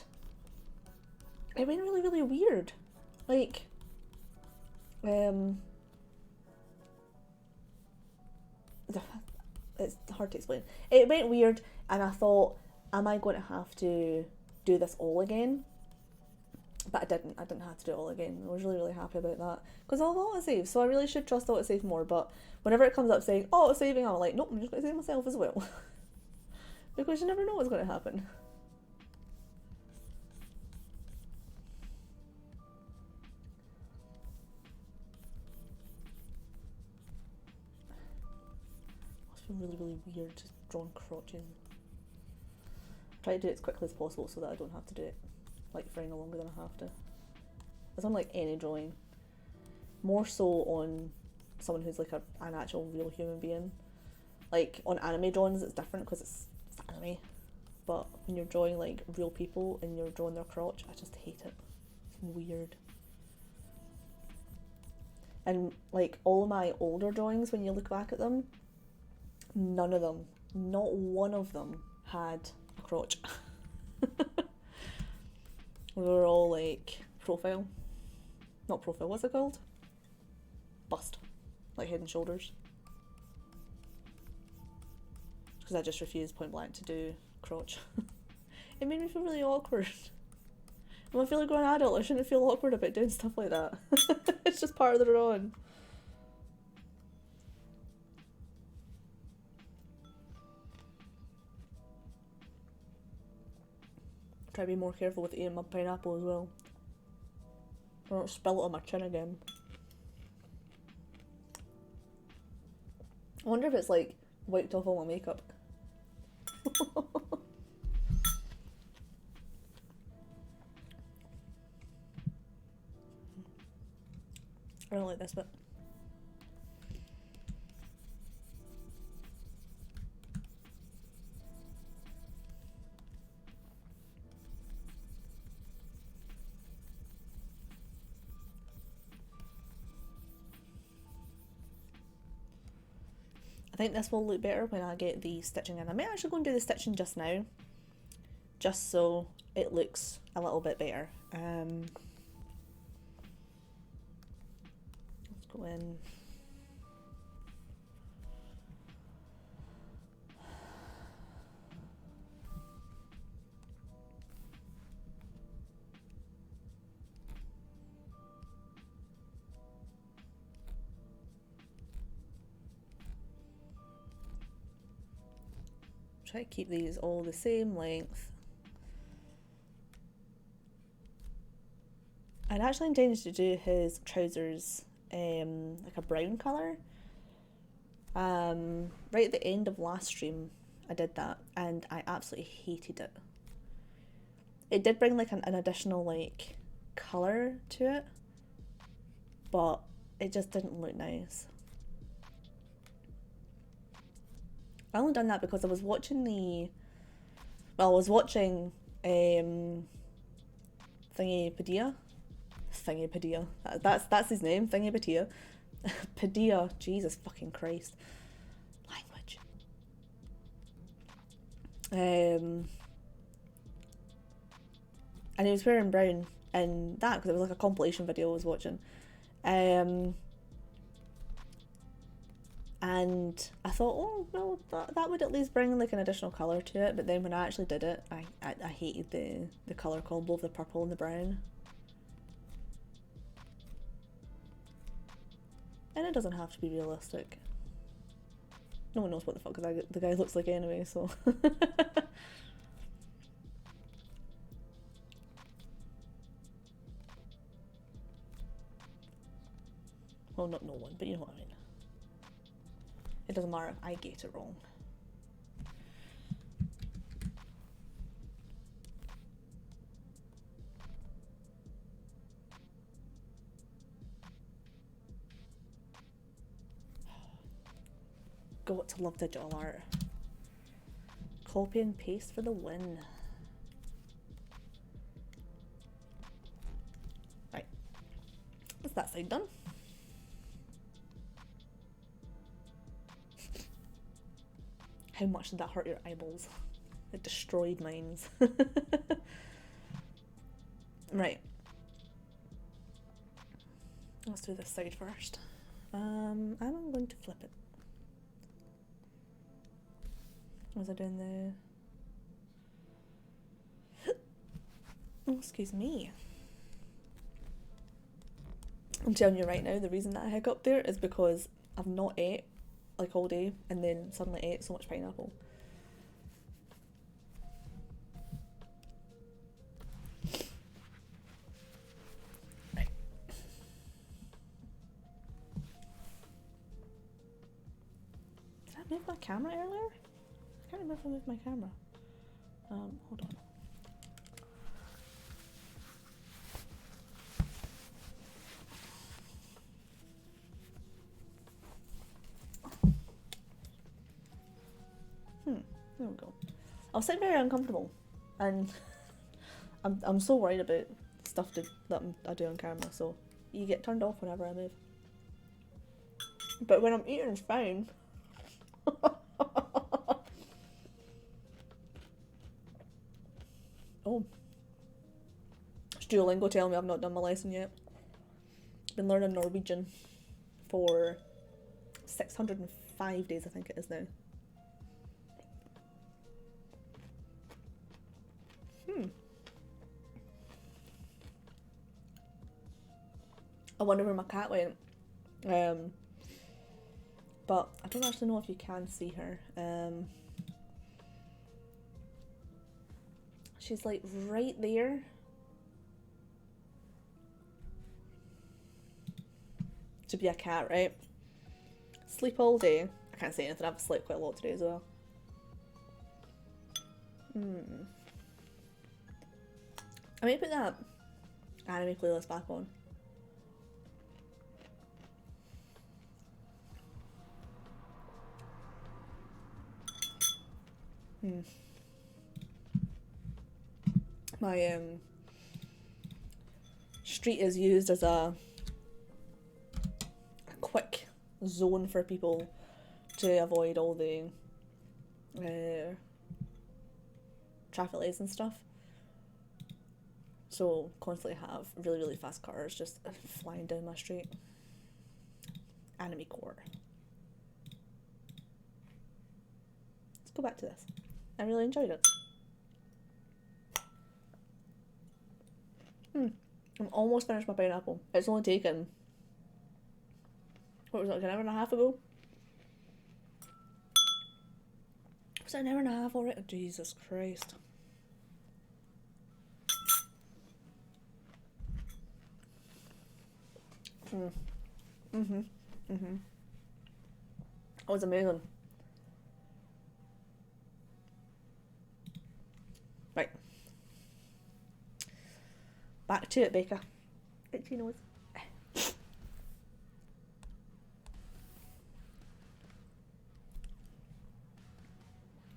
it went really, really weird. Like, it's hard to explain. It went weird, and I thought, am I going to have to do this all again? But I didn't have to do it all again. I was really, really happy about that. Because I'll autosave, so I really should trust autosave more, but whenever it comes up saying autosaving, I'm like, nope, I'm just going to save myself as well. Because you never know what's going to happen. Must feel really, really weird just drawing crotches. Try to do it as quickly as possible so that I don't have to do it like for any longer than I have to. It's on like any drawing. More so on someone who's like an actual real human being. Like on anime drawings it's different because it's anime. But when you're drawing like real people and you're drawing their crotch, I just hate it. It's weird. And like all of my older drawings, when you look back at them, none of them, not one of them had a crotch. We were all like profile. Not profile, what's it called? Bust. Like head and shoulders. because I just refused point blank to do crotch. It made me feel really awkward. And I feel like an adult, I shouldn't feel awkward about doing stuff like that. It's just part of the drawing. Try to be more careful with eating my pineapple as well. I don't spill it on my chin again. I wonder if it's like wiped off all my makeup. I don't like this bit. I think this will look better when I get the stitching in. I might actually go and do the stitching just now, just so it looks a little bit better. Let's go in. Try to keep these all the same length. I'd actually intended to do his trousers like a brown colour. Right at the end of last stream I did that and I absolutely hated it. It did bring like an additional like colour to it, but it just didn't look nice. I only done that because I was watching Thingy Padilla. That's his name, Thingy Padilla. Padilla, Jesus fucking Christ. Language. And he was wearing brown in that because it was like a compilation video I was watching. And I thought, oh well, that would at least bring like an additional colour to it. But then when I actually did it, I hated the colour combo of the purple and the brown. And it doesn't have to be realistic. No one knows what the fuck the guy looks like anyway, so. Well, not no one, but you know what I mean. It doesn't matter if I get it wrong. Got to love digital art. Copy and paste for the win. Right. That's that side done. How much did that hurt your eyeballs? It destroyed mine. Right. Let's do this side first. I'm going to flip it. Was I doing the... Oh, excuse me. I'm telling you right now, the reason that I hiccup there is because I've not ate like all day and then suddenly ate so much pineapple. Right. Did I move my camera earlier? I can't remember if I moved my camera. Hold on. There we go. I was sitting very uncomfortable, and I'm so worried about stuff that I do on camera. So you get turned off whenever I move. But when I'm eating, it's fine. Oh, it's Duolingo telling me I've not done my lesson yet. Been learning Norwegian for 605 days, I think it is now. I wonder where my cat went. But I don't actually know if you can see her. She's like right there. To be a cat, right? Sleep all day. I can't say anything, I've slept quite a lot today as well. I may put that anime playlist back on. My street is used as a quick zone for people to avoid all the traffic lights and stuff. So constantly have really, really fast cars just flying down my street. Anime core. Let's go back to this. I really enjoyed it. I'm almost finished my pineapple. It's only taken, what was it, like an hour and a half ago? Was it an hour and a half already? Jesus Christ. That was amazing. Right. Back to it, Baker. Itchy nose.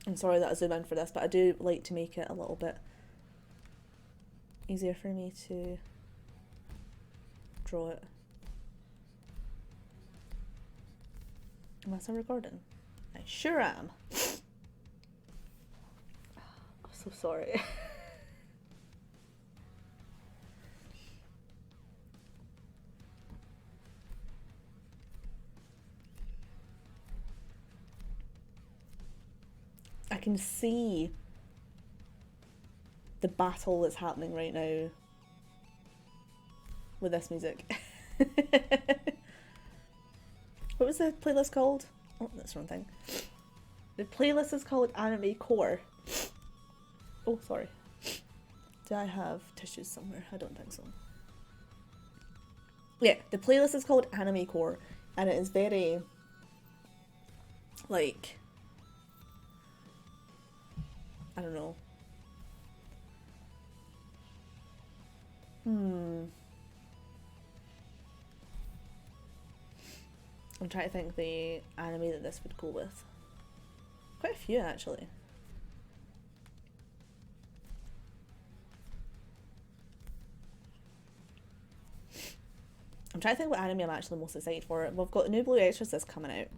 I'm sorry that I zoom in for this, but I do like to make it a little bit easier for me to draw it. Am I still recording? I sure am. I'm so sorry. I can see the battle that's happening right now with this music. What was the playlist called? Oh, that's the wrong thing. The playlist is called Anime Core. Oh, sorry. Do I have tissues somewhere? I don't think so. Yeah, the playlist is called Anime Core, and it is very, like, I don't know. I'm trying to think the anime that this would go with. Quite a few, actually. I'm trying to think what anime I'm actually most excited for. We've got the new Blue Exorcist coming out.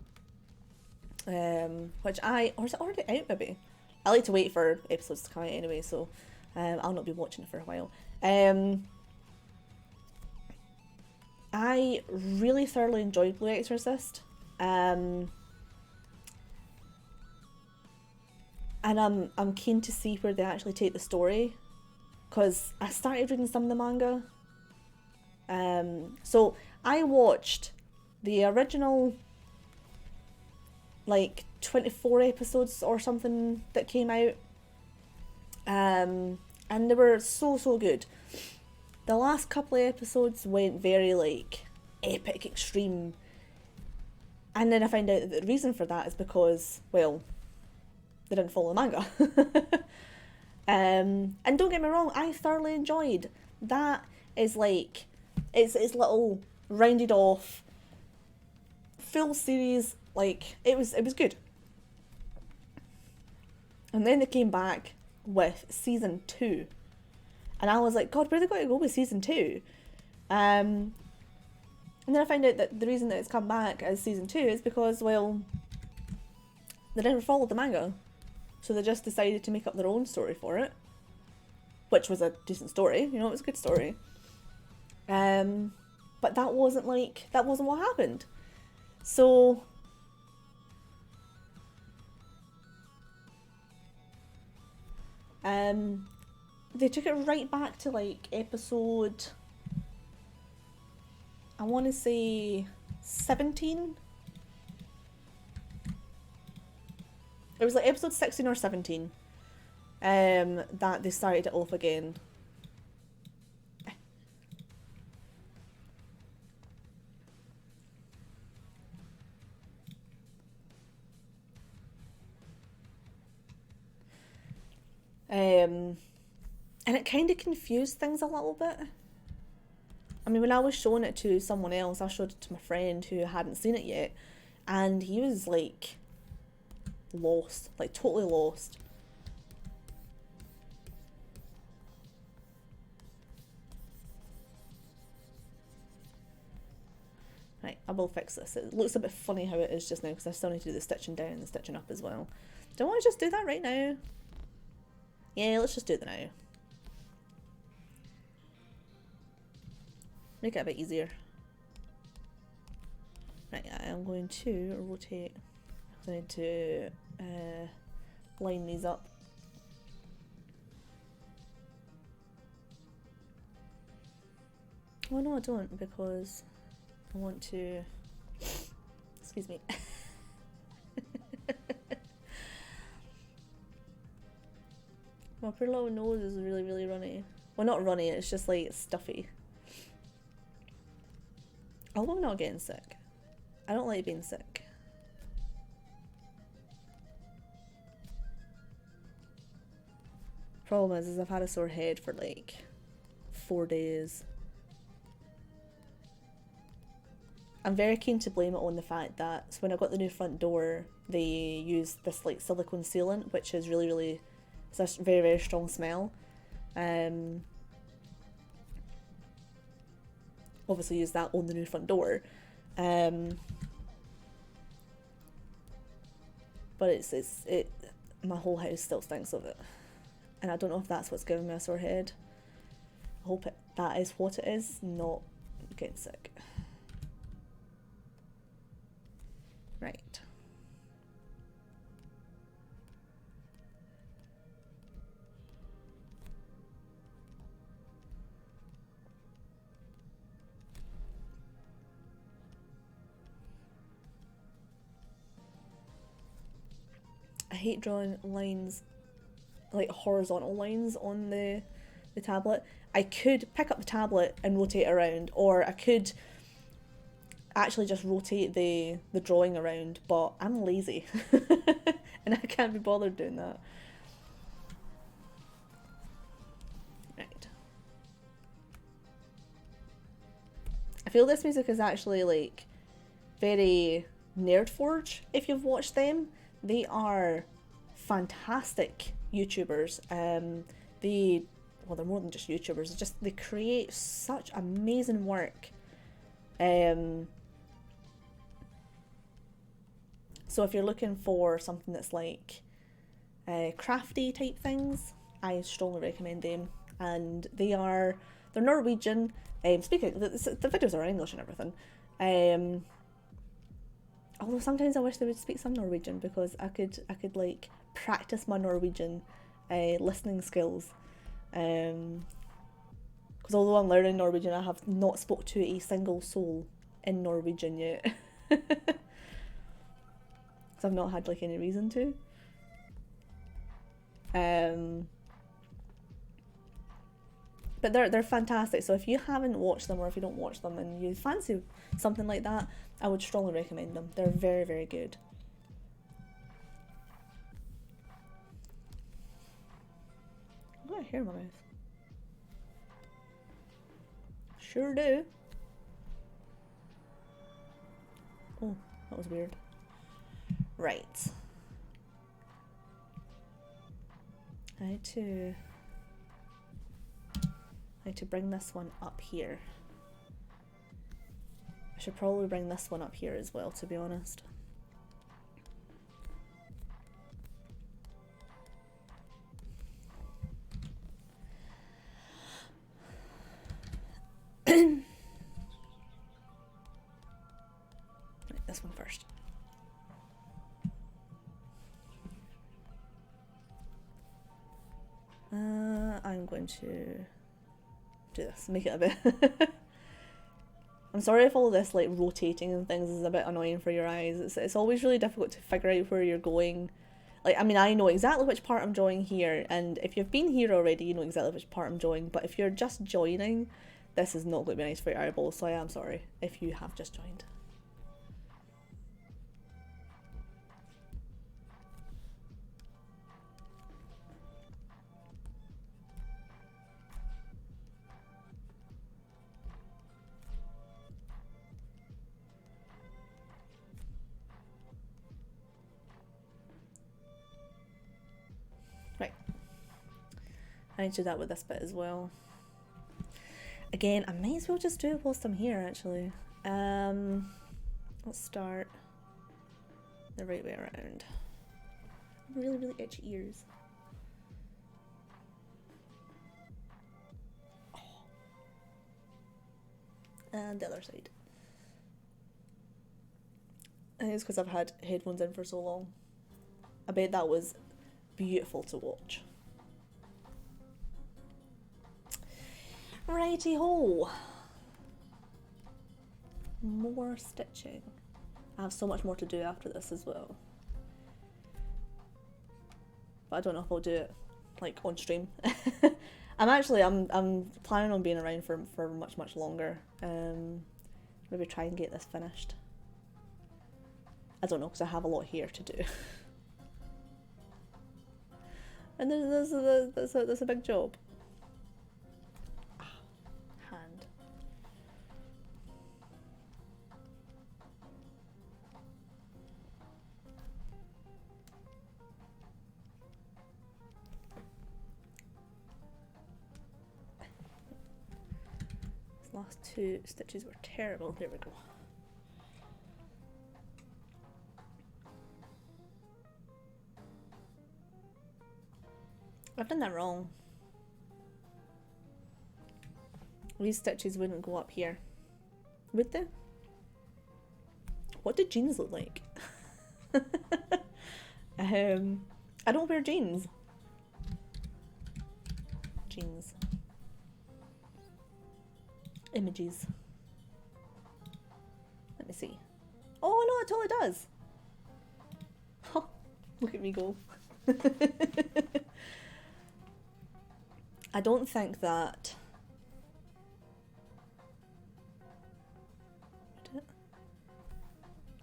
Which or is it already out maybe? I like to wait for episodes to come out anyway, so I'll not be watching it for a while. I really thoroughly enjoyed Blue Exorcist. And I'm keen to see where they actually take the story, because I started reading some of the manga. So I watched the original, like, 24 episodes or something that came out, and they were so good. The last couple of episodes went very, like, epic, extreme, and then I found out that the reason for that is because, well, they didn't follow the manga. And don't get me wrong, I thoroughly enjoyed that. Is like, it's little rounded off full series. Like, it was good. And then they came back with season 2, and I was like, God, where are they going to go with season 2? And then I found out that the reason that it's come back as season 2 is because, well, they never followed the manga, so they just decided to make up their own story for it, which was a decent story, you know, it was a good story. But that wasn't what happened. So they took it right back to like episode, I want to say 17. It was like episode 16 or 17 that they started it off again. And it kind of confused things a little bit. I mean, when I was showing it to someone else, I showed it to my friend who hadn't seen it yet, and he was like lost, like totally lost. Right, I will fix this. It looks a bit funny how it is just now because I still need to do the stitching down and the stitching up as well. Do I want to just do that right now? Yeah, let's just do it now. Make it a bit easier. Right, I'm going to rotate. I need to line these up. Oh no, I don't, because I want to. Excuse me. My poor little nose is really, really runny. Well, not runny, it's just like stuffy. I hope I'm not getting sick. I don't like being sick. Problem is I've had a sore head for like 4 days. I'm very keen to blame it on the fact that when I got the new front door, they used this like silicone sealant, which is really, really, it's a very, very strong smell. Obviously use that on the new front door. But it my whole house still stinks of it. And I don't know if that's what's giving me a sore head. I hope that is what it is, not getting sick. Right. I hate drawing lines, like horizontal lines on the tablet. I could pick up the tablet and rotate around, or I could actually just rotate the drawing around, but I'm lazy and I can't be bothered doing that. Right. I feel this music is actually like very Nerdforge, if you've watched them. They are fantastic YouTubers. They're more than just YouTubers, just they create such amazing work. So if you're looking for something that's like crafty type things, I strongly recommend them. And they're Norwegian. Speaking, the videos are in English and everything. Although sometimes I wish they would speak some Norwegian because I could like practice my Norwegian listening skills. Because although I'm learning Norwegian, I have not spoke to a single soul in Norwegian yet. I've not had like any reason to. But they're fantastic. So if you haven't watched them, or if you don't watch them and you fancy something like that, I would strongly recommend them. They're very, very good. I've got a hair in my mouth. Sure do. Oh, that was weird. Right. I need to bring this one up here. I should probably bring this one up here as well, to be honest. Right, this one first. I'm going time to do this, make it a bit. I'm sorry if all this like rotating and things is a bit annoying for your eyes. It's always really difficult to figure out where you're going. Like, I mean, I know exactly which part I'm drawing here, and if you've been here already, you know exactly which part I'm drawing, but if you're just joining, this is not going to be nice for your eyeballs, so I am sorry if you have just joined. Right. I need to do that with this bit as well. Again, I may as well just do it whilst I'm here, actually. Let's start the right way around. Really, really itchy ears. Oh. And the other side. I think it's because I've had headphones in for so long. I bet that was beautiful to watch. Righty ho! More stitching. I have so much more to do after this as well. But I don't know if I'll do it like on stream. I'm planning on being around for much longer. Maybe try and get this finished. I don't know, because I have a lot here to do. And there's a big job. Hand. These last two stitches were terrible. There we go. I've done that wrong. These stitches wouldn't go up here, would they? What do jeans look like? I don't wear jeans. Jeans. Images. Let me see. Oh no, it totally does. Oh, look at me go. I don't think that...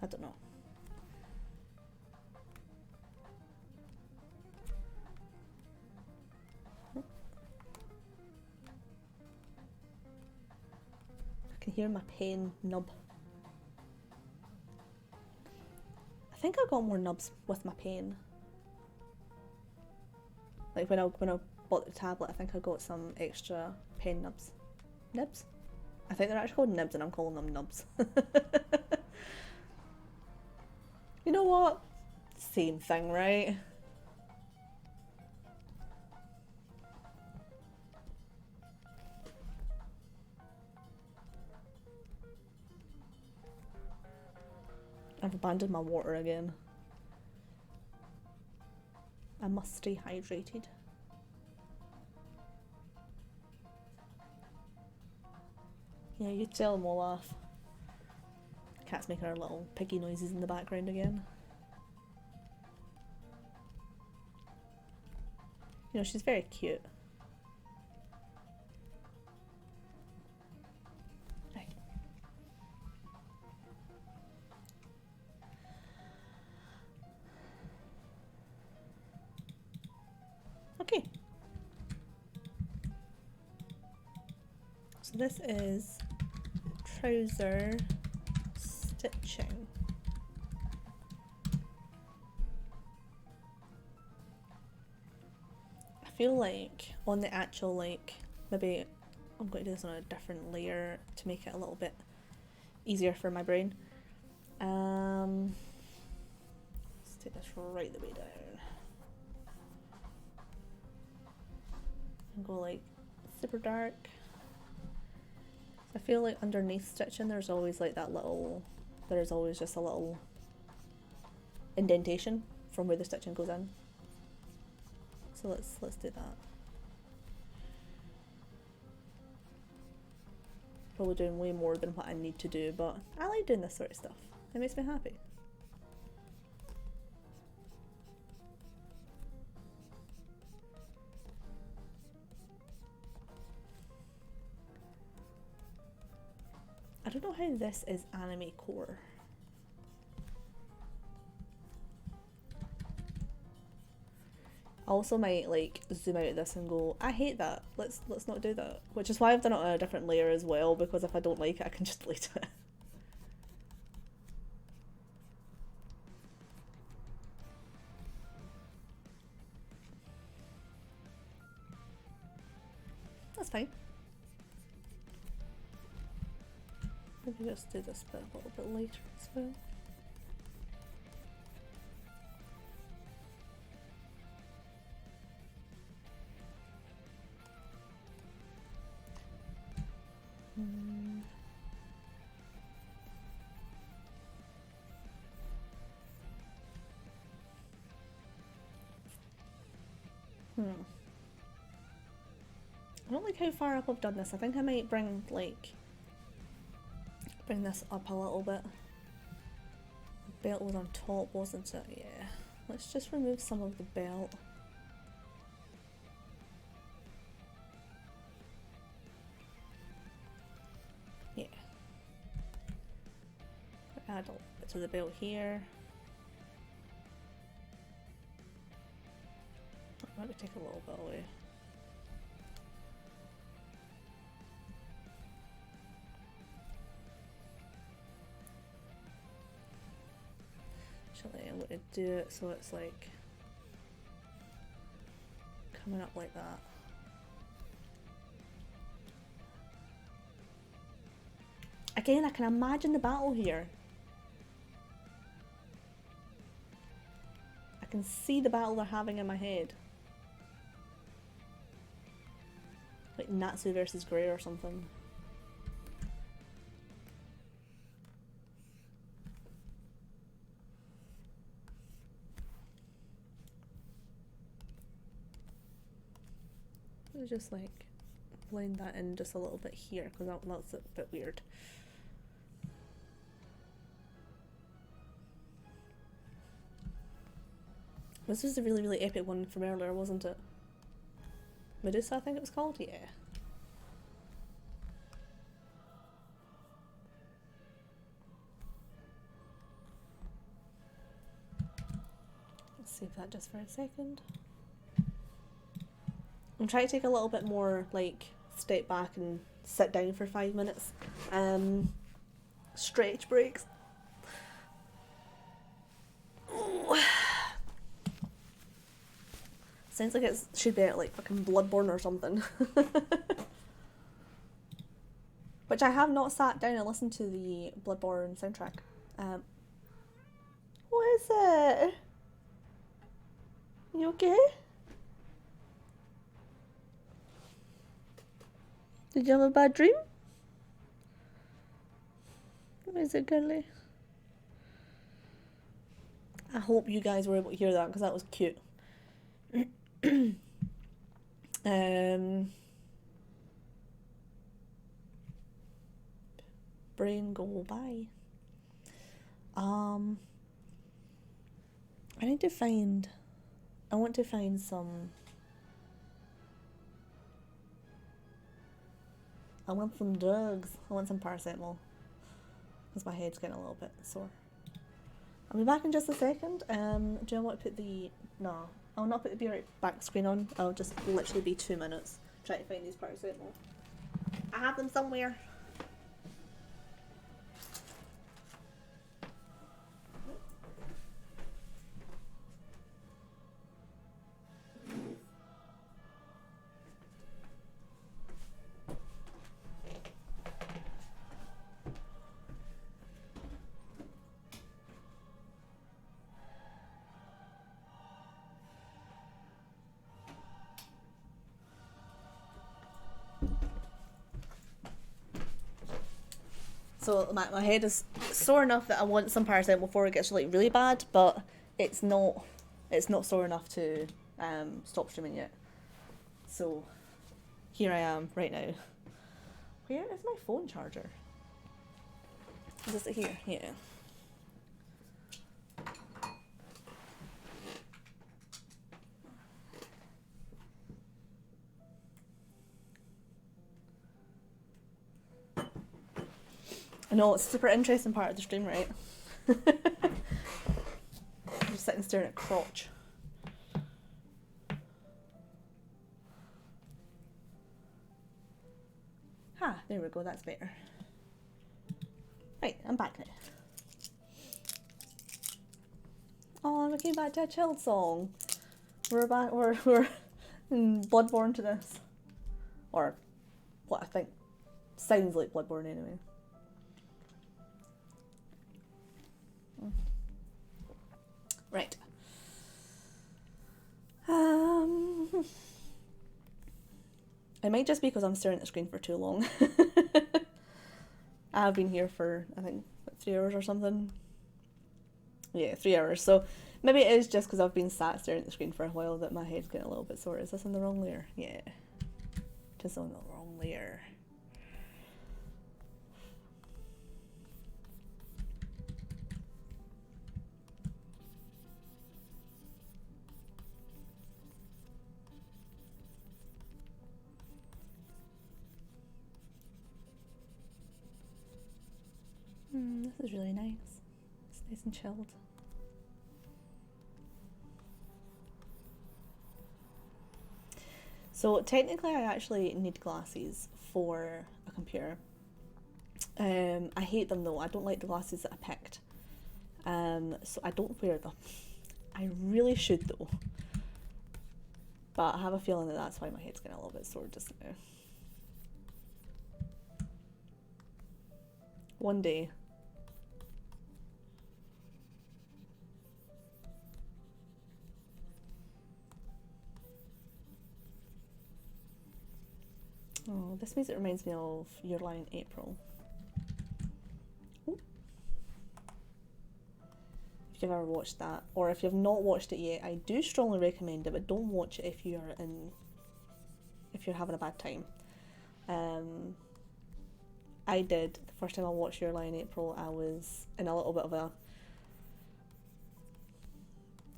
I don't know. I can hear my pen nub. I think I got more nubs with my pen. Like when I bought the tablet, I think I got some extra pen nubs. Nibs? I think they're actually called nibs and I'm calling them nubs. You know what? Same thing, right? I've abandoned my water again. I must stay hydrated. Yeah, you tell them we'll laugh. Cat's making her little piggy noises in the background again. You know, she's very cute. Right. Okay. So this is trouser stitching. I feel like on the actual, like, maybe I'm going to do this on a different layer to make it a little bit easier for my brain. Let's take this right the way down. And go like super dark. I feel like underneath stitching there's always like that little, there's always just a little indentation from where the stitching goes in. So let's do that. probably doing way more than what I need to do, but I like doing this sort of stuff. It makes me happy. I don't know how this is anime core. I also might like zoom out of this and go, I hate that. Let's not do that. Which is why I've done it on a different layer as well, because if I don't like it, I can just delete it. That's fine. Maybe just do this bit a little bit later as well. I don't like how far up I've done this. I think I might bring this up a little bit. The belt was on top, wasn't it? Yeah. Let's just remove some of the belt. Yeah. Add a little bit to the belt here. Maybe take a little bit away. Actually, I'm going to do it so it's like coming up like that. Again, I can imagine the battle here. I can see the battle they're having in my head. Like Natsu versus Grey or something. Just like blend that in just a little bit here, because that's a bit weird. This was a really, really epic one from earlier, wasn't it? Medusa, I think it was called? Yeah. Let's save that just for a second. I'm trying to take a little bit more, like, step back and sit down for 5 minutes. Stretch breaks. Ooh. Sounds like it should be at, like, fucking Bloodborne or something. Which I have not sat down and listened to the Bloodborne soundtrack. What is it? You okay? Did you have a bad dream? Is it girly? I hope you guys were able to hear that because that was cute. Brain go by. I want to find some. I want some drugs. I want some paracetamol. Because my head's getting a little bit sore. I'll be back in just a second. Do I want to put the... No. I'll not put the Be Right Back screen on. I'll just literally be 2 minutes trying to find these paracetamol. I have them somewhere. So my head is sore enough that I want some paracetamol before it gets like really bad, but it's not sore enough to stop streaming yet. So here I am right now. Where is my phone charger? Is it here? Yeah. I know, it's a super interesting part of the stream, right? I'm just sitting staring at crotch. There we go, that's better. Right, I'm back now. Oh, we came back to a chilled song. We're back, we're in Bloodborne to this. Or what I think sounds like Bloodborne anyway. Right. It might just be because I'm staring at the screen for too long. I've been here for, I think, 3 hours or something. Yeah, 3 hours. So maybe it is just because I've been sat staring at the screen for a while that my head's getting a little bit sore. Is this on the wrong layer? Yeah. Just on the wrong layer. This is really nice. It's nice and chilled. So technically I actually need glasses for a computer. I hate them though. I don't like the glasses that I picked. So I don't wear them. I really should though. But I have a feeling that that's why my head's getting a little bit sore just now. One day. Oh, this music reminds me of Your Lie in April. Ooh. If you've ever watched that, or if you've not watched it yet, I do strongly recommend it, but don't watch it if you're having a bad time. I did. The first time I watched Your Lie in April, I was in a little bit of a...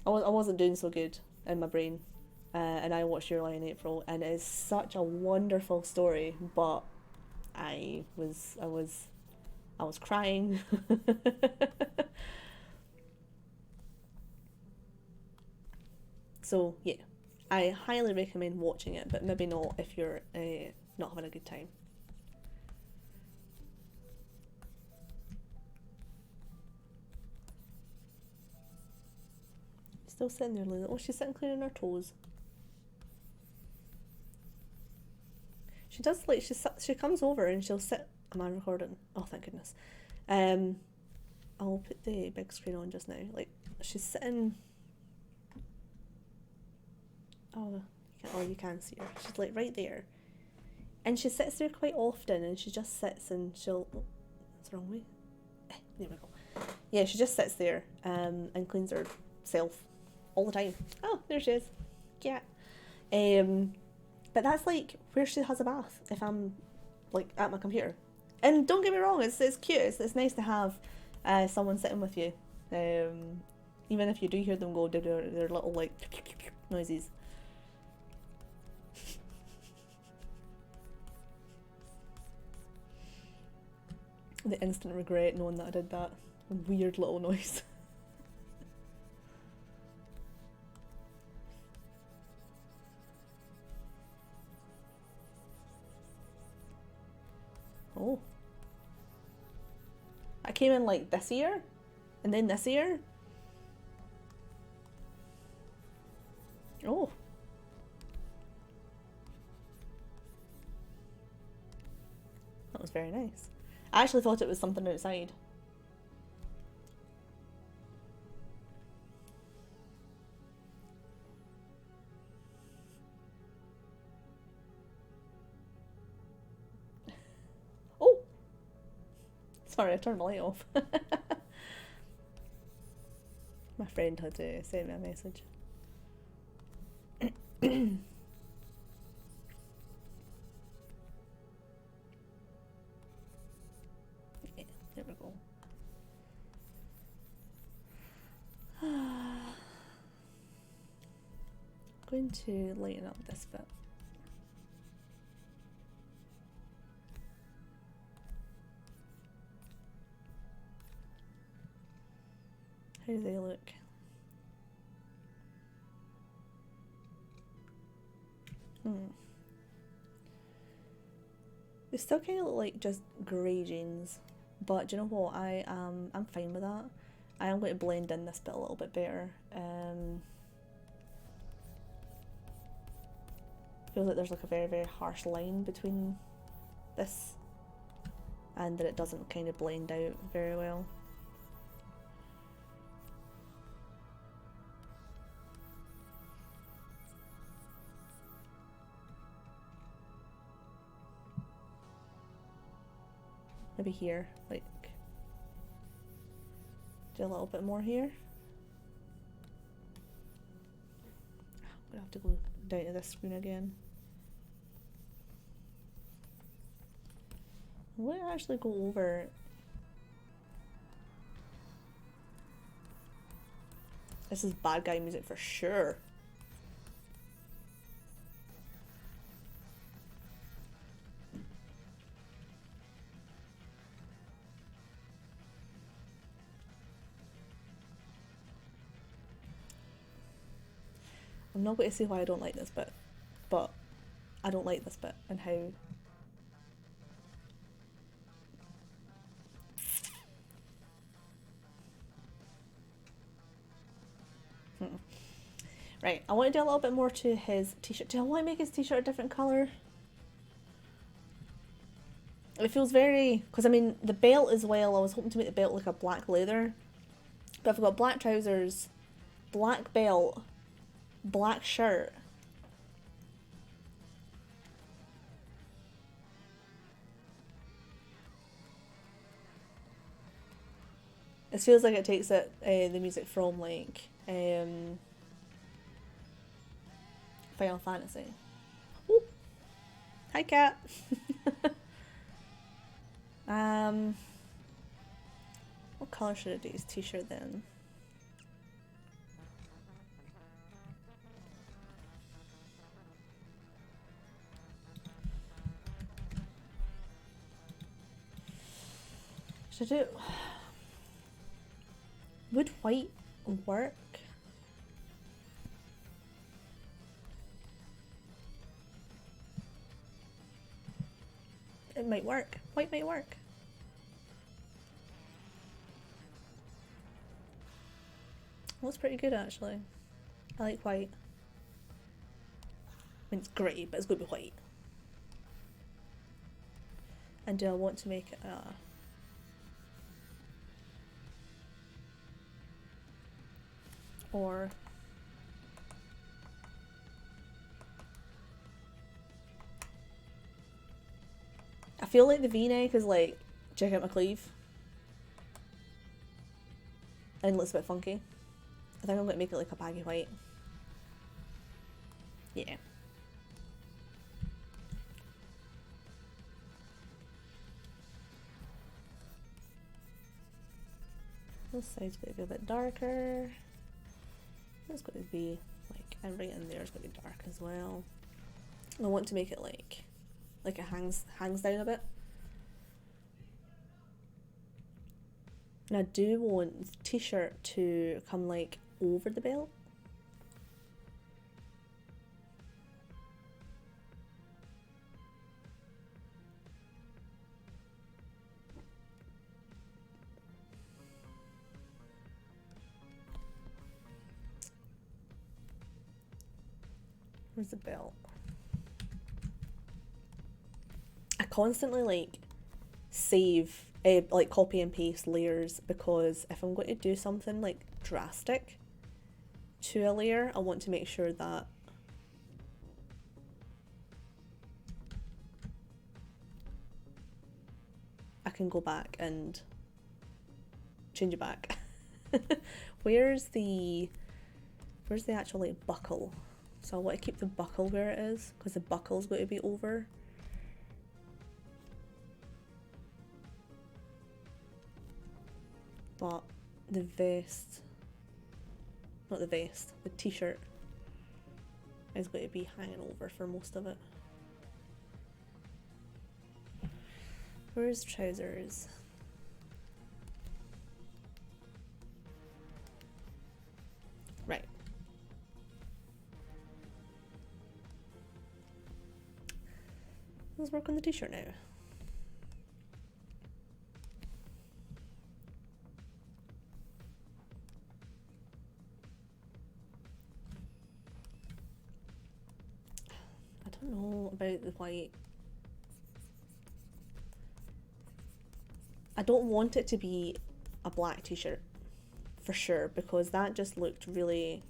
I wasn't doing so good in my brain. And I watched Your Lie in April, and it is such a wonderful story, but I was crying. So yeah, I highly recommend watching it, but maybe not if you're not having a good time. Still sitting there, Lily. Oh, she's sitting cleaning her toes. She does, like, she comes over and she'll sit... Am I recording? Oh, thank goodness. I'll put the big screen on just now. Like, she's sitting... Oh, you can see her. She's, like, right there. And she sits there quite often, and she just sits and she'll... Oh, that's the wrong way. There we go. Yeah, she just sits there and cleans herself all the time. Oh, there she is. Yeah. But that's like where she has a bath if I'm like at my computer. And don't get me wrong, it's cute. It's nice to have someone sitting with you, even if you do hear them go do their little like noises. The instant regret knowing that I did that weird little noise. Oh. I came in like this year, and then this year. Oh. That was very nice. I actually thought it was something outside. Sorry, I turned my light off. My friend had to send me a message. going to lighten up this bit. How do they look? They still kind of look like just grey jeans, but do you know what? I'm fine with that. I am going to blend in this bit a little bit better. Feels like there's like a very, very harsh line between this and that it doesn't kind of blend out very well. Maybe here, like, do a little bit more here. I'm gonna have to go down to this screen again. I'm going to actually go over this is bad guy music for sure. I'm not going to say why I don't like this bit, but I don't like this bit and how Right, I want to do a little bit more to his t-shirt. Do I want to make his t-shirt a different colour? It feels very... Because, I mean, the belt as well, I was hoping to make the belt like a black leather. But I've got black trousers, black belt, black shirt. It feels like it takes it, the music from, like, Final Fantasy. Ooh. Hi, cat. What colour should I do his t-shirt then? Should I do... Would white work? It might work. White might work. Looks pretty good actually. I like white. I mean, it's grey, but it's going to be white. And do I want to make it or I feel like the V-neck is like check out my cleave and looks a bit funky. I think I'm going to make it like a baggy white. Yeah. This side's going to be a bit darker. It's going to be like, and right in there is going to be dark as well. I want to make it like it hangs down a bit. And I do want the t-shirt to come like over the belt. Where's the belt? I constantly like save, like copy and paste layers because if I'm going to do something like drastic to a layer, I want to make sure that I can go back and change it back. Where's the actual like buckle? So I want to keep the buckle where it is because the buckle's going to be over. But the vest, not the vest, the t-shirt is going to be hanging over for most of it. Where's trousers? Right. Let's work on the t-shirt now. I don't know about the white. I don't want it to be a black t-shirt for sure, because that just looked really,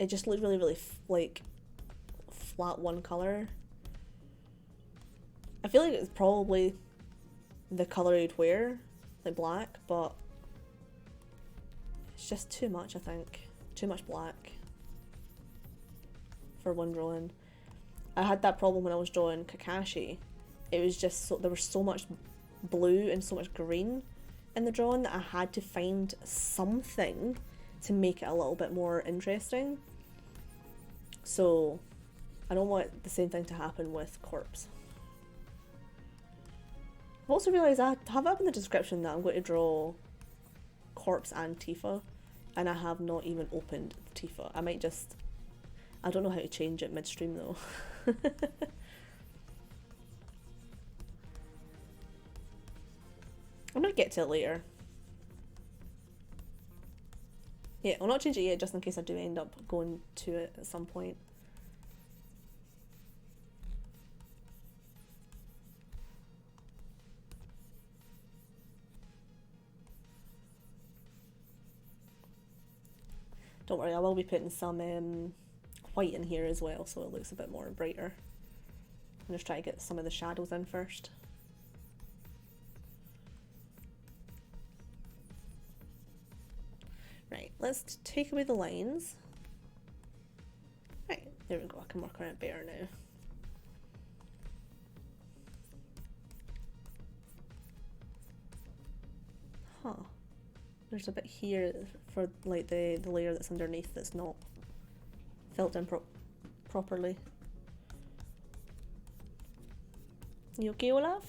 it just looked really like flat one color. I feel like it's probably the color you'd wear, like black, but it's just too much, I think. Too much black for one drawing. I had that problem when I was drawing Kakashi. It was just so, there was so much blue and so much green in the drawing that I had to find something to make it a little bit more interesting. So I don't want the same thing to happen with Corpse. I've also realised I have up in the description that I'm going to draw Corpse and Tifa, and I have not even opened Tifa. I might just, I don't know how to change it midstream though. I'm gonna get to it later. Yeah, I'll not change it yet, just in case I do end up going to it at some point. Don't worry, I will be putting some white in here as well, so it looks a bit more brighter. I'm just trying to get some of the shadows in first. Right, let's take away the lines. Right, there we go, I can work on it better now. Huh. There's a bit here for like the layer that's underneath that's not filled in properly. You okay, Olaf?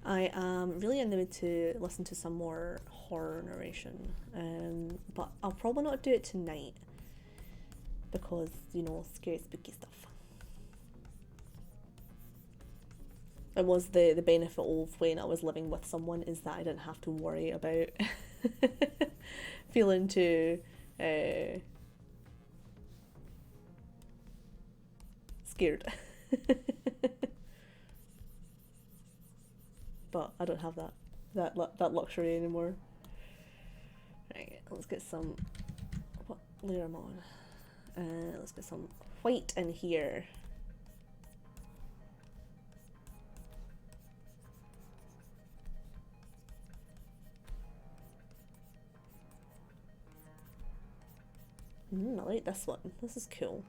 I am really in the mood to listen to some more horror narration, but I'll probably not do it tonight because, you know, scary spooky stuff. It was the benefit of when I was living with someone, is that I didn't have to worry about feeling too scared. But I don't have that luxury anymore. Right, let's get some, what layer am I on? Let's get some white in here. I like this one. This is cool.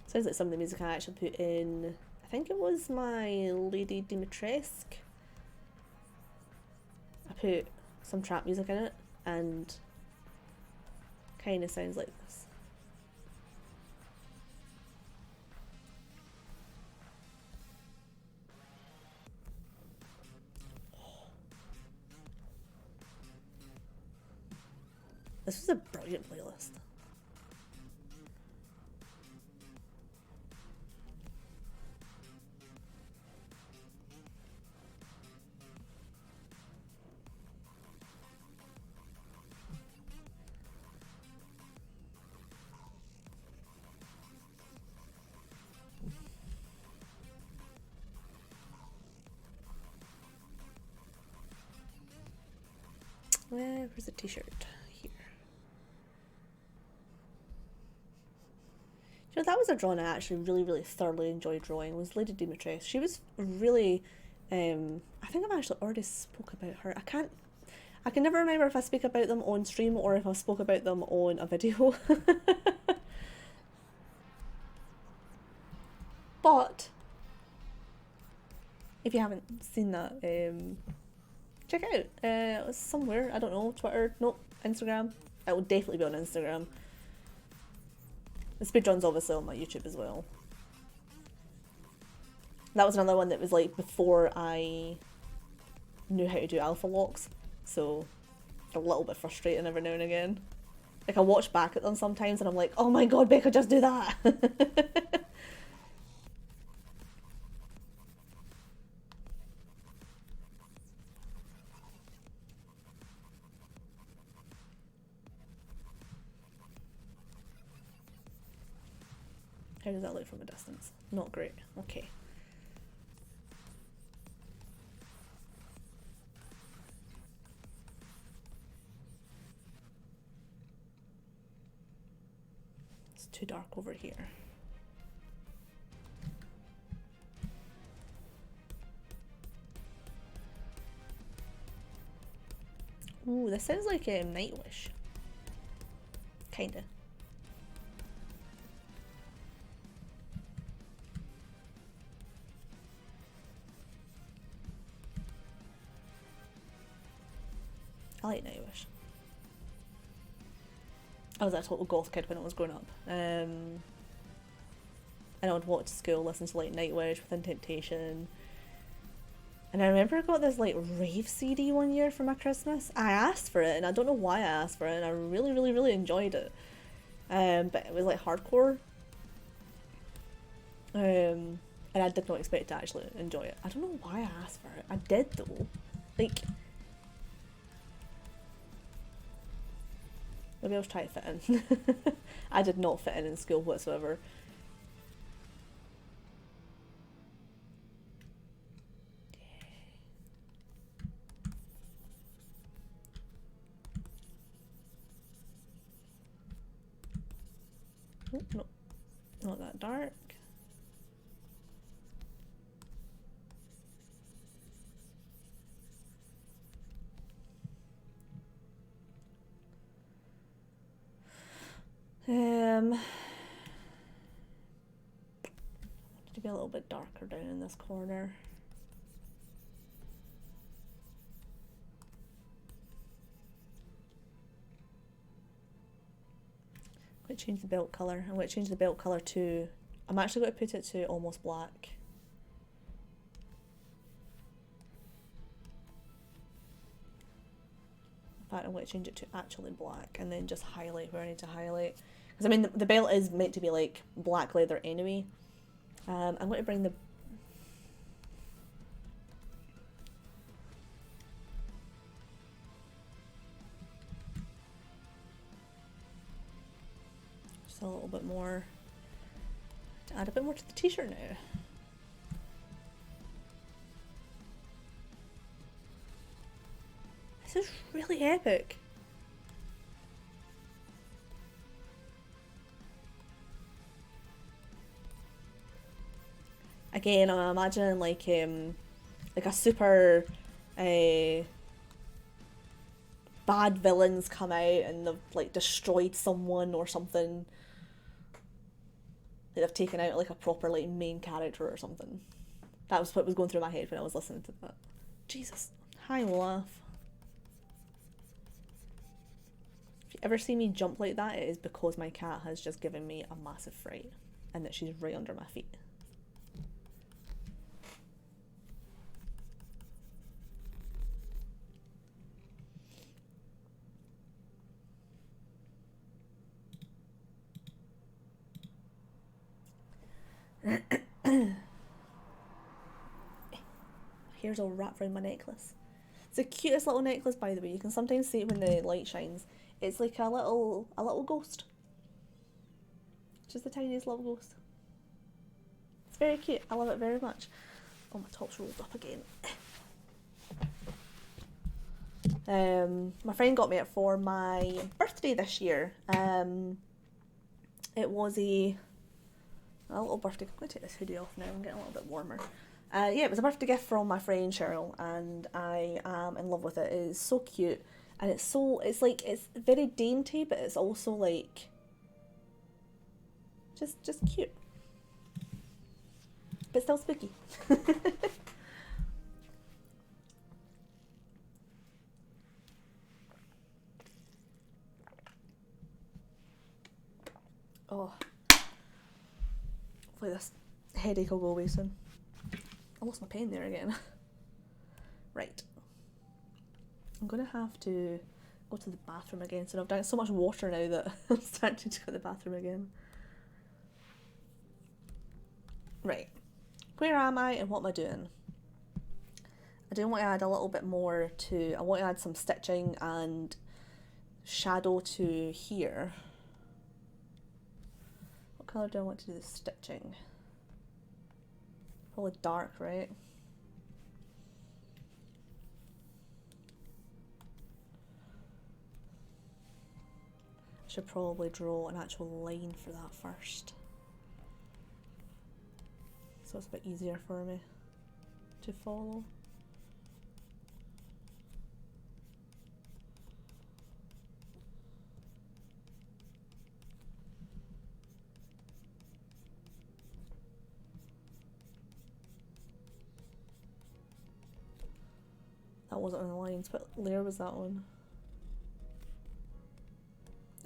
Sounds like some of the music I actually put in, I think it was my Lady Dimitrescu. I put some trap music in it, and kind of sounds like this. This was a brilliant playlist. Where's the t-shirt? Here. You know, that was a drawing I actually really, really thoroughly enjoyed drawing, was Lady Dimitrescu. She was really, I think I've actually already spoke about her. I can never remember if I speak about them on stream or if I spoke about them on a video. But if you haven't seen that, check it out. It's somewhere, I don't know, Twitter, nope, Instagram. It will definitely be on Instagram. The speedrun's obviously on my YouTube as well. That was another one that was like before I knew how to do alpha locks, so a little bit frustrating every now and again. Like I watch back at them sometimes and I'm like, oh my god, Becca, just do that! How does that look from a distance? Not great. Okay. It's too dark over here. Ooh, this sounds like Nightwish. Kinda. I like Nightwish. I was a total goth kid when I was growing up. And I would walk to school, listen to like Nightwish, Within Temptation. And I remember I got this like rave CD one year for my Christmas. I asked for it and I don't know why I asked for it and I really, really, really enjoyed it. But it was like hardcore. And I did not expect to actually enjoy it. I don't know why I asked for it. I did though. Like, maybe I was trying to fit in. I did not fit in school whatsoever. Oh, no, not that dark. To be a little bit darker down in this corner. I'm going to change the belt colour. I'm going to change the belt colour to... I'm actually going to put it to almost black. In fact, I'm going to change it to actually black and then just highlight where I need to highlight. Because I mean, the belt is meant to be like black leather anyway. I'm going to bring the... Just a little bit more... to add a bit more to the t-shirt now. This is really epic. Again, I'm imagining like a super bad villains come out and they've like destroyed someone or something. They've taken out like a proper like main character or something. That was what was going through my head when I was listening to that. Jesus. Hi, Olaf. If you ever see me jump like that, it is because my cat has just given me a massive fright and that she's right under my feet. Here's all wrapped around my necklace. It's the cutest little necklace, by the way. You can sometimes see it when the light shines. It's like a little ghost. Just the tiniest little ghost. It's very cute. I love it very much. Oh, my top's rolled up again. My friend got me it for my birthday this year. It was a A little birthday. I'm going to take this hoodie off now and get a little bit warmer. Yeah, it was a birthday gift from my friend Cheryl, and I am in love with it. It is so cute, and it's like, it's very dainty, but it's also like just cute, but still spooky. Oh, hopefully this headache will go away soon. I lost my pen there again. Right. I'm going to have to go to the bathroom again. So I've drank so much water now that I'm starting to go to the bathroom again. Right. Where am I and what am I doing? I do want to add a little bit more to... I want to add some stitching and shadow to here. What colour do I want to do the stitching? Probably dark, right? I should probably draw an actual line for that first, so it's a bit easier for me to follow. That wasn't on the lines, but layer was that on?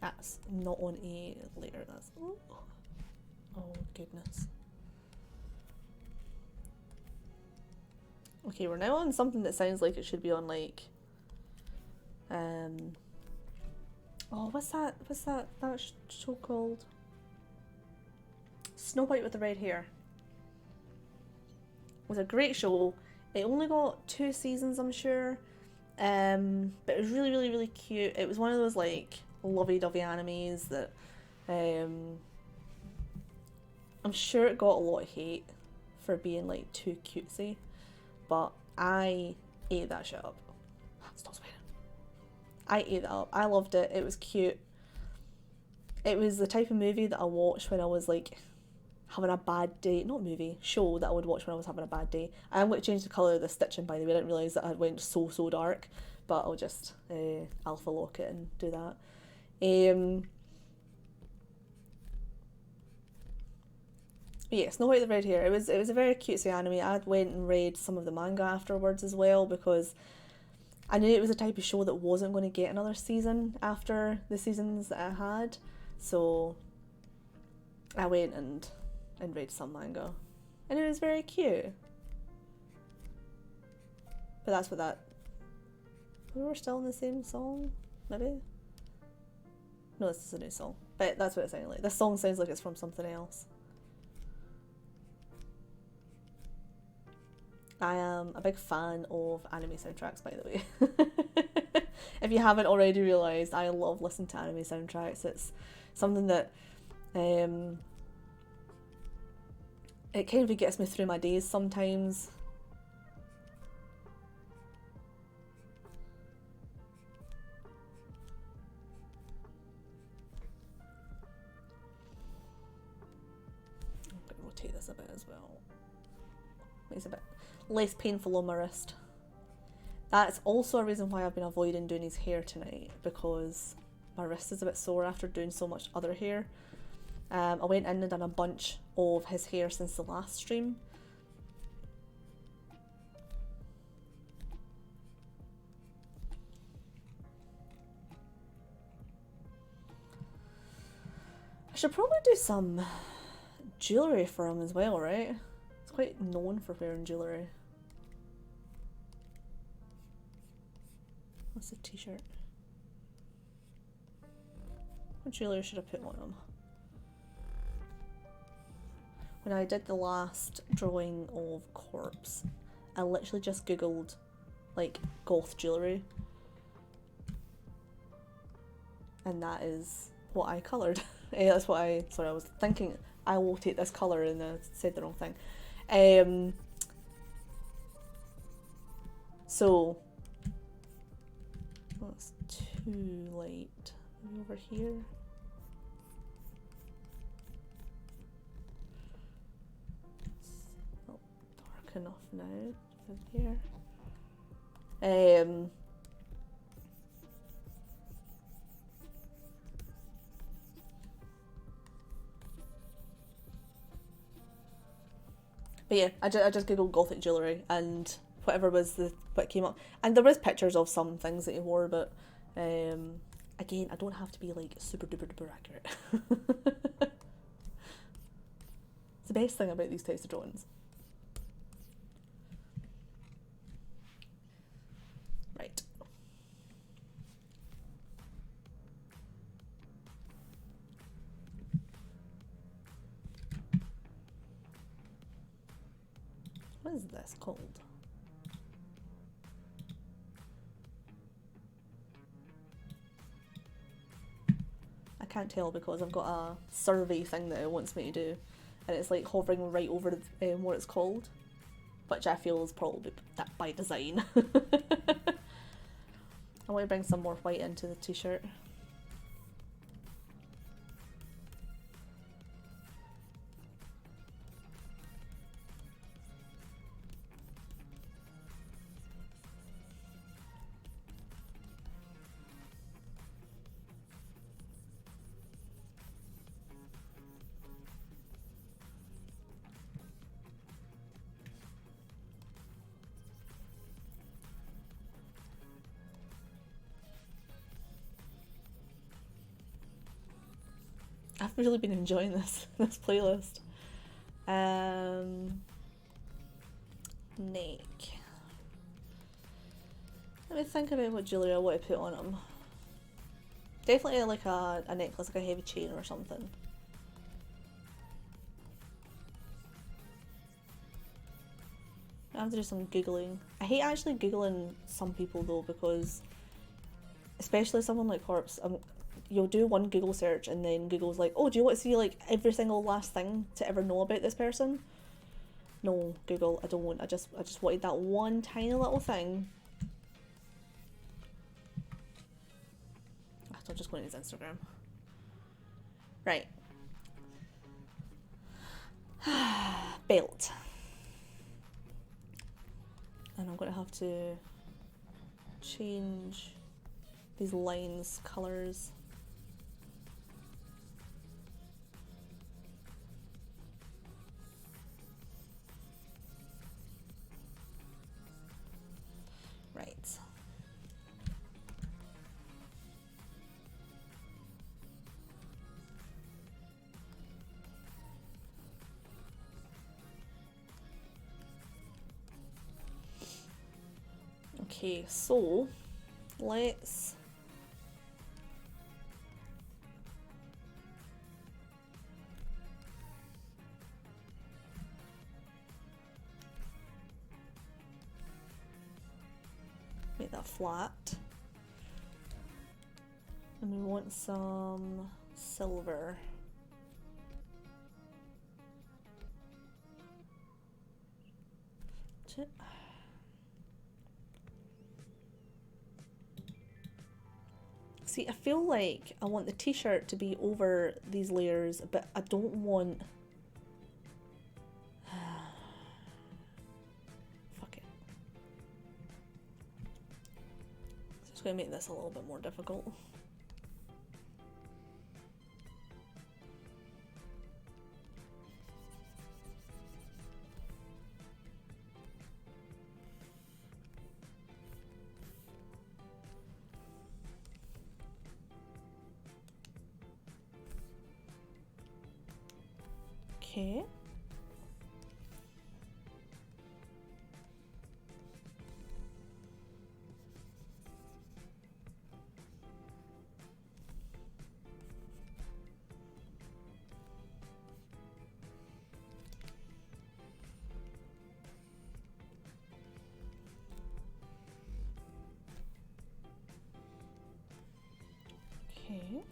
That's not on a layer, that's... Oh goodness. Okay, we're now on something that sounds like it should be on like... Oh, what's that show called? Snow White with the Red Hair. It was a great show. It only got 2 seasons, I'm sure. But it was really, really, really cute. It was one of those like lovey-dovey animes that I'm sure it got a lot of hate for being like too cutesy, but I ate that shit up. Stop swearing. I ate that up. I loved it. It was cute. It was the type of movie that I watched when I was like having a bad day. Not movie, show that I would watch when I was having a bad day. I am going to change the colour of the stitching, by the way. I didn't realise that I went so dark, but I'll just alpha lock it and do that. But yeah, Snow White with the Red Hair. It was a very cutesy anime. I went and read some of the manga afterwards as well, because I knew it was a type of show that wasn't going to get another season after the seasons that I had. So I went and read some manga, and it was very cute. But that's what that... We were still in the same song, maybe? No, this is a new song. But that's what it sounded like. This song sounds like it's from something else. I am a big fan of anime soundtracks, by the way. If you haven't already realised, I love listening to anime soundtracks. It's something that it kind of gets me through my days sometimes. I'm going to rotate this a bit as well. Makes it a bit less painful on my wrist. That's also a reason why I've been avoiding doing his hair tonight, because my wrist is a bit sore after doing so much other hair. I went in and done a bunch of his hair since the last stream. I should probably do some jewellery for him as well, right? He's quite known for wearing jewellery. What's the t-shirt? What jewellery should I put on him? When I did the last drawing of Corpse, I literally just googled like goth jewellery, and that is what I coloured. That's what I was thinking I will take this colour, and I said the wrong thing. So that's too light. Maybe over here. dark enough now. Here. But yeah, I just googled gothic jewellery and whatever was what came up. And there was pictures of some things that he wore, but again, I don't have to be like super duper duper accurate. It's the best thing about these types of drawings. Right. What is this called? I can't tell because I've got a survey thing that it wants me to do, and it's like hovering right over what it's called, which I feel is probably that by design. I want to bring some more white into the t-shirt. I've really been enjoying this playlist. Neck. Let me think about what jewellery I want to put on him. Definitely like a necklace, like a heavy chain or something. I have to do some googling. I hate actually googling some people though, because especially someone like Corpse, you'll do one Google search and then Google's like, oh, do you want to see like every single last thing to ever know about this person? No, Google, I don't. I just wanted that one tiny little thing. I'm just going to his Instagram. Right. Belt. And I'm going to have to change these lines, colours. Right. Okay, so let's make that flat. And we want some silver. See, I feel like I want the t-shirt to be over these layers, but I don't want... Fuck it. So it's going to make this a little bit more difficult. Okay. Okay.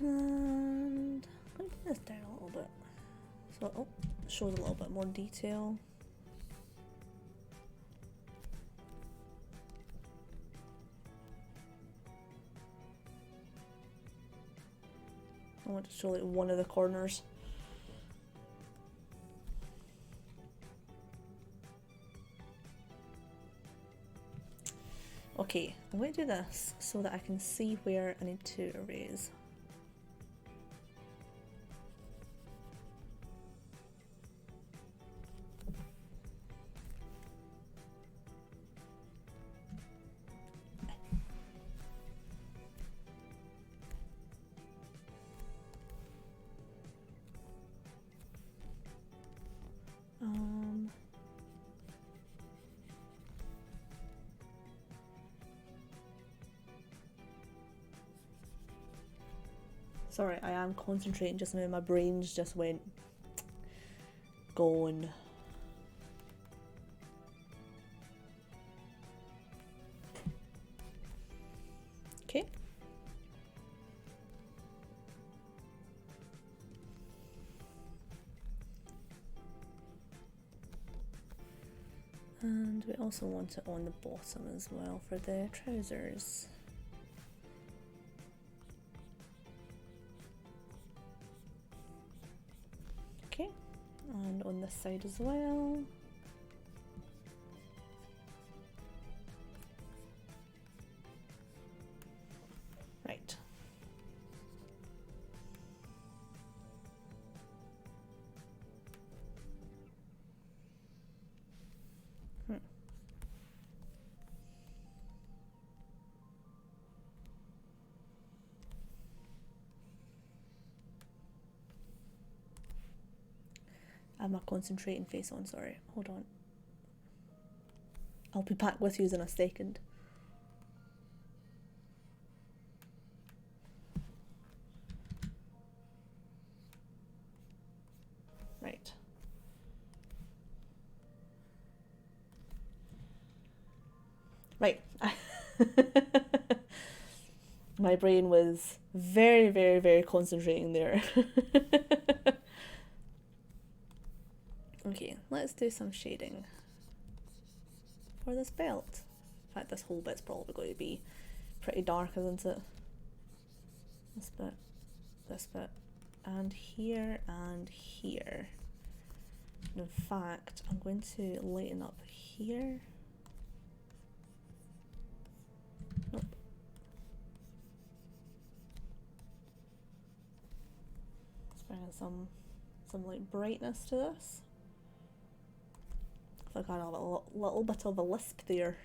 And I'm going to put this down a little bit so it shows a little bit more detail. I want to show like one of the corners. Okay, I'm going to do this so that I can see where I need to erase. Sorry, I am concentrating just now. My brains just went gone. Okay. And we also want it on the bottom as well for the trousers. Okay, and on this side as well. Right. I have my concentrating face on, sorry. Hold on. I'll be back with you in a second. Right. Right. My brain was very, very, very concentrating there. Okay, let's do some shading for this belt. In fact, this whole bit's probably going to be pretty dark, isn't it? This bit, and here, and here. In fact, I'm going to lighten up here. Nope. Let's bring in some like brightness to this. I got a little bit of a lisp there.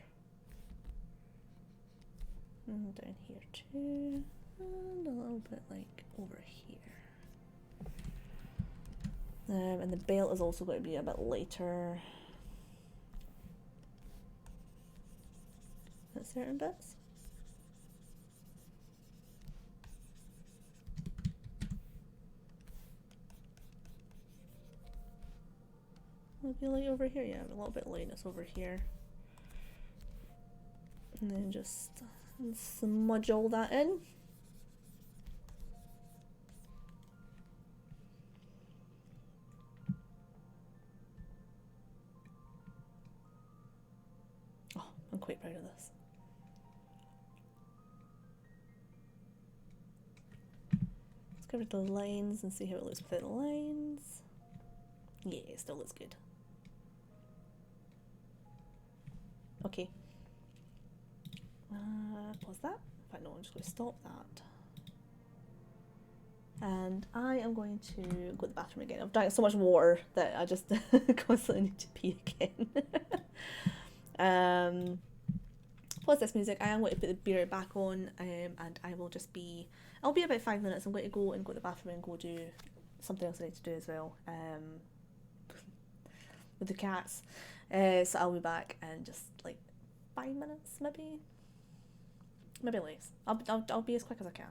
And down here too, and a little bit like over here. And the belt is also going to be a bit lighter at certain bits. Maybe light over here, yeah, a little bit lightness over here. And then just smudge all that in. Oh, I'm quite proud of this. Let's go over to the lines and see how it looks without the lines. Yeah, it still looks good. Okay. Pause that. In fact, no, I'm just going to stop that. And I am going to go to the bathroom again. I've drank so much water that I just constantly need to pee again. Pause this music. I am going to put the beer back on, and I will just be. I'll be about 5 minutes. I'm going to go to the bathroom and go do something else I need to do as well. With the cats. So I'll be back in just like 5 minutes, maybe less. I'll be as quick as I can.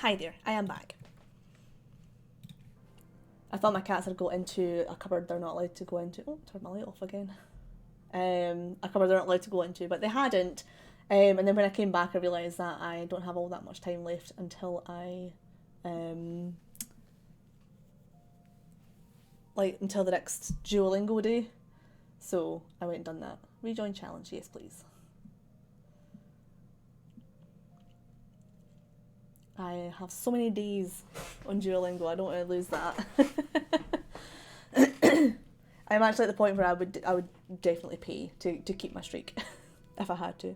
Hi there, I am back. I thought my cats had got into a cupboard they're not allowed to go into. Oh, turn my light off again. A cupboard they're not allowed to go into, but they hadn't. And then when I came back, I realised that I don't have all that much time left until I, until the next Duolingo day. So I went and done that. Rejoin challenge, yes please. I have so many days on Duolingo, I don't want to lose that. I'm actually at the point where I would definitely pay to keep my streak if I had to.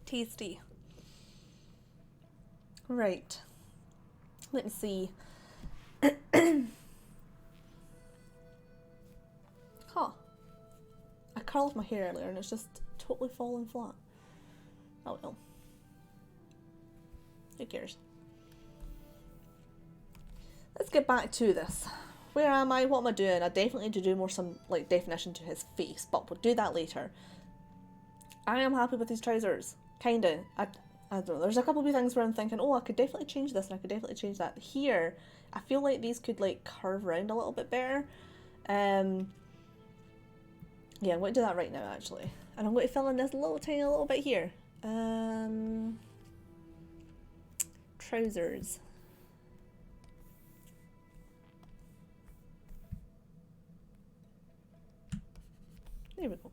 Tasty. Right. Let me see. Huh. I curled my hair earlier and it's just totally fallen flat. Oh well. Who cares? Let's get back to this. Where am I? What am I doing? I definitely need to do some definition to his face, but we'll do that later. I am happy with these trousers. Kinda. I don't know. There's a couple of things where I'm thinking, oh, I could definitely change this and I could definitely change that. Here, I feel like these could curve around a little bit better. Yeah, I'm going to do that right now actually. And I'm going to fill in this tiny little bit here. Trousers. There we go.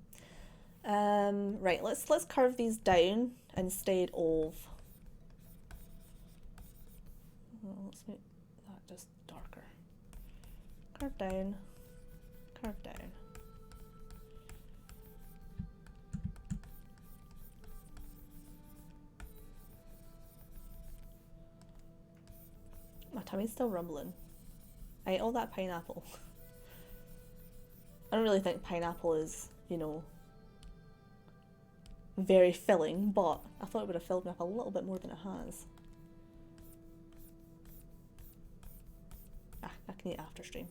Right, let's curve these down instead of. Let's make that just darker. Curve down, curve down. My tummy's still rumbling. I ate all that pineapple. I don't really think pineapple is, you know, very filling, but I thought it would have filled me up a little bit more than it has. I can eat after stream.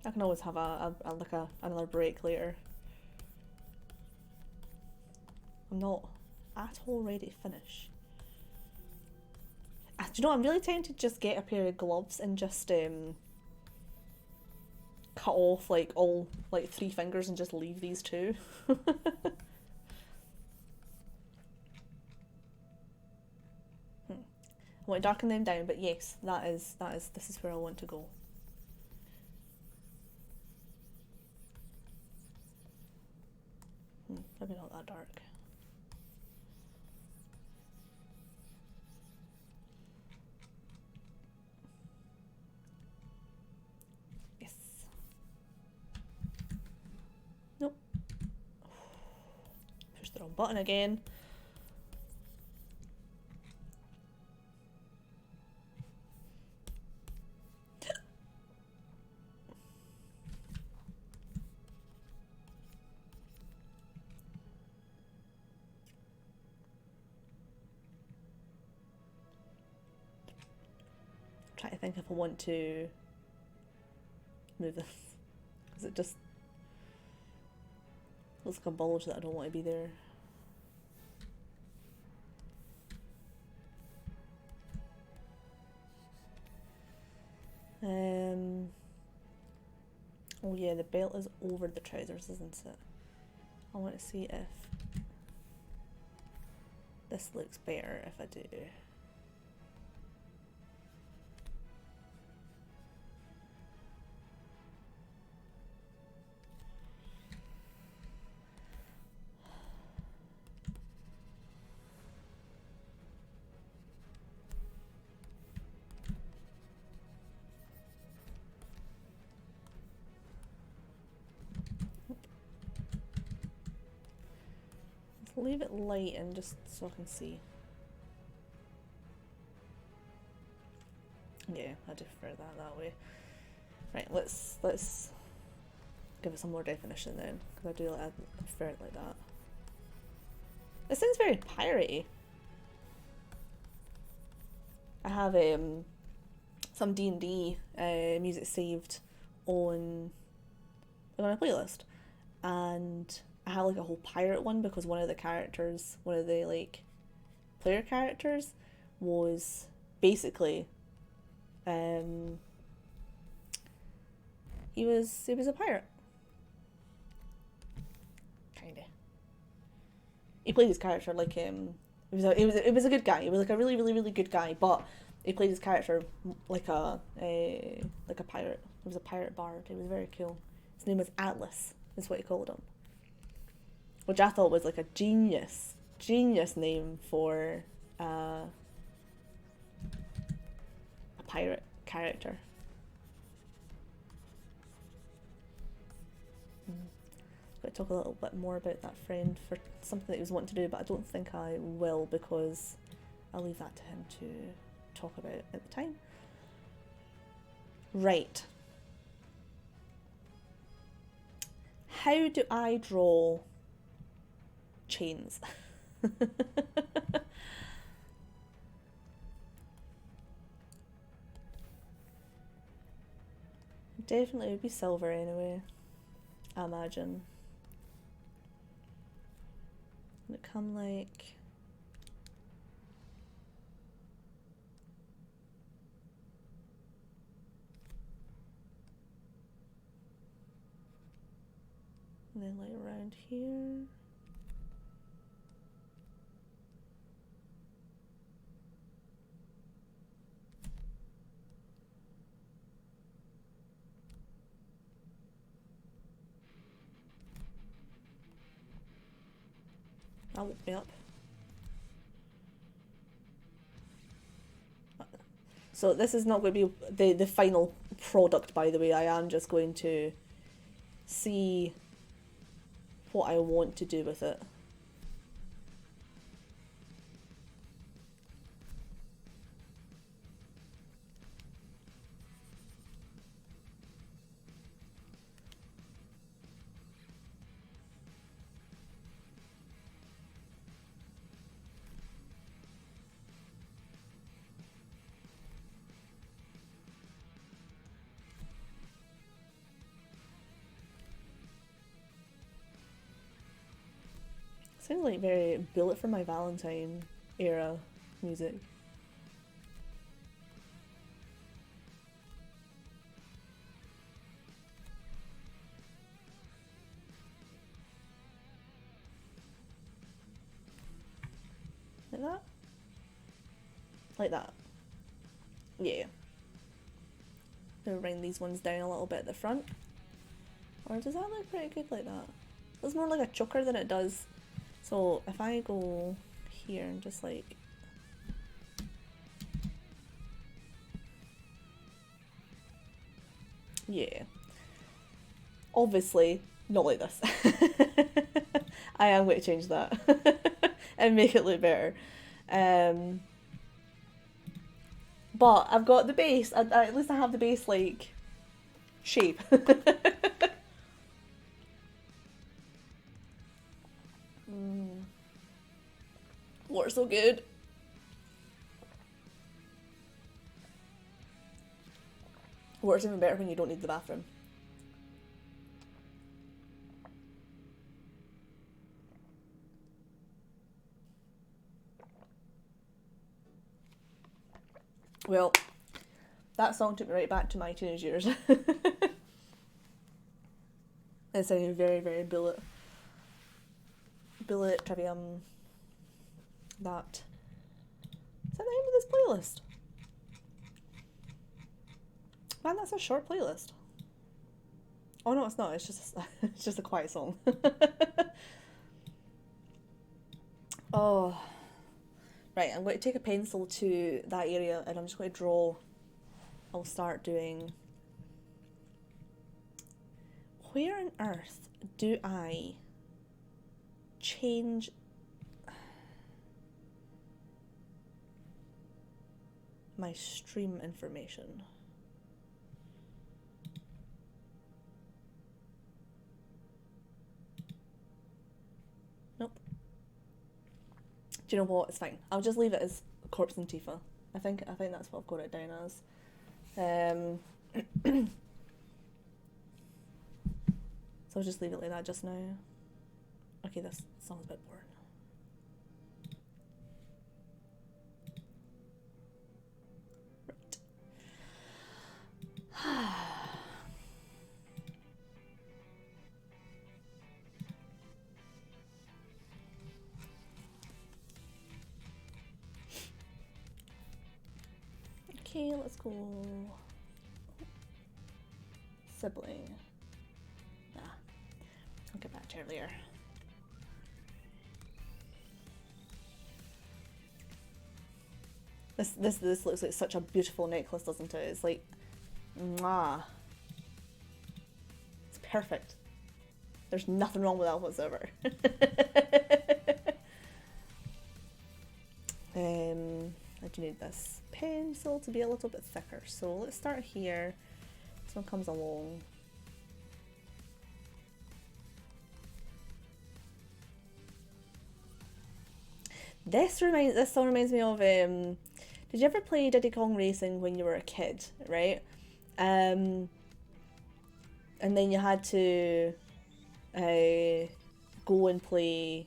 I can always have another break later. I'm not at all ready to finish. Do you know, I'm really tempted to just get a pair of gloves and just cut off all 3 fingers and just leave these 2. I want to darken them down, but yes, this is where I want to go. Maybe not that dark. Yes. Nope. Pushed the wrong button again. Trying to think if I want to move this, because it just looks like a bulge that I don't want to be there. Oh yeah, the belt is over the trousers, isn't it? I want to see if this looks better if I do. Leave it light and just so I can see. Yeah, I do prefer that way. Right, let's give it some more definition then, because I prefer it like that. It sounds very piratey. I have some D&D music saved on a playlist, and I had like a whole pirate one because one of the characters, one of the like player characters, was basically he was a pirate. Kinda. He played his character like it was a good guy. He was like a really really really good guy, but he played his character like a pirate. He was a pirate bard. It was very cool. His name was Atlas, is what he called him. Which I thought was like a genius name for a pirate character. I'm going to talk a little bit more about that friend for something that he was wanting to do, but I don't think I will because I'll leave that to him to talk about at the time. Right. How do I draw chains? Definitely would be silver anyway, I imagine. Would it come like... and then like around here. That woke me up. So this is not going to be the final product, by the way. I am just going to see what I want to do with it. Sounds like very Bullet for My Valentine era music. Like that? Like that. Yeah. I'm gonna bring these ones down a little bit at the front. Or does that look pretty good like that? It looks more like a choker than it does. So if I go here and just like... yeah. Obviously, not like this. I am going to change that and make it look better. But I've got the base. At least I have the base like shape. Water's so good. Water's even better when you don't need the bathroom. Well, that song took me right back to my teenage years. It sounded very, very Bullet Trivium. That. Is that the end of this playlist? Man, that's a short playlist. Oh no, it's not. It's just a quiet song. Oh. Right, I'm going to take a pencil to that area and I'm just going to draw. I'll start doing... where on earth do I change my stream information? Nope. Do you know what? It's fine. I'll just leave it as Corpse and Tifa. I think that's what I've got it down as. So I'll just leave it like that just now. Okay, this song's a bit boring. Right. Okay, let's go. Sibling. Nah, I'll get back to earlier. This looks like such a beautiful necklace, doesn't it? It's like, mwah. It's perfect. There's nothing wrong with that whatsoever. I do need this pencil to be a little bit thicker. So let's start here. This one comes along. This song reminds me of did you ever play Diddy Kong Racing when you were a kid, right? And then you had to go and play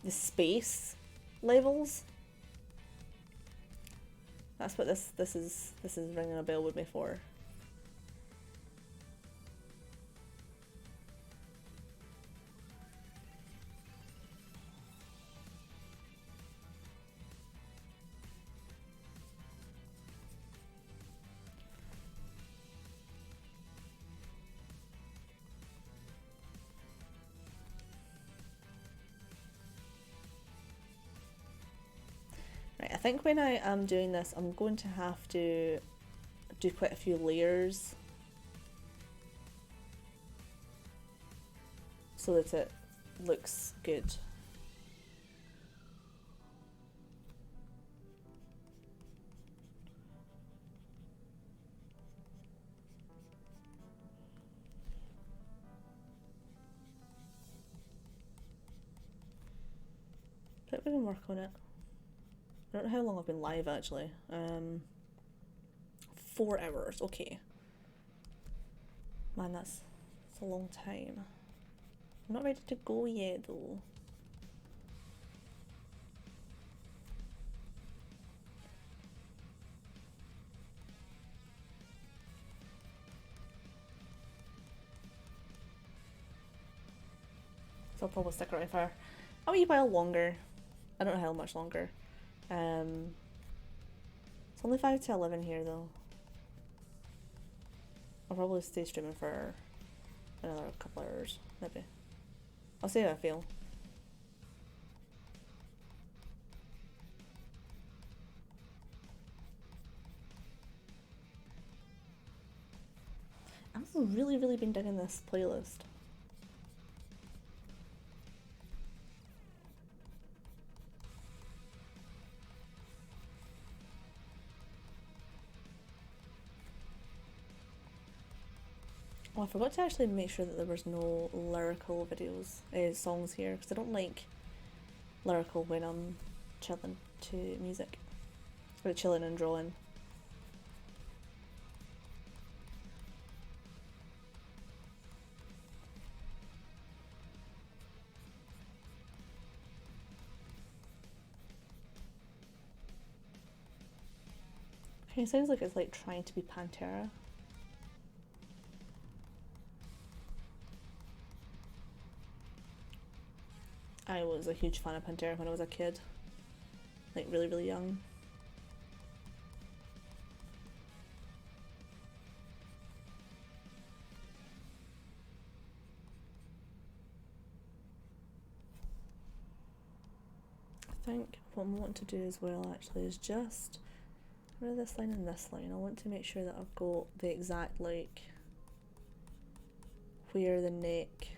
the space levels. That's what this is ringing a bell with me for. Right, I think when I am doing this, I'm going to have to do quite a few layers so that it looks good. But we can work on it. I don't know how long I've been live actually. 4 hours, okay. Man, that's a long time. I'm not ready to go yet though. So I'll probably stick around for a wee while longer. I don't know how much longer. It's only 5 to 11 here though. I'll probably stay streaming for another couple hours, maybe. I'll see how I feel. I've really been digging this playlist. Oh, I forgot to actually make sure that there was no lyrical videos, songs here, because I don't like lyrical when I'm chilling to music. Or chilling and drawing. Okay, it sounds like it's like trying to be Pantera. I was a huge fan of Pantera when I was a kid. Like really young. I think what I want to do as well actually is just where this line and this line. I want to make sure that I've got the exact like where the neck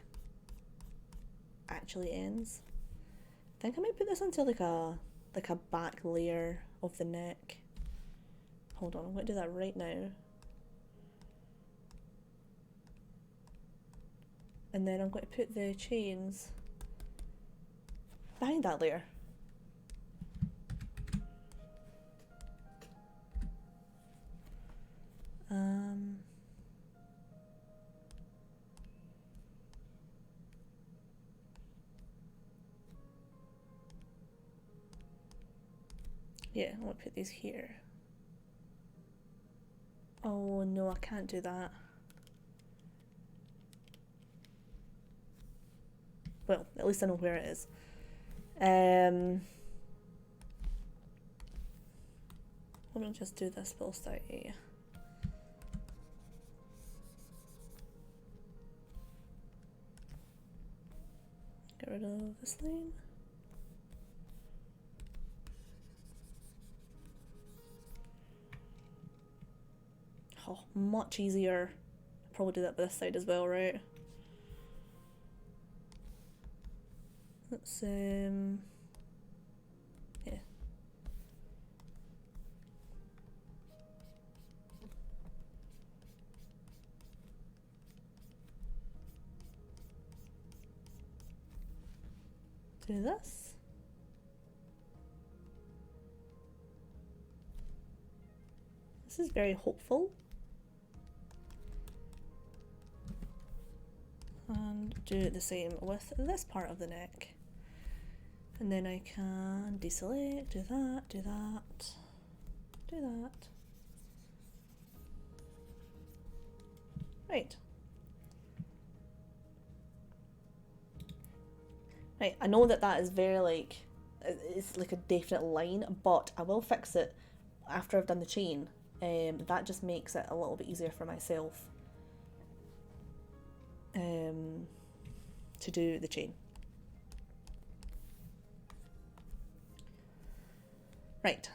actually ends. I think I might put this onto like a back layer of the neck. Hold on, I'm going to do that right now. And then I'm going to put the chains behind that layer. Yeah, I want to put these here. Oh no, I can't do that. Well, at least I know where it is. Let me just do this spell study. Get rid of this line. Oh, much easier. I'll probably do that by this side as well, right? Let's yeah. Do this. This is very hopeful. And do the same with this part of the neck. And then I can deselect, do that, do that, do that. Right. Right, I know that that is very like, it's like a definite line, but I will fix it after I've done the chain. That just makes it a little bit easier for myself to do the chain. Right.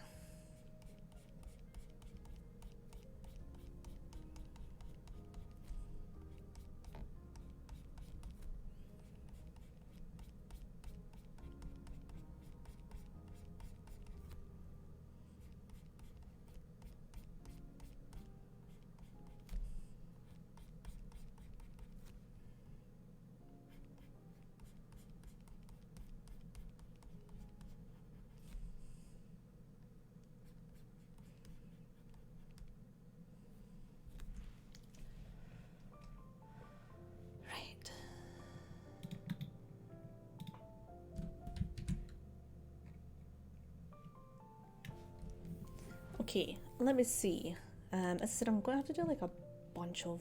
Okay, let me see. As I said, I'm going to have to do like a bunch of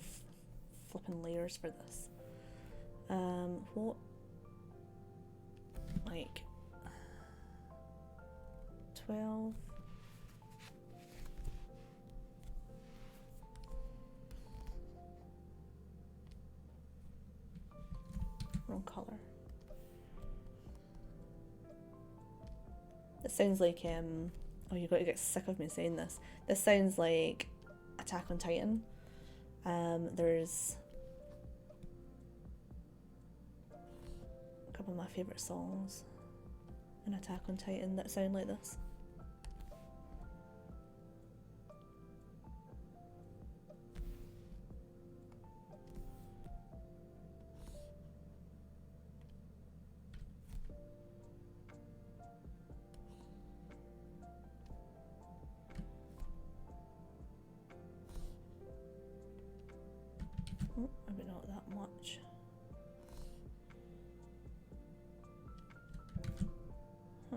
flipping layers for this. What? Like 12. Wrong color. It sounds like oh, you've got to get sick of me saying this. This sounds like Attack on Titan. There's a couple of my favourite songs in Attack on Titan that sound like this. Oh, maybe not that much. Huh.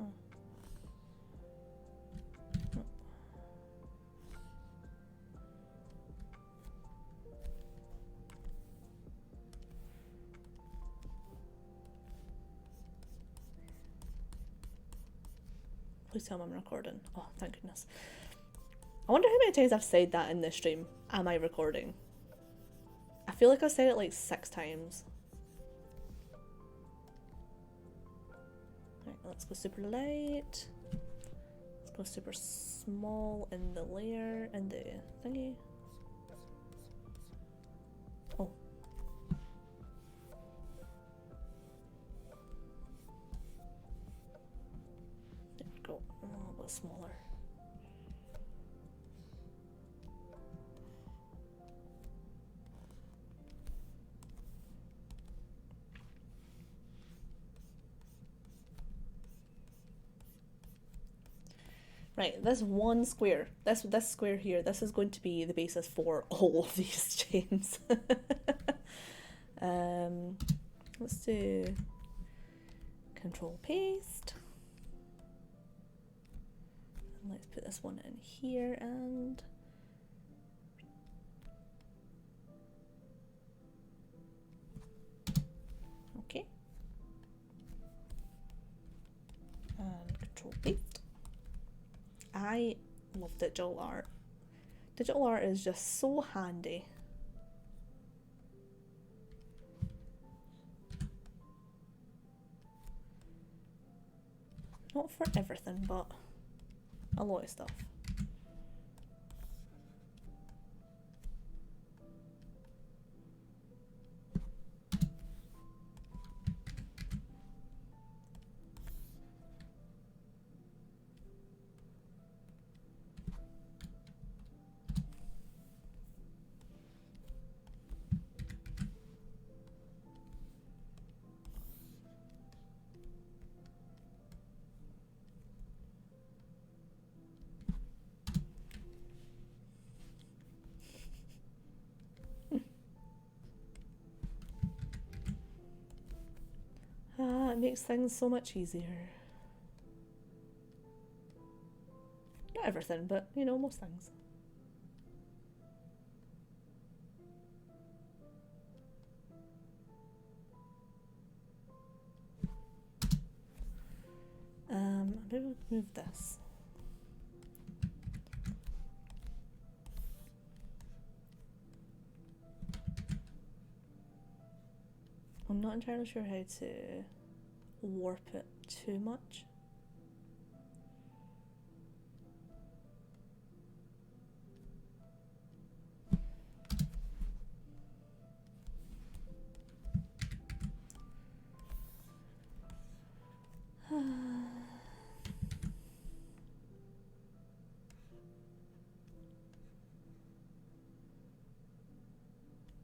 Oh. Please tell me I'm recording. Oh, thank goodness. I wonder how many times I've said that in this stream. Am I recording? I feel like I said it like 6 times. Right, let's go super light. Let's go super small in the layer and the thingy. Oh. There we go. A little bit smaller. Right, this one square, this square here, this is going to be the basis for all of these chains. Let's do Control Paste. And let's put this one in here and okay. And control paste. I love digital art. Digital art is just so handy. Not for everything, but a lot of stuff. It makes things so much easier. Not everything, but you know, most things. Maybe we'll move this. I'm not entirely sure how to warp it too much.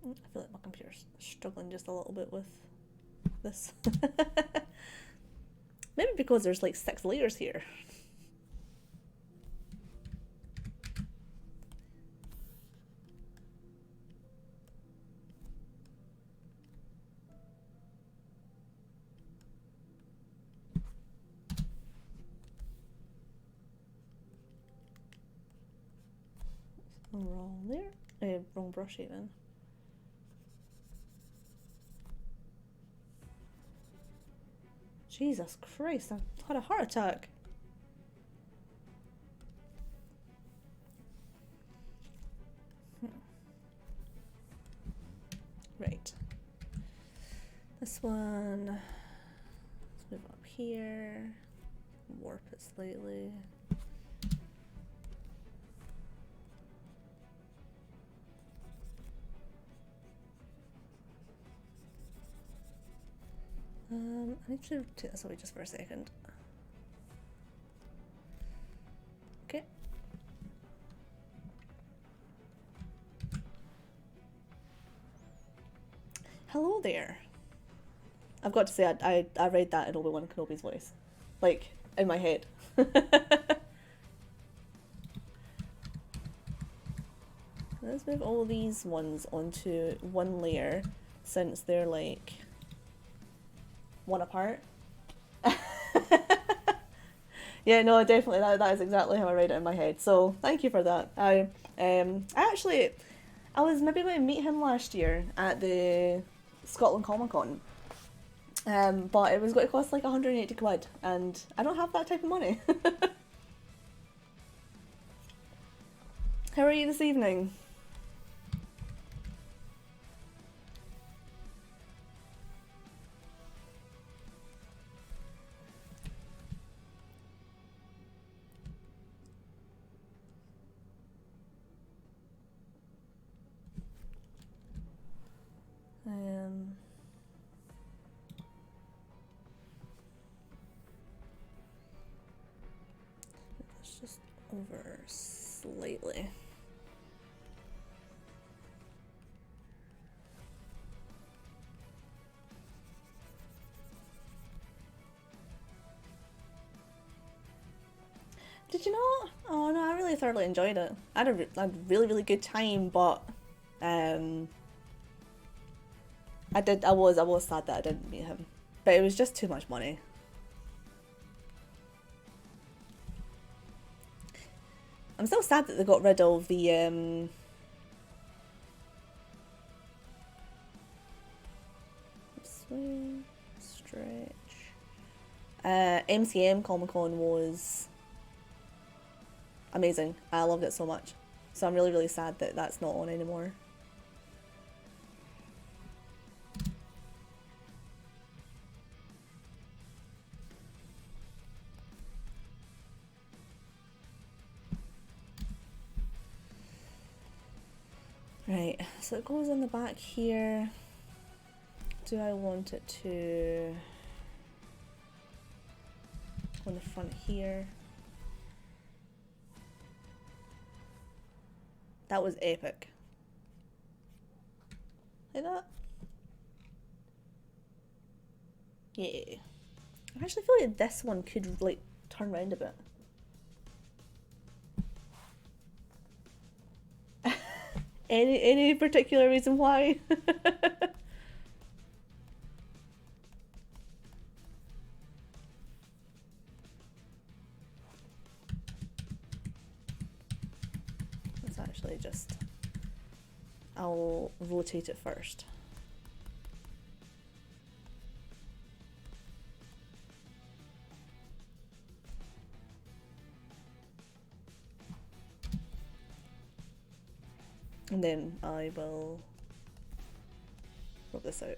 I feel like my computer's struggling just a little bit with this. Maybe because there's like 6 layers here. Wrong there. Wrong brush even. Jesus Christ, I've had a heart attack. Right. This one, let's move up here, warp it slightly. I need to take this away just for a second. Okay. Hello there. I've got to say, I read that in Obi-Wan Kenobi's voice. Like, in my head. Let's move all these ones onto one layer, since they're like one apart. Yeah, no, definitely that is exactly how I read it in my head. So thank you for that. I was maybe going to meet him last year at the Scotland Comic Con, but it was going to cost like 180 quid, and I don't have that type of money. How are you this evening? Let's just over slightly. Did you not? Oh no, I really thoroughly enjoyed it. I had a really, really good time, but I was sad that I didn't meet him. But it was just too much money. I'm still sad that they got rid of the swing, stretch. MCM Comic Con was amazing. I loved it so much. So I'm really, really sad that that's not on anymore. Right, so it goes in the back here. Do I want it to go in the front here? That was epic. Like that? Yeah. I actually feel like this one could like turn around a bit. Any particular reason why? Let's actually just... I'll rotate it first. And then I will rub this out.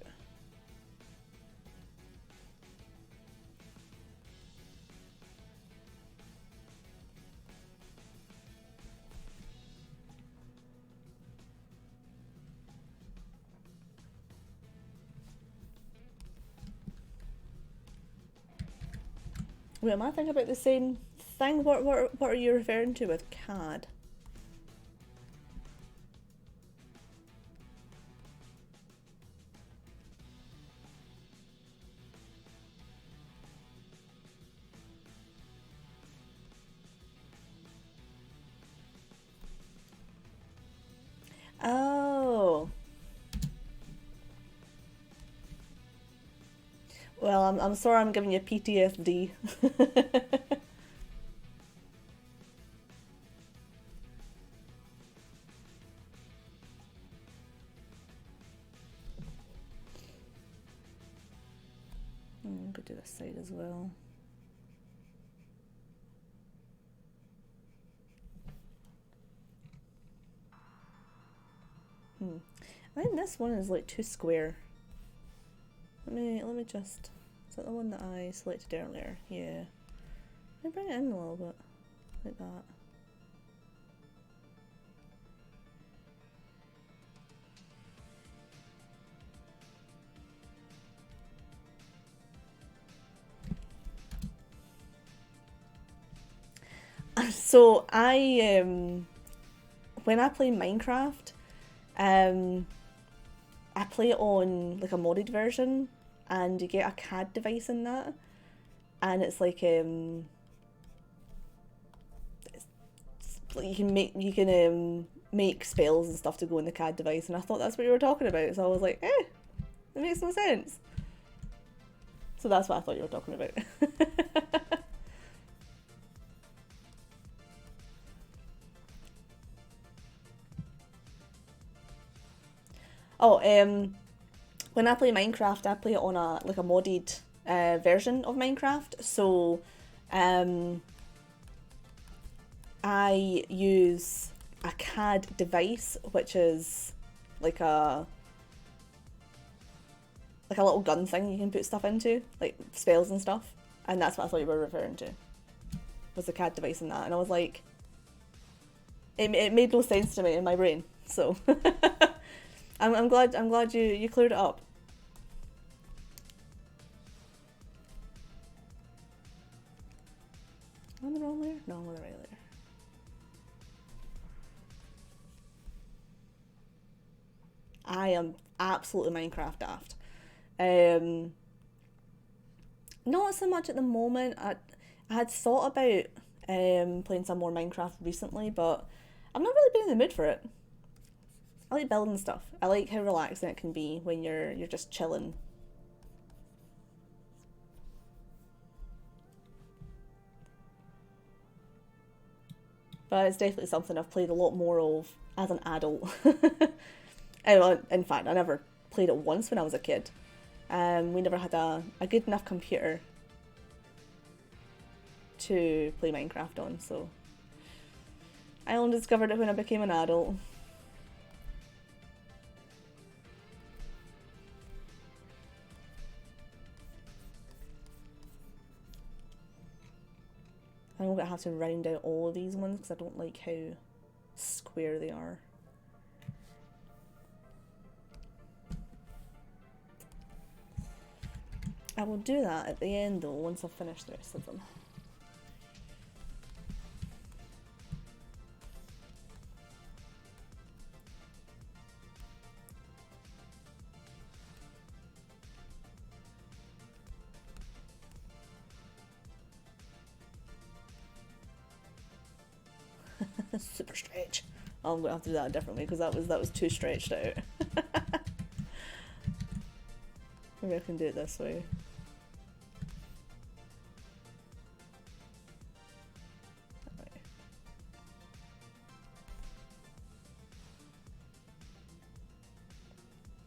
Wait, am I thinking about the same thing? What are you referring to with CAD? Oh. Well, I'm sorry I'm giving you PTSD. I'm gonna do this side as well. I think this one is like too square. Let me just... Is that the one that I selected earlier? Yeah. Let me bring it in a little bit. Like that. So when I play Minecraft, I play it on like a modded version, and you get a CAD device in that, and it's like you can make spells and stuff to go in the CAD device, and I thought that's what you were talking about, so I was like, it makes no sense. So that's what I thought you were talking about. Oh, when I play Minecraft, I play it on a modded version of Minecraft. So, I use a CAD device, which is like a little gun thing you can put stuff into, like spells and stuff. And that's what I thought you were referring to, was the CAD device in that. And I was like, it made no sense to me in my brain. So. I'm glad you cleared it up. Am I on the wrong layer? No, I'm on the right layer. I am absolutely Minecraft daft. Not so much at the moment. I had thought about playing some more Minecraft recently, but I've not really been in the mood for it. I like building stuff. I like how relaxing it can be when you're just chilling. But it's definitely something I've played a lot more of as an adult. In fact, I never played it once when I was a kid. We never had a good enough computer to play Minecraft on, so I only discovered it when I became an adult. I'm going to have to round out all of these ones because I don't like how square they are. I will do that at the end though, once I've finished the rest of them. Super stretch. Oh, I'm gonna have to do that differently because that was too stretched out. Maybe I can do it this way.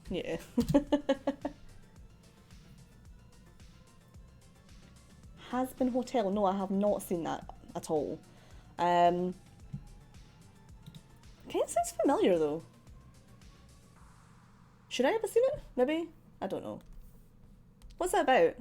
Yeah. Hazbin Hotel. No, I have not seen that at all. Kind of sounds familiar though. Should I have seen it? Maybe? I don't know. What's that about?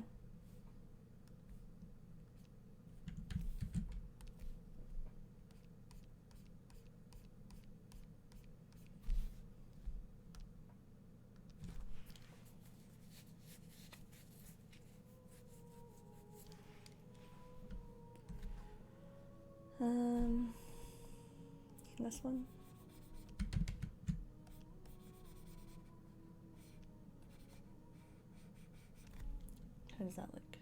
This one. How does that look?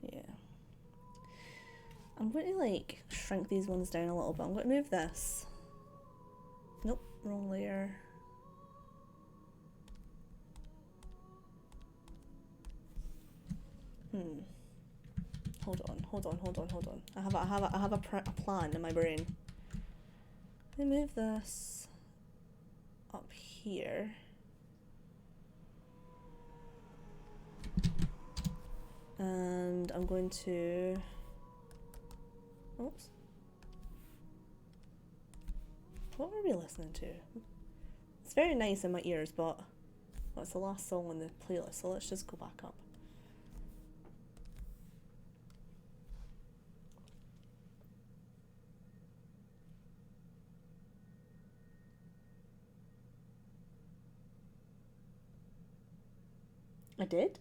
Yeah. I'm going to like shrink these ones down a little bit. I'm going to move this. Nope, wrong layer. Hold on. I have a plan in my brain. Let me move this up here. And I'm going to... Oops. What were we listening to? It's very nice in my ears, but well, it's the last song on the playlist, so let's just go back up. I did?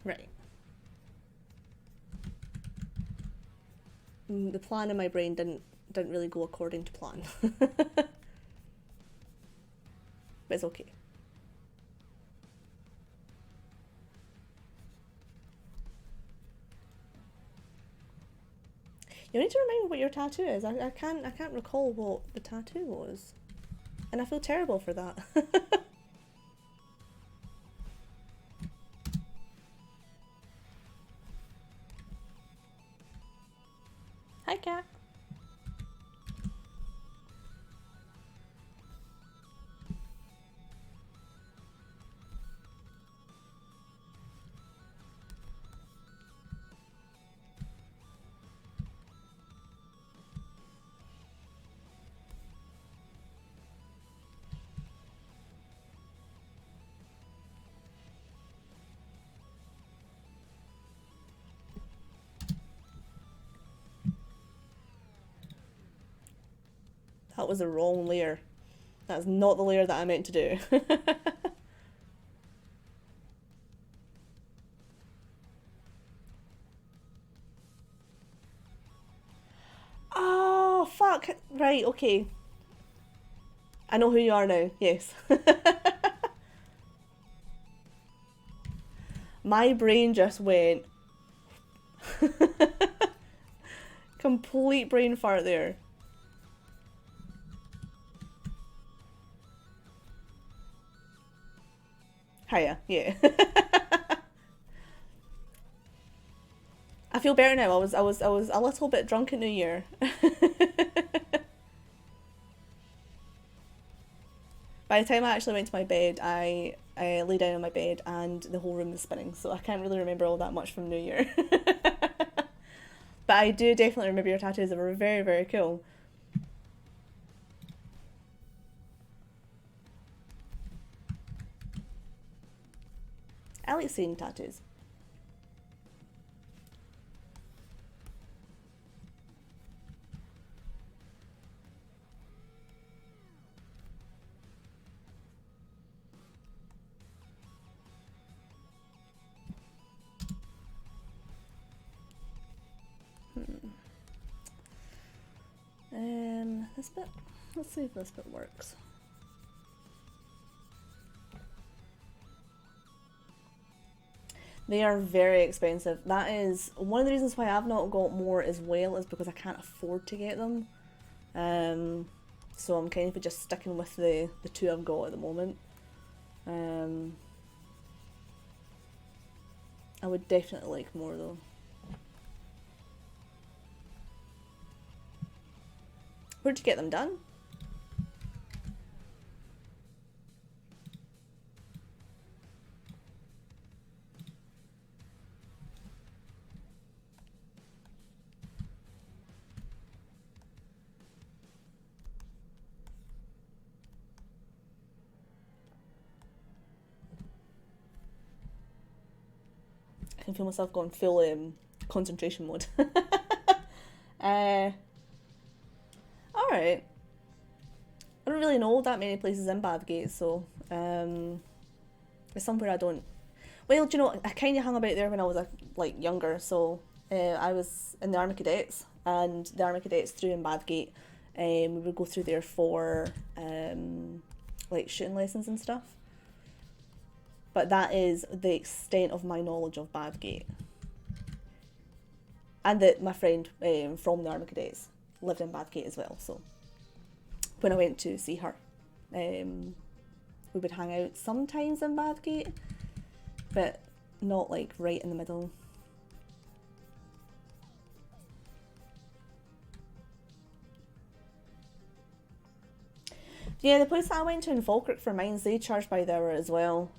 Right. The plan in my brain didn't really go according to plan. But it's okay. You need to remind me what your tattoo is. I can't recall what the tattoo was. And I feel terrible for that. Hi, cat. That was the wrong layer. That's not the layer that I meant to do. Oh, fuck. Right, okay. I know who you are now, yes. My brain just went complete brain fart there. Hiya, yeah. I feel better now. I was a little bit drunk at New Year. By the time I actually went to my bed, I lay down on my bed and the whole room was spinning, so I can't really remember all that much from New Year. But I do definitely remember your tattoos. They were very, very cool. I like seeing tattoos. This bit. Let's see if this bit works. They are very expensive. That is one of the reasons why I've not got more as well, is because I can't afford to get them. So I'm kind of just sticking with the two I've got at the moment. I would definitely like more though. Where'd you get them done? I can feel myself going full concentration mode. Alright. I don't really know that many places in Bathgate, so it's somewhere I don't. Well, do you know, I kind of hung about there when I was like younger. So I was in the Army Cadets, and the Army Cadets through in Bathgate. We would go through there for like shooting lessons and stuff. But that is the extent of my knowledge of Bathgate. And that my friend from the Army Cadets lived in Bathgate as well. So when I went to see her, we would hang out sometimes in Bathgate, but not like right in the middle. Yeah, the place that I went to in Falkirk for mines, they charged by the hour as well.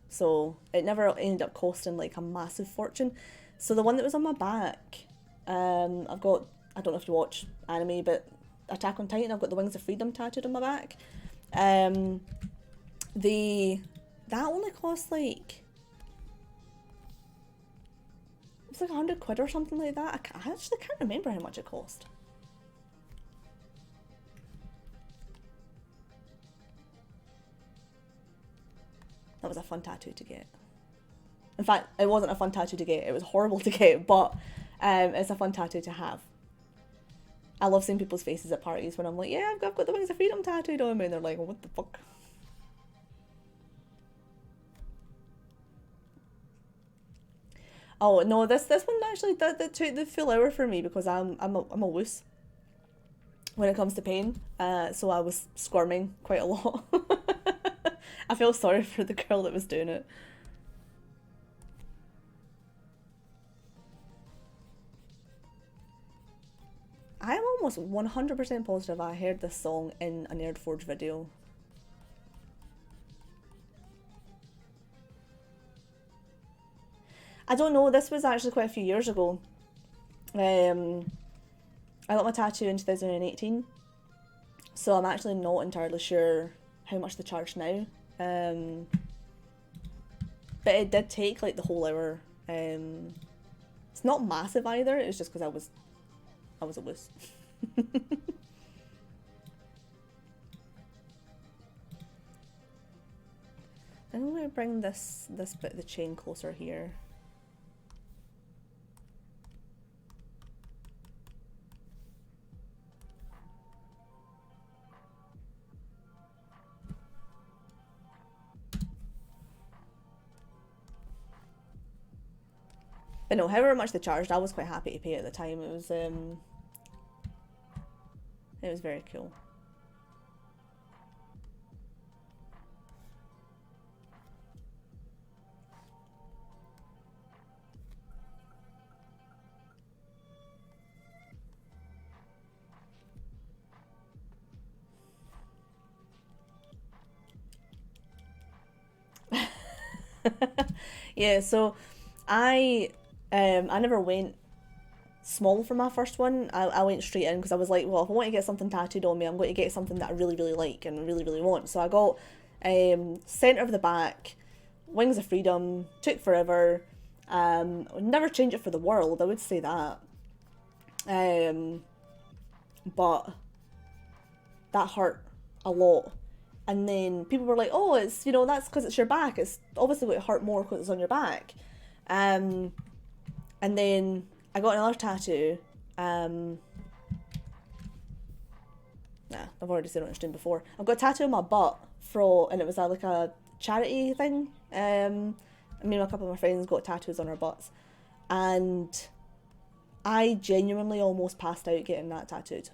So it never ended up costing like a massive fortune. So the one that was on my back, I've got, I don't know if you watch anime, but Attack on Titan, I've got the Wings of Freedom tattooed on my back. That only cost like, it was like 100 quid or something like that. I actually can't remember how much it cost. That was a fun tattoo to get. In fact, it wasn't a fun tattoo to get, it was horrible to get, but it's a fun tattoo to have. I love seeing people's faces at parties when I'm like, yeah, I've got the Wings of Freedom tattooed on me, and they're like, what the fuck? Oh no, this one actually that took the full hour for me because I'm a wuss when it comes to pain. So I was squirming quite a lot. I feel sorry for the girl that was doing it. I'm almost 100% positive I heard this song in a Nerdforge video. I don't know, this was actually quite a few years ago. I got my tattoo in 2018, so I'm actually not entirely sure how much they charge now. But it did take like the whole hour. It's not massive either, it's just because I was a wuss. I'm going to bring this bit of the chain closer here. But no, however much they charged, I was quite happy to pay at the time. It was very cool. Yeah, so I never went small for my first one. I went straight in because I was like, well, if I want to get something tattooed on me, I'm going to get something that I really, really like and really, really want. So I got centre of the back, Wings of Freedom, took forever. Would never change it for the world, I would say that. But that hurt a lot. And then people were like, oh, it's, you know, that's because it's your back. It's obviously going to hurt more because it's on your back. And then I got another tattoo. Nah, I've already said it on stream before. I've got a tattoo on my butt and it was like a charity thing. Me and a couple of my friends got tattoos on our butts. And I genuinely almost passed out getting that tattooed.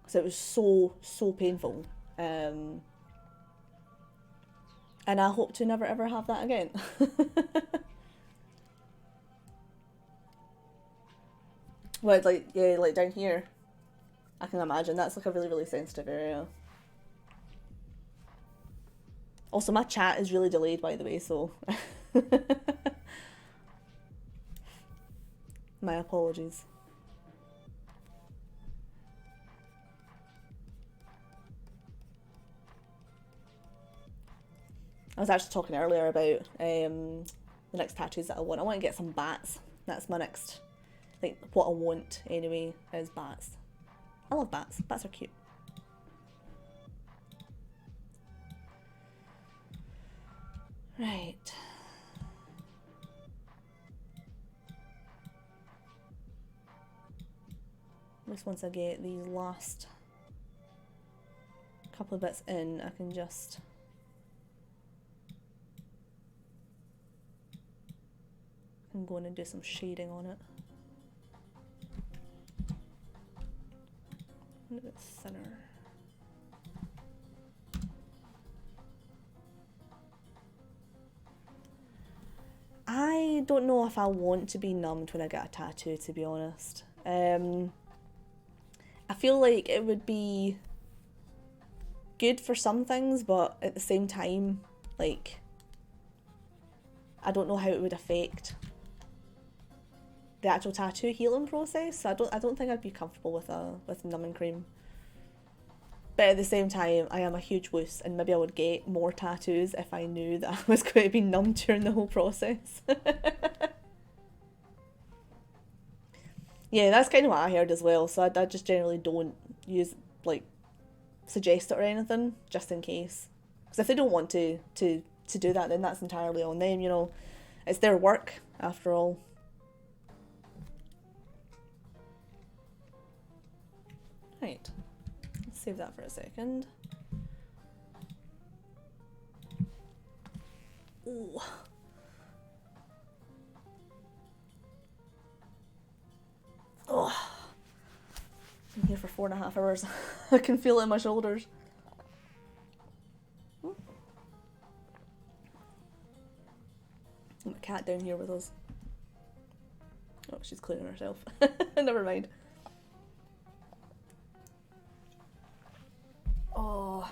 So it was so painful. And I hope to never ever have that again. Well, like, yeah, like down here. I can imagine that's like a really, really sensitive area. Also, my chat is really delayed, by the way, so my apologies. I was actually talking earlier about the next tattoos that I want. I want to get some bats. That's my next, like, what I want anyway, is bats. I love bats. Bats are cute. Right. Just once I get these last couple of bits in, I can just I'm going to do some shading on it. A bit thinner. I don't know if I want to be numbed when I get a tattoo, to be honest. I feel like it would be good for some things, but at the same time, like, I don't know how it would affect the actual tattoo healing process. I don't think I'd be comfortable with numbing cream. But at the same time, I am a huge wuss, and maybe I would get more tattoos if I knew that I was going to be numbed during the whole process. Yeah, that's kind of what I heard as well. So I just generally don't suggest it or anything, just in case. Because if they don't want to do that, then that's entirely on them. You know, it's their work after all. Right. Save that for a second. Ooh. Oh. I'm here for 4.5 hours. I can feel it in my shoulders. My cat down here with us. Oh, she's cleaning herself. Never mind. Oh.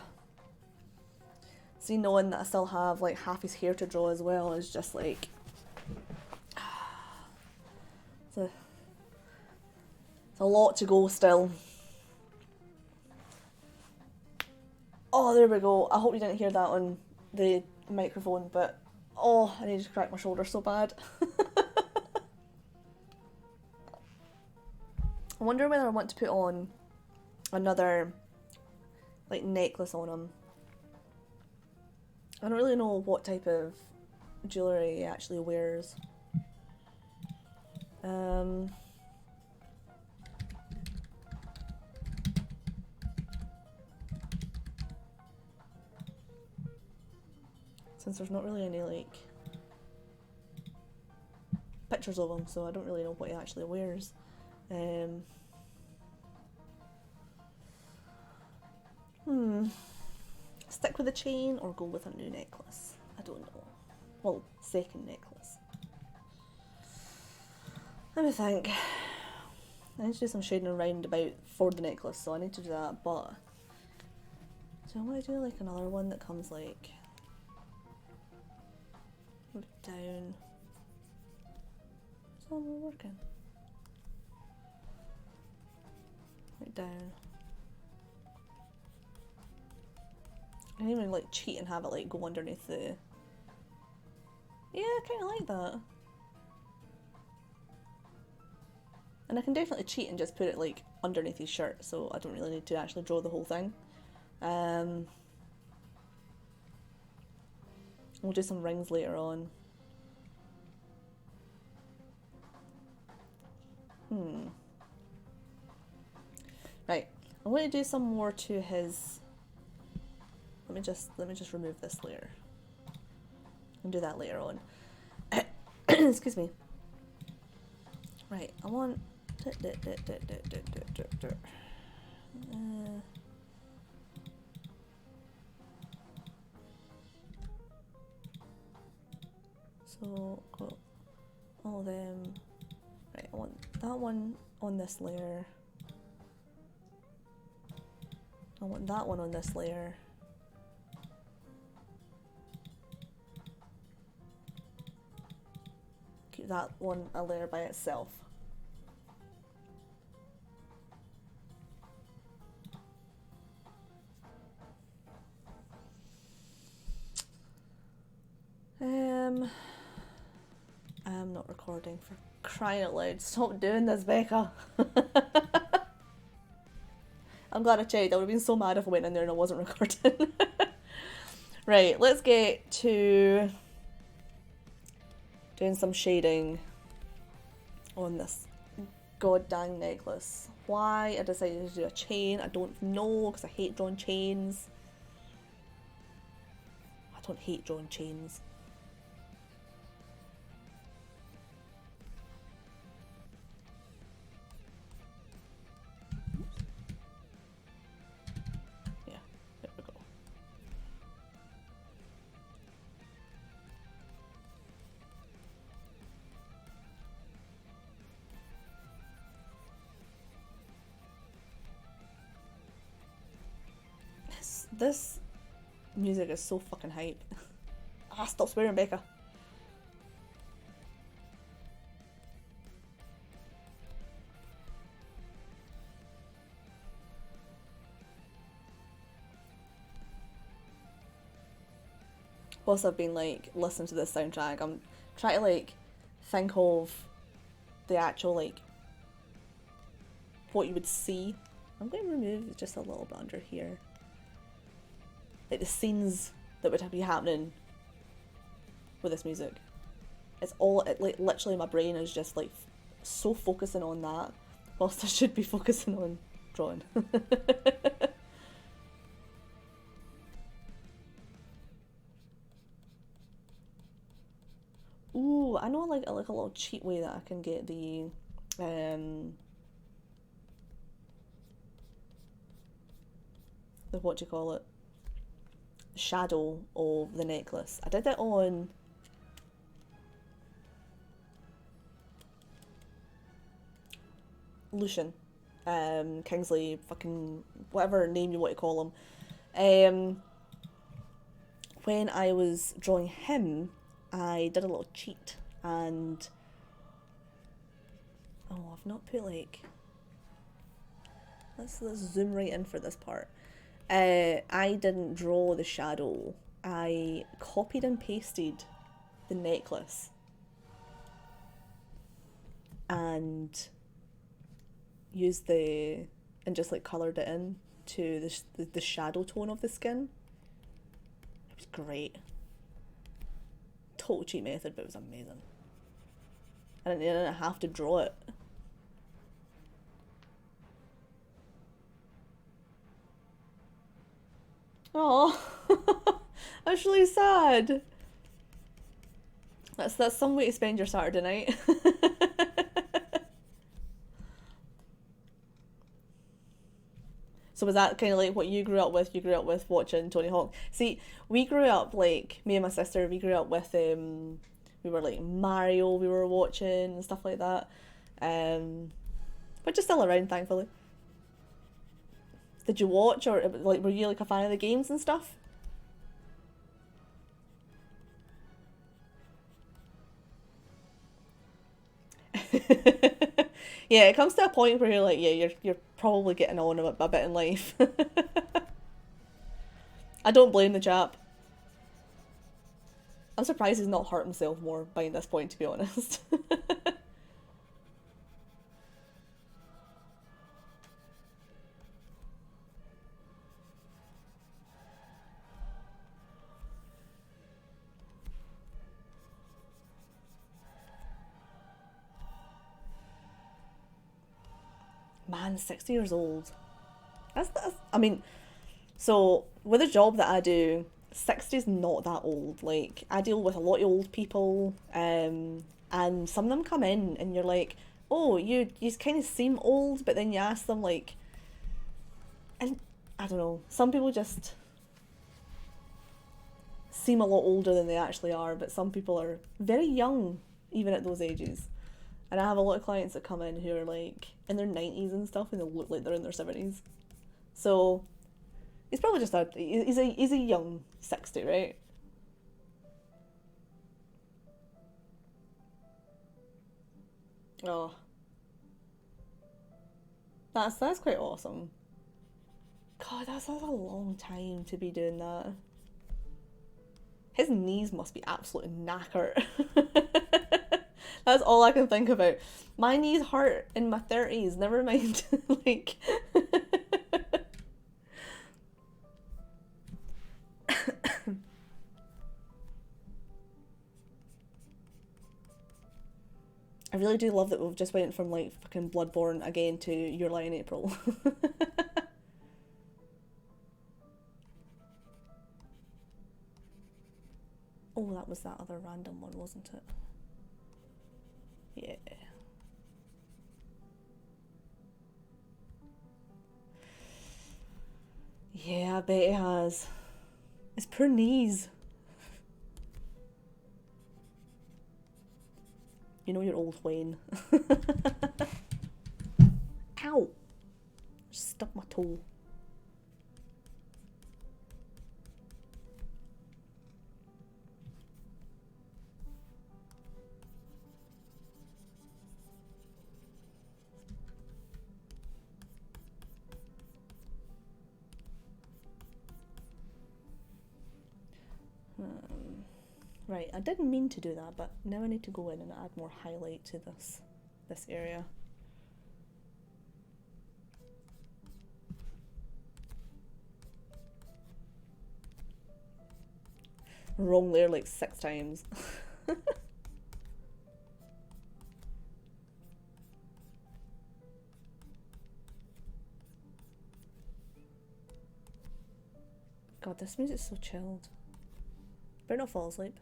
See, knowing that I still have like half his hair to draw as well is just like it's a lot to go still. Oh, there we go. I hope you didn't hear that on the microphone, but oh, I need to crack my shoulder so bad. I wonder whether I want to put on another like necklace on him. I don't really know what type of jewellery he actually wears. Since there's not really any like pictures of him, so I don't really know what he actually wears. Stick with the chain or go with a new necklace? I don't know. Well, second necklace. Let me think. I need to do some shading around about for the necklace, so I need to do that, but do I want to do like another one that comes like down? It's all working. Right down. I can even like cheat and have it like go underneath the... Yeah, I kind of like that. And I can definitely cheat and just put it like underneath his shirt, so I don't really need to actually draw the whole thing. We'll do some rings later on. Right, I'm going to do some more to his... Let me just remove this layer. And do that later on. Excuse me. Right, I want... So, got all of them. Right, I want that one on this layer. I want that one on this layer. Keep that one a layer by itself. I'm not recording, for crying out loud. Stop doing this, Becca. I'm glad I checked. I would have been so mad if I went in there and I wasn't recording. Right, let's get to doing some shading on this god dang necklace. Why I decided to do a chain, I don't know, because I hate drawing chains. I don't hate drawing chains. Yeah, there we go. This music is so fucking hype. Ah, stop swearing, Becca. Whilst I've been like listening to this soundtrack, I'm trying to like think of the actual like what you would see. I'm going to remove just a little bit under here. Like the scenes that would be happening with this music. It's all, like literally my brain is just like so focusing on that, whilst I should be focusing on drawing. Ooh, I know like a little cheat way that I can get the what do you call it? Shadow of the necklace. I did it on Lucian, Kingsley, fucking whatever name you want to call him. When I was drawing him, I did a little cheat and oh, I've not put like let's zoom right in for this part. I didn't draw the shadow. I copied and pasted the necklace and used and just like coloured it in to the shadow tone of the skin. It's great. Total cheat method, but it was amazing. I didn't have to draw it. Oh, that's really sad. That's some way to spend your Saturday night. So was that kind of like what you grew up with? You grew up with watching Tony Hawk. See, we grew up like me and my sister. We grew up with we were like Mario. We were watching and stuff like that. Which is still around, thankfully. Did you watch or like were you like a fan of the games and stuff? Yeah, it comes to a point where you're like, yeah, you're probably getting on a bit in life. I don't blame the chap. I'm surprised he's not hurt himself more by this point, to be honest. Man, 60 years old. That's I mean, so with a job that I do, 60 is not that old. Like I deal with a lot of old people, and some of them come in and you're like, oh, you kind of seem old, but then you ask them like, and I don't know, some people just seem a lot older than they actually are, but some people are very young even at those ages. And I have a lot of clients that come in who are like in their 90s and stuff and they look like they're in their 70s. So he's probably just he's a young 60, right? Oh, that's quite awesome. God, that's a long time to be doing that. His knees must be absolutely knackered. That's all I can think about. My knees hurt in my 30s, never mind. Like, I really do love that we've just went from like fucking Bloodborne again to Your Lie in April. Oh, that was that other random one, wasn't it? Yeah. Yeah, I bet it has. His poor knees. You know you're old, Wayne. Ow! Just stuck my toe. Right, I didn't mean to do that, but now I need to go in and add more highlight to this area. Wrong layer like 6 times. God, this music's so chilled. Better not fall asleep.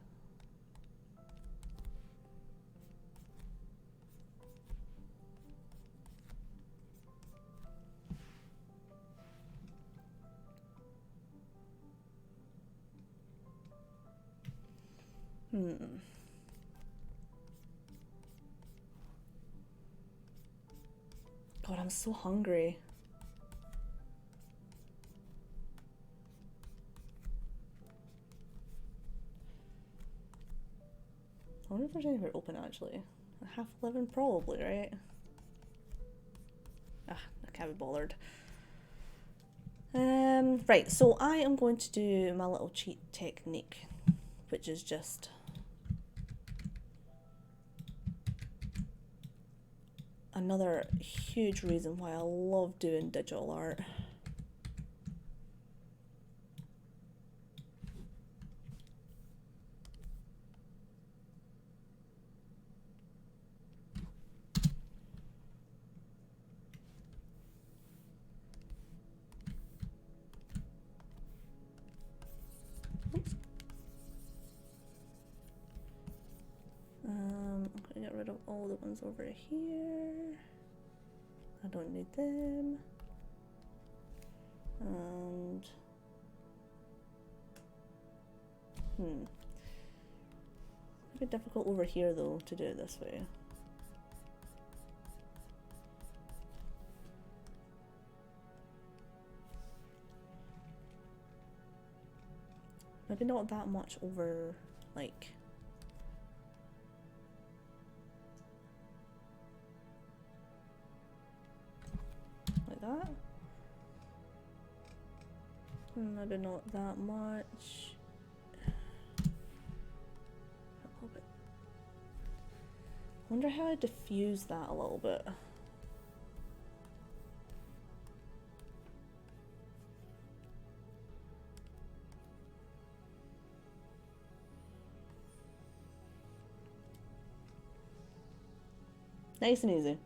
God, I'm so hungry. I wonder if there's anywhere open actually. Half 11 probably, right? Ah, I can't be bothered. Right, so I am going to do my little cheat technique, which is just another huge reason why I love doing digital art. goes over here. I don't need them. And a bit difficult over here though to do it this way. Maybe not that much over, like, that. Maybe not that much. A little bit. I wonder how I diffuse that a little bit. Nice and easy.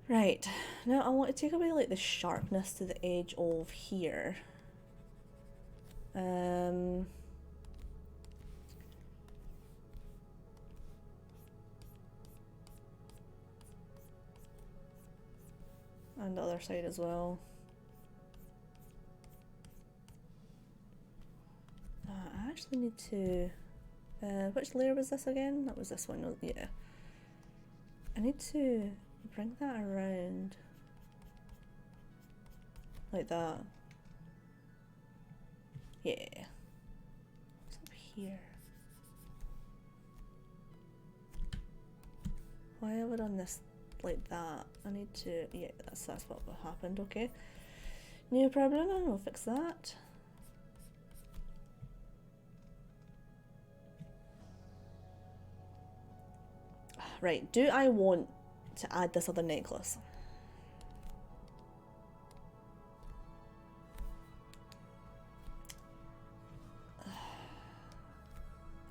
Right, now I want to take away like the sharpness to the edge of here. And the other side as well. I actually need to, which layer was this again? That was this one, oh, yeah. I need to bring that around like that. Yeah. What's up here? Why have I done this like that? I need to, yeah, that's what happened, okay. No problem, I'll fix that. Right, do I want to add this other necklace? The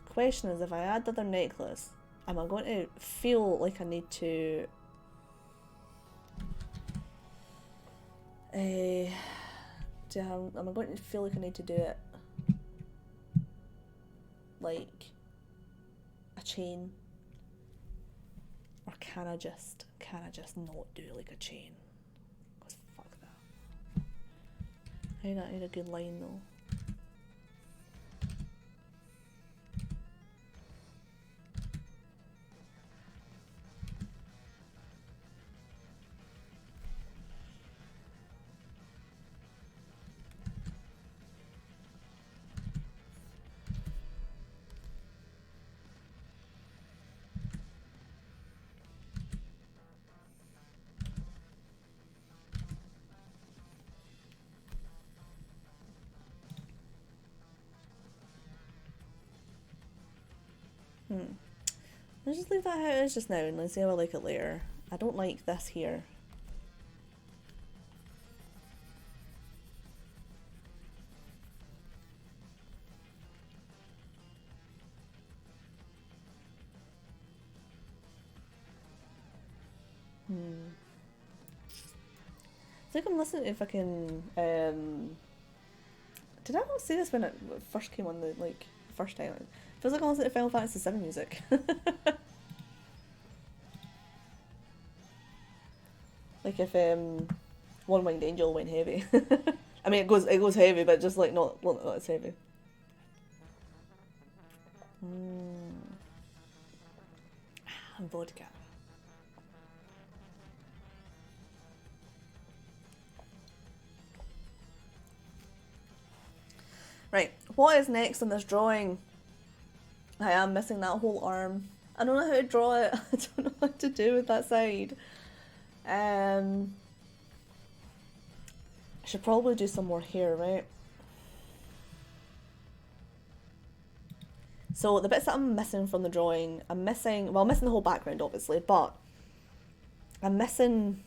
question is, if I add the other necklace, am I going to feel like I need to am I going to feel like I need to do it like a chain? Or can I just not do like a chain? Because fuck that. I need a good line though. Let's just leave that how it is just now and let's see how I like it later. I don't like this here. It's like I'm listening to fucking did I not say this when it first came on the first time? It feels like I'm listening to Final Fantasy VII music. Like if One Winged Angel went heavy. I mean it goes heavy, but just like not as heavy. And vodka. Right, what is next on this drawing? I am missing that whole arm. I don't know how to draw it. I don't know what to do with that side. I should probably do some more hair, right? So the bits that I'm missing from the drawing, I'm missing the whole background obviously, but I'm missing,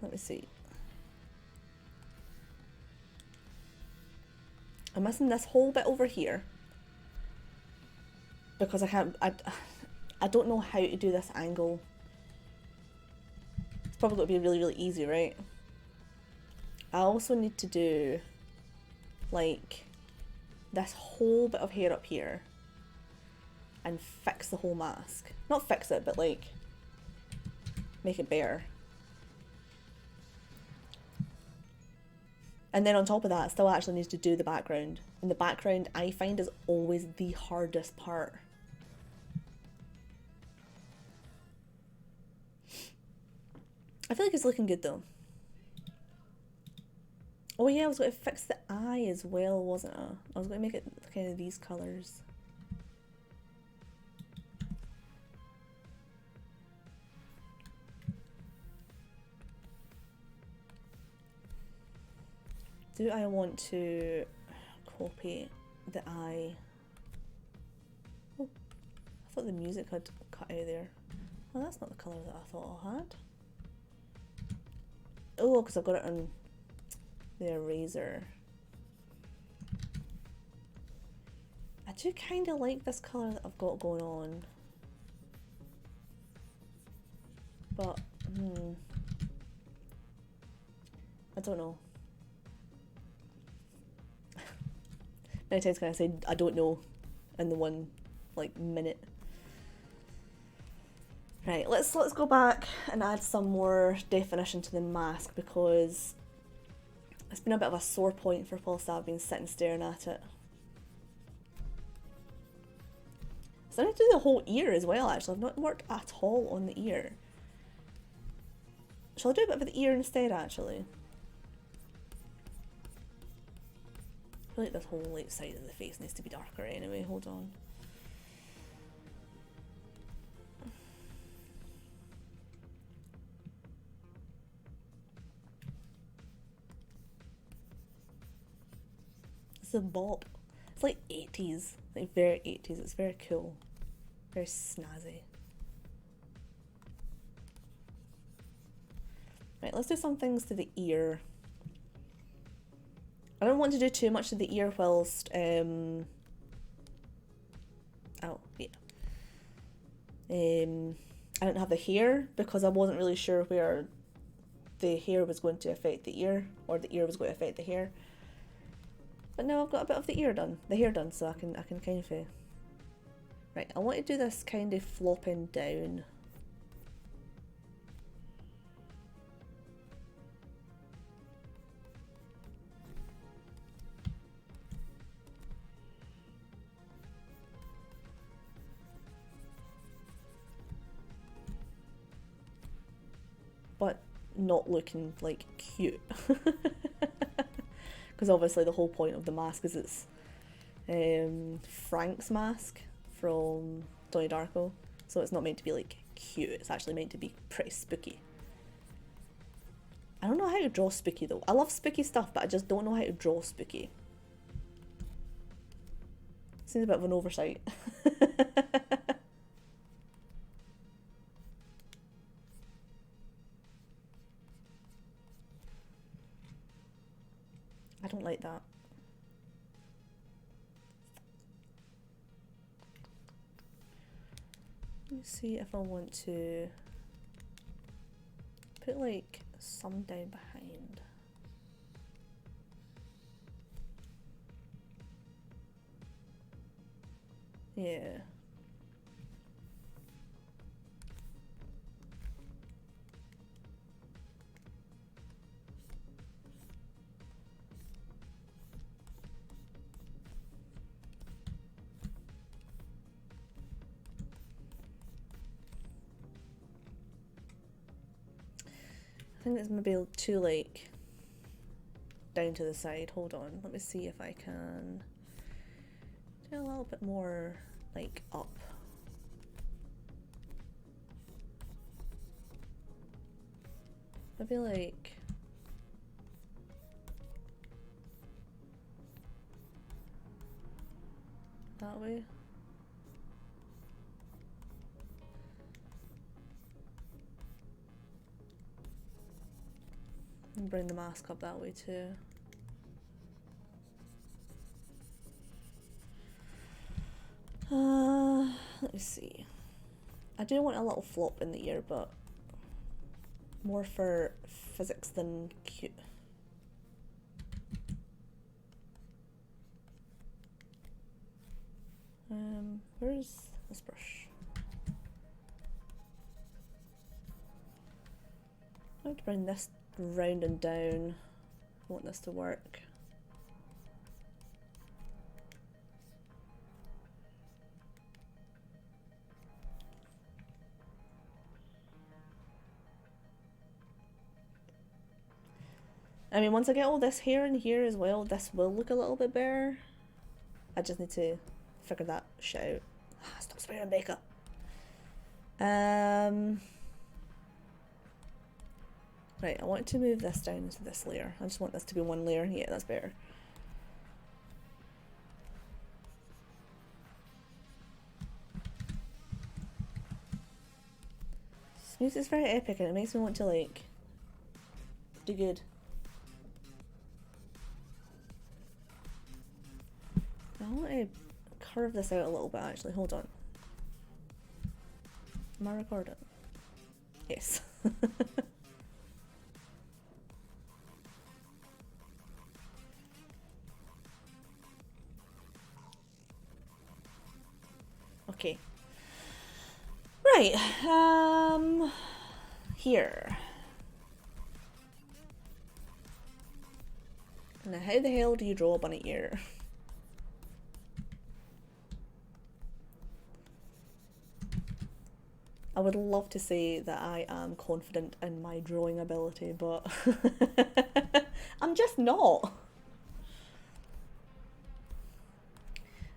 let me see. I'm missing this whole bit over here because I don't know how to do this angle. It's probably going to be really, really easy, right? I also need to do like this whole bit of hair up here. and fix the whole mask. Not fix it, but like make it bare. And then on top of that, it still actually needs to do the background. And the background, I find, is always the hardest part. I feel like it's looking good though. Oh yeah, I was going to fix the eye as well, wasn't I? I was going to make it kind of these colours. Do I want to copy the eye? Oh, I thought the music had cut out there. Well, that's not the colour that I thought I had. Oh, because I've got it on the eraser. I do kind of like this colour that I've got going on. But, I don't know. Many times can I say I don't know in the one like minute. Right, let's go back and add some more definition to the mask because it's been a bit of a sore point for Paulista. I've been sitting staring at it. So I need to do the whole ear as well actually. I've not worked at all on the ear. Shall I do a bit of the ear instead actually? I feel like this whole like side of the face needs to be darker anyway, hold on. It's a bop. It's like 80s, like very 80s. It's very cool, very snazzy. Right, let's do some things to the ear. I don't want to do too much to the ear whilst, oh, yeah. I didn't have the hair because I wasn't really sure where the hair was going to affect the ear or the ear was going to affect the hair. But now I've got a bit of the ear done, the hair done, so I can kind of, right, I want to do this kind of flopping down. But not looking like cute. Because obviously the whole point of the mask is it's Frank's mask from Donnie Darko. So it's not meant to be like cute, it's actually meant to be pretty spooky. I don't know how to draw spooky though. I love spooky stuff, but I just don't know how to draw spooky. Seems a bit of an oversight. I don't like that. Let me see if I want to put like some down behind. Yeah. I think it's maybe too like down to the side. Hold on, let me see if I can do a little bit more like up. Maybe like that way. And bring the mask up that way too. Let me see. I do want a little flop in the ear, but more for physics than cute. Where's this brush. I have to bring this round and down. I want this to work. I mean, once I get all this hair in here as well, this will look a little bit better. I just need to figure that shit out. Stop swearing, Becca. Right, I want to move this down into this layer. I just want this to be one layer. Yeah, that's better. This music's very epic and it makes me want to, like, do good. I want to curve this out a little bit, actually. Hold on. Am I recording? Yes. Okay. Right. Here. Now, how the hell do you draw a bunny ear? I would love to say that I am confident in my drawing ability, but I'm just not.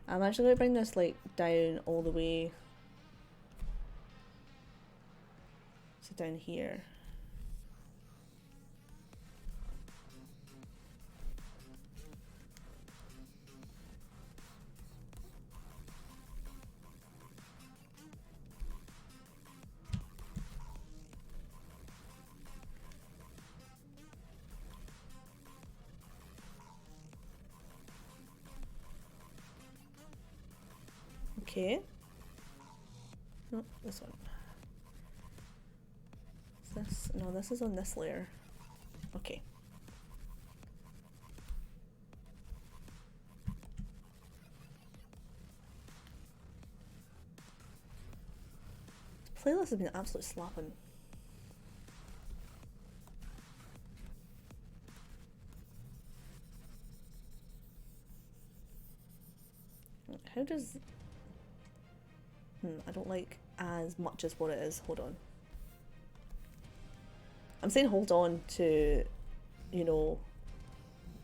I'm actually going to bring this like down all the way to down here. Okay. No, this one. Is this? No, this is on this layer. Okay. This playlist has been absolute slapping. How does... I don't like as much as what it is. Hold on. I'm saying hold on to, you know,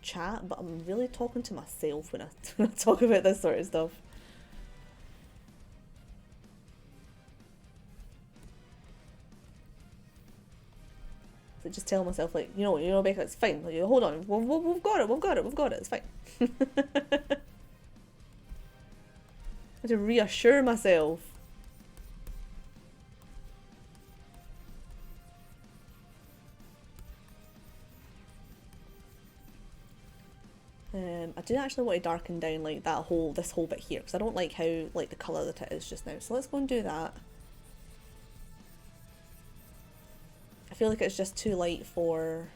chat, but I'm really talking to myself when I talk about this sort of stuff. So just tell myself, like, you know, Becca, it's fine. Like, hold on, we've got it, it's fine. I have to reassure myself. I do actually want to darken down like this whole bit here because I don't like how like the colour that it is just now. So let's go and do that. I feel like it's just too light for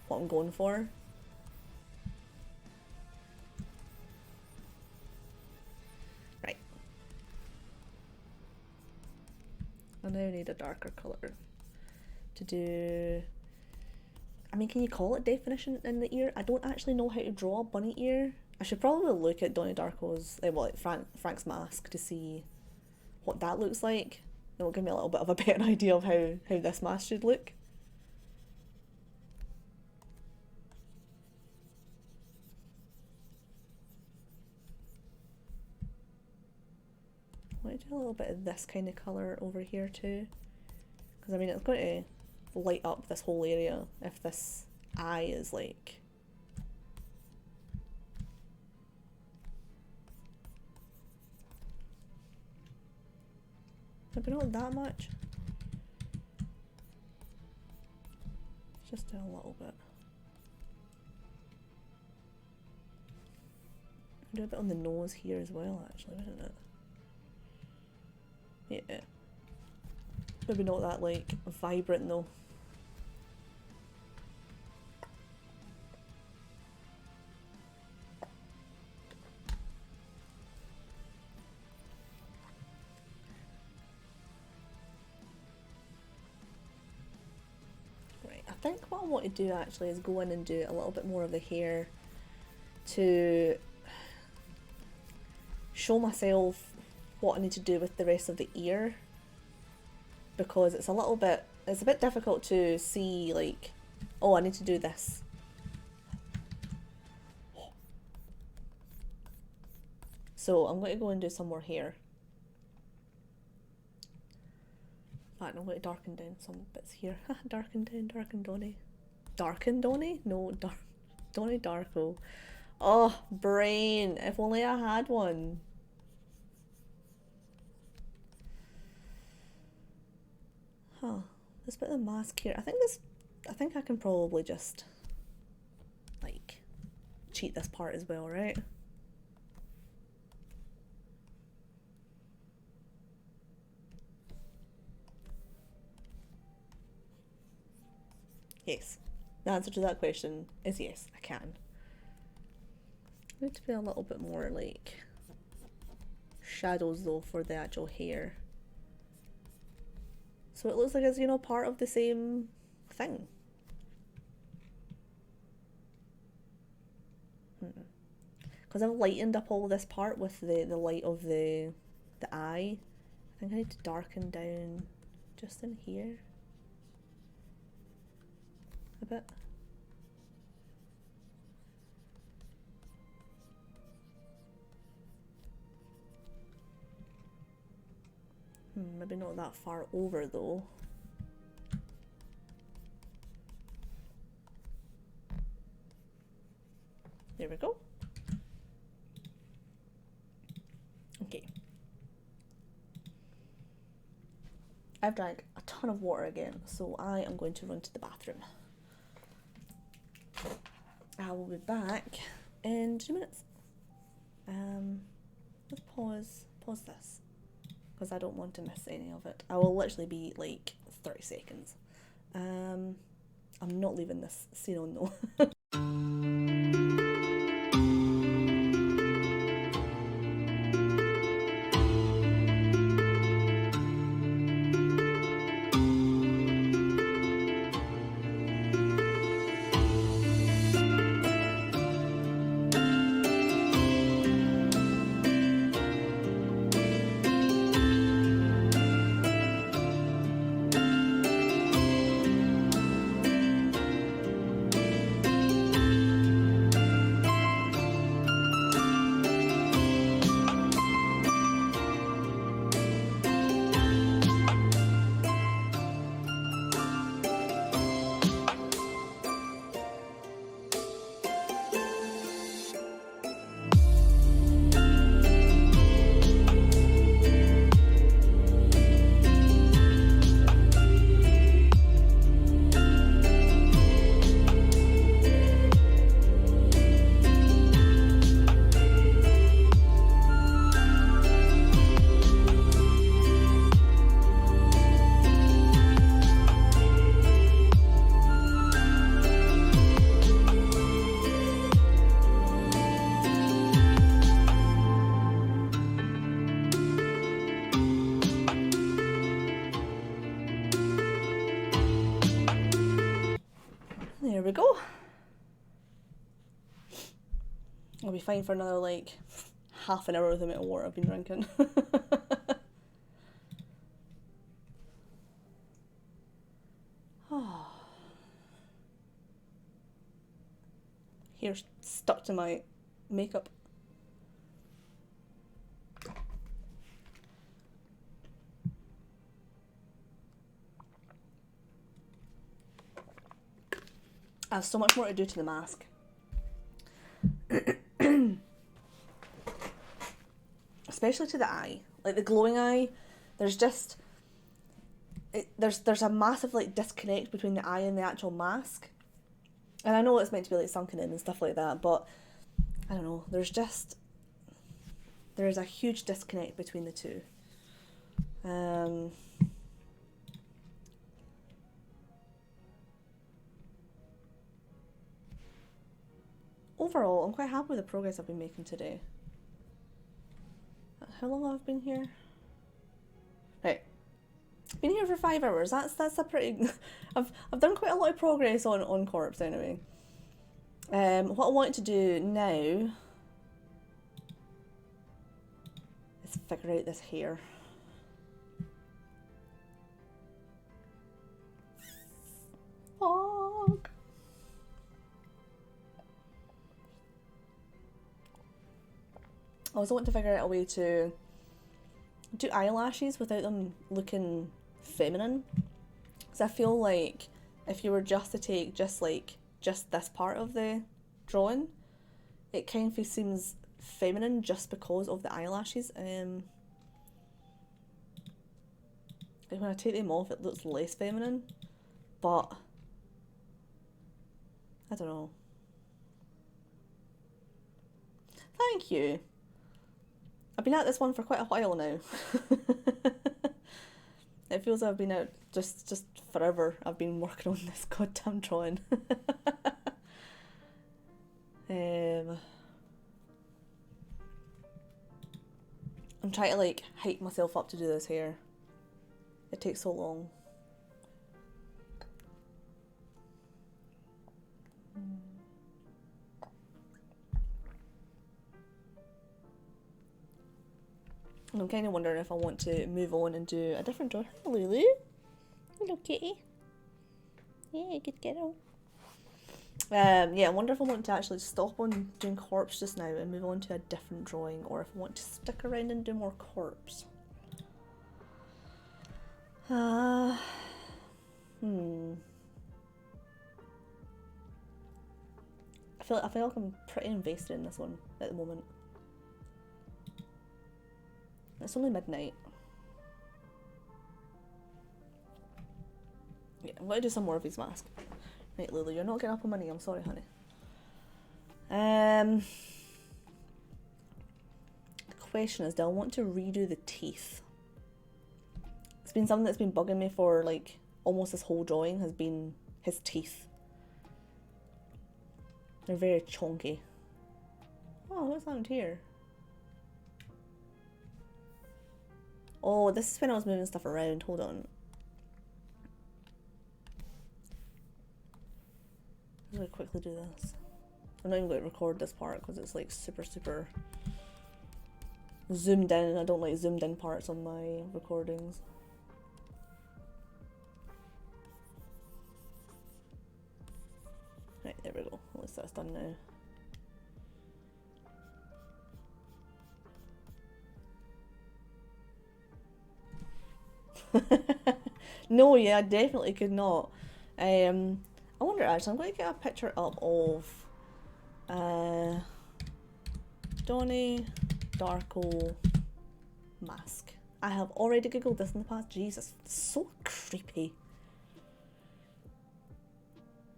what I'm going for. Right. I now need a darker colour to do... I mean, can you call it definition in the ear? I don't actually know how to draw a bunny ear. I should probably look at Donnie Darko's, like Frank's mask to see what that looks like. It will give me a little bit of a better idea of how this mask should look. I want to do a little bit of this kind of colour over here too. Because I mean, it's going to light up this whole area if this eye is like... Maybe not that much. Just do a little bit. Do a bit on the nose here as well, actually, isn't it? Yeah. Maybe not that like vibrant though. think what I want to do actually is go in and do a little bit more of the hair to show myself what I need to do with the rest of the ear, because it's a bit difficult to see, like, oh, I need to do this. So I'm going to go and do some more hair. In fact, I'm going to darken down some bits here. Darken down, darken Donny. Darken Donny? No, Donny Darko. Oh, brain. If only I had one. Huh. This bit of the mask here. I think I can probably just, like, cheat this part as well, right? Yes. The answer to that question is yes, I can. I need to be a little bit more, like, shadows though for the actual hair. So it looks like it's, you know, part of the same thing. Because I've lightened up all this part with the light of the eye. I think I need to darken down just in here a bit. Maybe not that far over though. There we go. Okay. I've drank a ton of water again, so I am going to run to the bathroom. I will be back in 2 minutes. Let's pause this, because I don't want to miss any of it. I will literally be like 30 seconds. I'm not leaving this scene on though. There we go. I'll be fine for another like half an hour with the amount of water I've been drinking. Hair's stuck to my makeup. I have so much more to do to the mask. Especially to the eye. Like the glowing eye, there's just there's a massive like disconnect between the eye and the actual mask. And I know it's meant to be like sunken in and stuff like that, but I don't know, there's a huge disconnect between the two. Overall, I'm quite happy with the progress I've been making today. How long have I been here? Right. been here for 5 hours. That's a pretty. I've done quite a lot of progress on corpse anyway. What I want to do now is figure out this hair. Fuck. I also want to figure out a way to do eyelashes without them looking feminine. Because I feel like if you were just to take just this part of the drawing, it kind of seems feminine just because of the eyelashes. When I take them off, it looks less feminine, but I don't know. Thank you. I've been at this one for quite a while now. It feels like I've been out just forever. I've been working on this goddamn drawing. I'm trying to like hype myself up to do this hair. It takes so long. And I'm kind of wondering if I want to move on and do a different drawing. Hello, Lulu. Hello, kitty. Yeah, good girl. Yeah, I wonder if I want to actually stop on doing corpse just now and move on to a different drawing, or if I want to stick around and do more corpse. I feel like I'm pretty invested in this one at the moment. It's only midnight. Yeah, I'm going to do some more of his mask. Right, Lulu, you're not getting up on my knee. I'm sorry, honey. The question is, do I want to redo the teeth? It's been something that's been bugging me for like almost this whole drawing, has been his teeth. They're very chunky. Oh, what's happened here? Oh, this is when I was moving stuff around. Hold on. I'm going to quickly do this. I'm not even going to record this part because it's like super zoomed in, and I don't like zoomed in parts on my recordings. Right, there we go. At least that's done now. No, yeah, I definitely could not. I wonder actually, I'm going to get a picture up of Donnie Darko mask. I have already googled this in the past. Jesus, it's so creepy.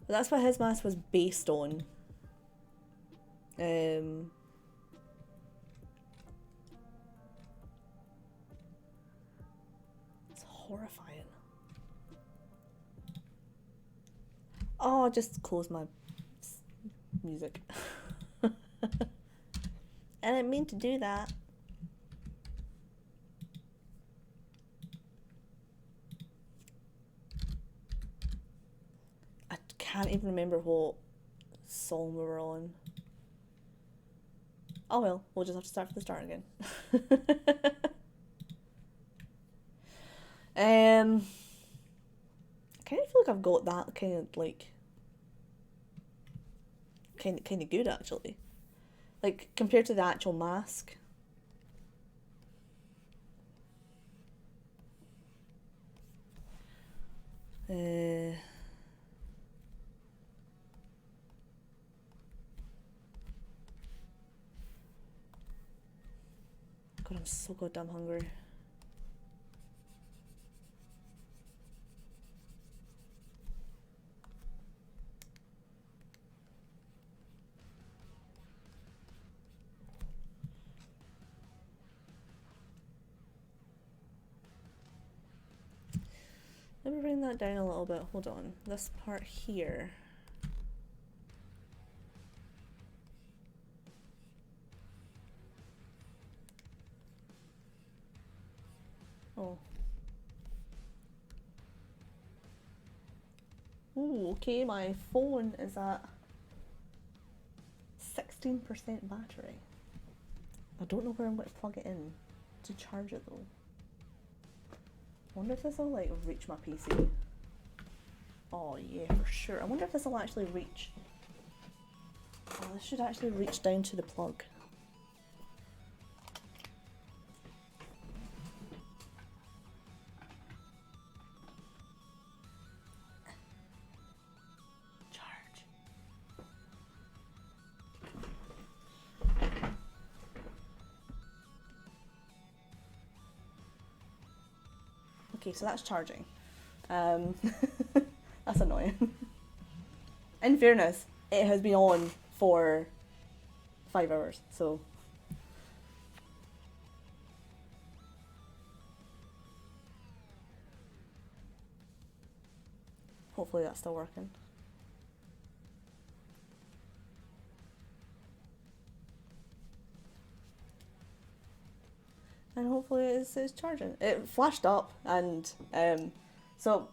But that's what his mask was based on. It's horrifying. Oh, just close my music. I didn't mean to do that. I can't even remember what song we were on. Oh well, we'll just have to start from the start again. I kind of feel like I've got that kind of like kind of good actually, like compared to the actual mask. God, I'm so goddamn hungry. Let me bring that down a little bit. Hold on. This part here. Oh. Ooh, okay, my phone is at 16% battery. I don't know where I'm going to plug it in to charge it though. I wonder if this will like reach my PC. Oh yeah, for sure. I wonder if this will actually reach. Oh, this should actually reach down to the plug. Charge. Okay, so that's charging. That's annoying. In fairness, it has been on for 5 hours, so. Hopefully that's still working. And hopefully it's charging. It flashed up, and so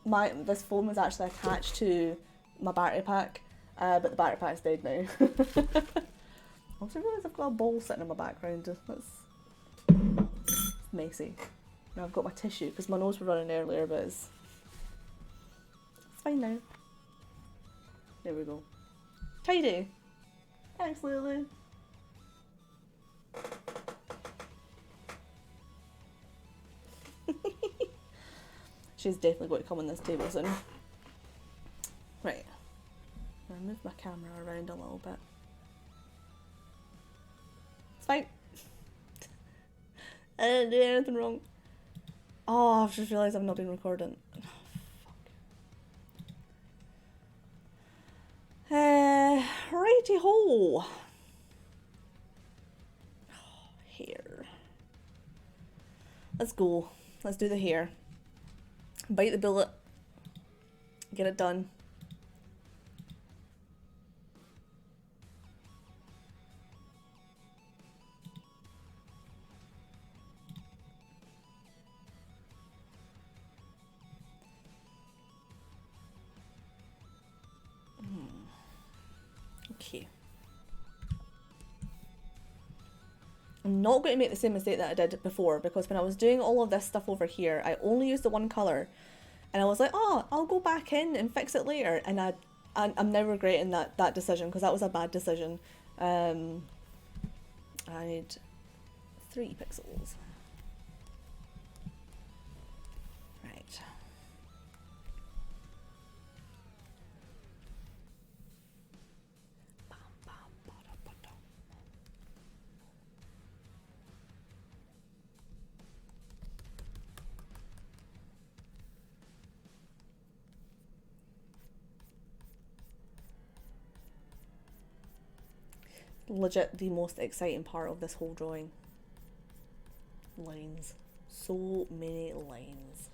this phone was actually attached to my battery pack, but the battery pack's dead now. I also realise I've got a bowl sitting in my background. That's messy. Now I've got my tissue because my nose was running earlier, but it's fine now. There we go. Tidy. Thanks, Lulu. She's definitely going to come on this table soon. Right. I'll move my camera around a little bit. It's fine. I didn't do anything wrong. Oh, I've just realised I've not been recording. Oh, fuck. Righty ho. Oh, hair. Let's go. Let's do the hair. Bite the bullet. Get it done. Okay. I'm not going to make the same mistake that I did before, because when I was doing all of this stuff over here, I only used the one colour, and I was like, oh, I'll go back in and fix it later, and I'm now regretting that decision, because that was a bad decision. I need 3 pixels. Right. Legit the most exciting part of this whole drawing. Lines. So many lines.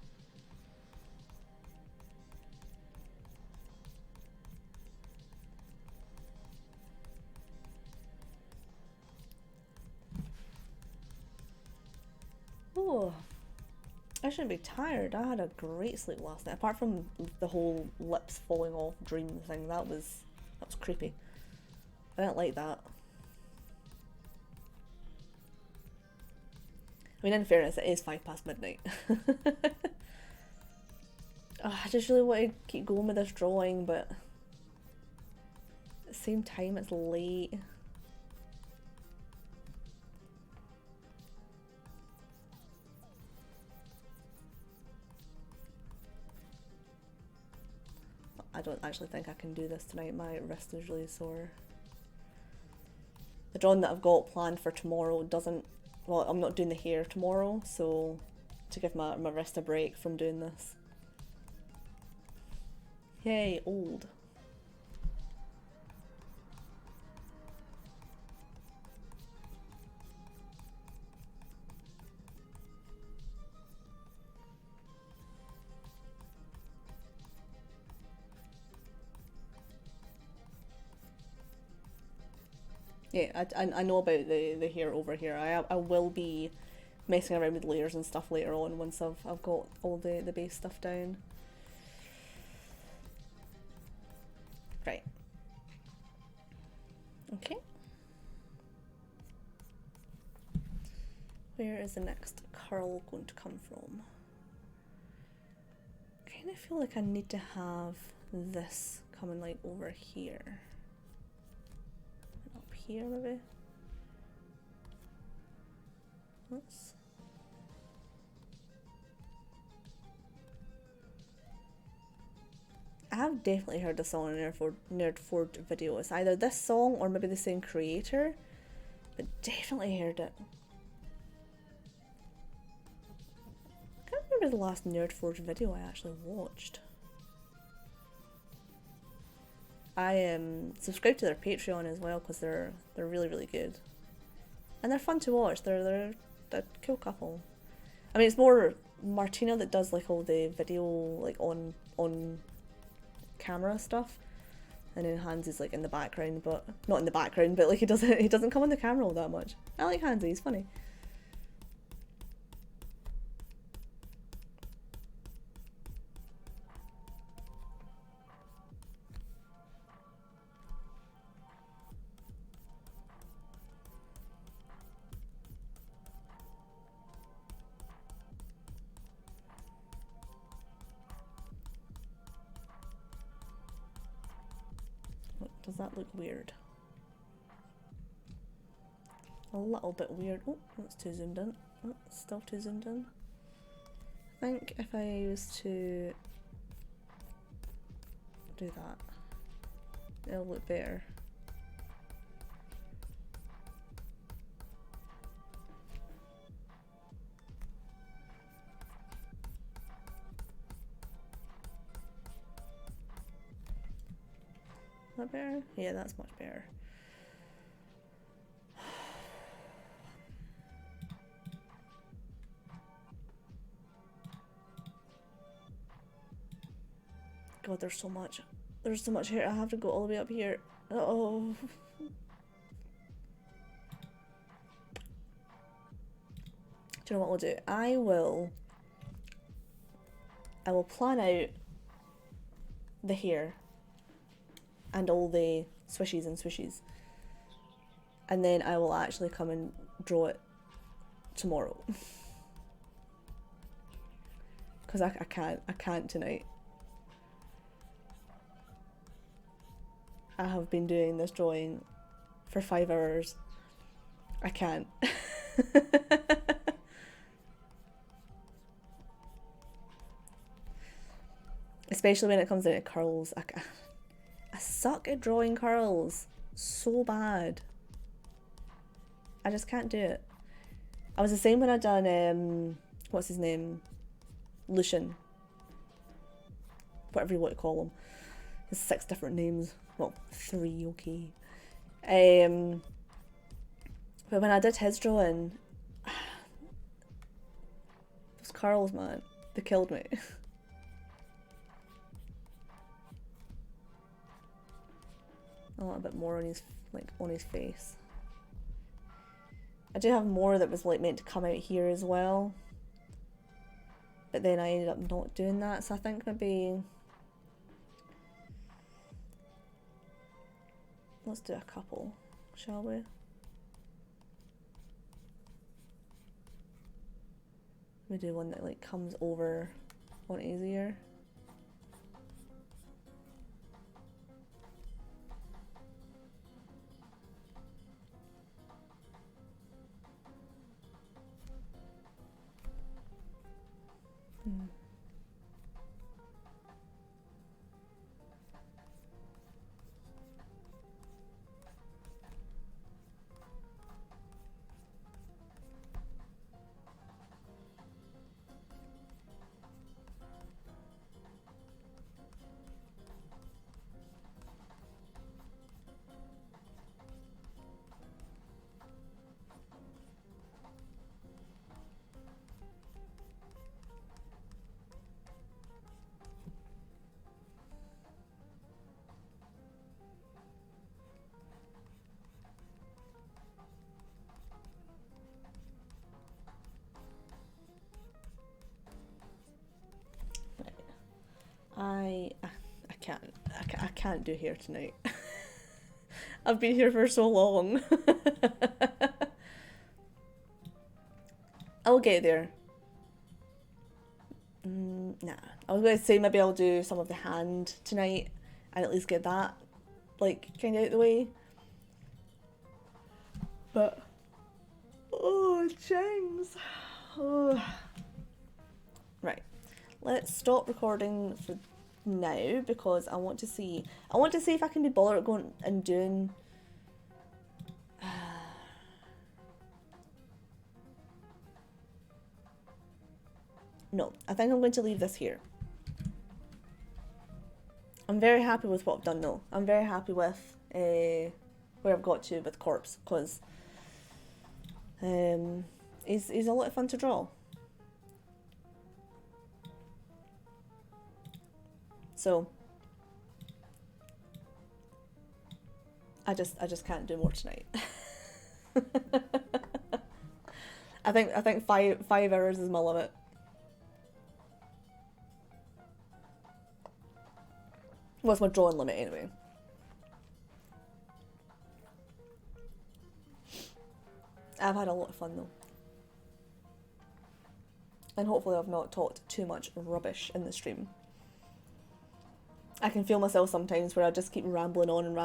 Oh, I shouldn't be tired. I had a great sleep last night. Apart from the whole lips falling off dream thing, that was creepy. I didn't like that. I mean, in fairness, it is 5 past midnight. I just really want to keep going with this drawing, but at the same time, it's late. I don't actually think I can do this tonight. My wrist is really sore. The drawing that I've got planned for tomorrow doesn't... Well, I'm not doing the hair tomorrow, so to give my wrist a break from doing this. Yay, old. Yeah, I know about the hair over here. I will be messing around with layers and stuff later on once I've got all the base stuff down. Right. Okay. Where is the next curl going to come from? I kind of feel like I need to have this coming like over here. Up here maybe? Let's... I have definitely heard the song in Nerdforge video. It's either this song or maybe the same creator, but definitely heard it. I can't remember the last Nerdforge video I actually watched. I subscribed to their Patreon as well because they're really good, and they're fun to watch. They're a cool couple. I mean, it's more Martina that does like all the video like on camera stuff, and then Hans is like in the background, but not in the background, but like he doesn't come on the camera all that much. I like Hansy, he's funny. Does that look weird? A little bit weird. Oh, that's too zoomed in. Oh, still too zoomed in. I think if I was to do that, it'll look better. Is that better? Yeah, that's much better. God, there's so much. There's so much here. I have to go all the way up here. Oh. Do you know what we'll do? I will plan out the hair and all the swishies and swishies, and then I will actually come and draw it tomorrow. Because I can't tonight. I have been doing this drawing for 5 hours. I can't. Especially when it comes down to curls. I suck at drawing curls so bad. I just can't do it. I was the same when I done what's his name? Lucian. Whatever you want to call him. There's 6 different names. Well, 3, okay. But when I did his drawing, those curls, man, they killed me. A little bit more on his face. I do have more that was like meant to come out here as well, but then I ended up not doing that. So I think maybe let's do a couple, shall we? We do one that like comes over on his ear. I I can't do hair tonight. I've been here for so long. I'll get there. Nah. I was going to say maybe I'll do some of the hand tonight and at least get that, like, kind of out of the way. But, oh, James. Oh. Right. Let's stop recording for now because I want to see if I can be bothered going and doing no, I think I'm going to leave this here. I'm very happy with what I've done though. I'm very happy with where I've got to with Corpse because he's a lot of fun to draw. So I just can't do more tonight. I think 5 hours is my limit. What's my drawing limit anyway? I've had a lot of fun though. And hopefully I've not talked too much rubbish in the stream. I can feel myself sometimes where I just keep rambling on and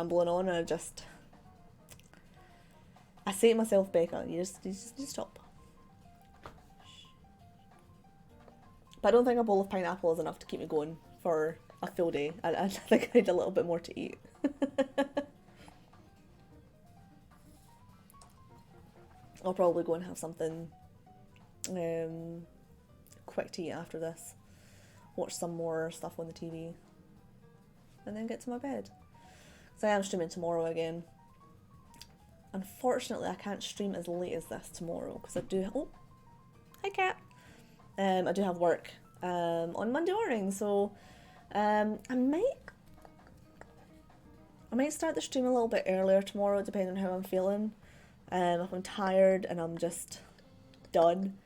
I say to myself, Becca, you just stop. But I don't think a bowl of pineapple is enough to keep me going for a full day. I think I need a little bit more to eat. I'll probably go and have something quick to eat after this. Watch some more stuff on the TV. And then get to my bed. So I am streaming tomorrow again. Unfortunately, I can't stream as late as this tomorrow because I do. Oh, hi cat. I do have work on Monday morning, so I might start the stream a little bit earlier tomorrow, depending on how I'm feeling. If I'm tired and I'm just done.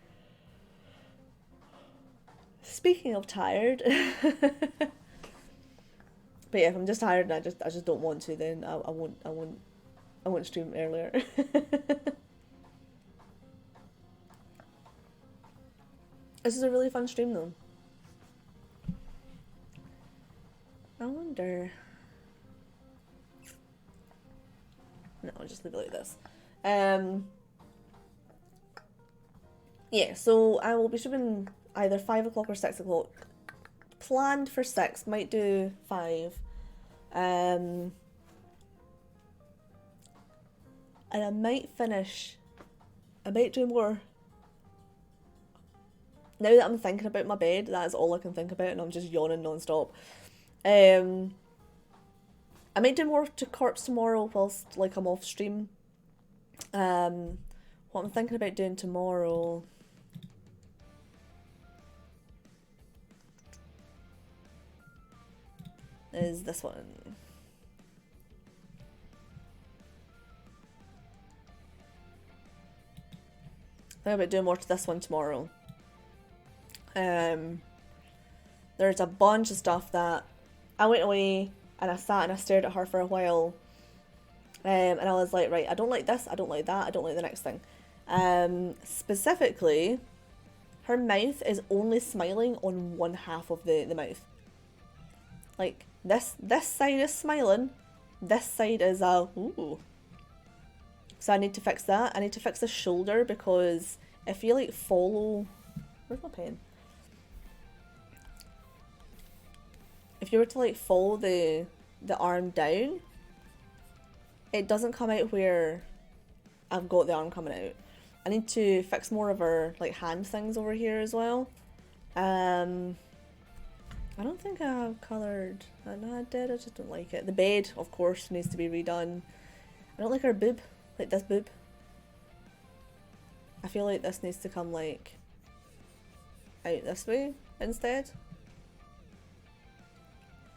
Speaking of tired. But yeah, if I'm just tired and I just don't want to, then I won't stream earlier. This is a really fun stream though. I wonder. No, I'll just leave it like this. Yeah, so I will be streaming either 5 o'clock or 6 o'clock. Planned for 6, might do 5. And I might do more. Now that I'm thinking about my bed, that is all I can think about and I'm just yawning non-stop. I might do more to Corpse tomorrow whilst like I'm off stream. What I'm thinking about doing tomorrow is this one. I'm about doing more to this one tomorrow. There's a bunch of stuff that I went away and I sat and I stared at her for a while. And I was like, right, I don't like this, I don't like that, I don't like the next thing. Specifically, her mouth is only smiling on one half of the mouth. Like, this side is smiling, this side is a ooh. So I need to fix that. I need to fix the shoulder because if you like follow... Where's my pen? If you were to like follow the arm down, it doesn't come out where I've got the arm coming out. I need to fix more of her like hand things over here as well. I don't think I have coloured. No, I did. I just don't like it. The bed, of course, needs to be redone. I don't like her boob. Like this boob. I feel like this needs to come like out this way instead.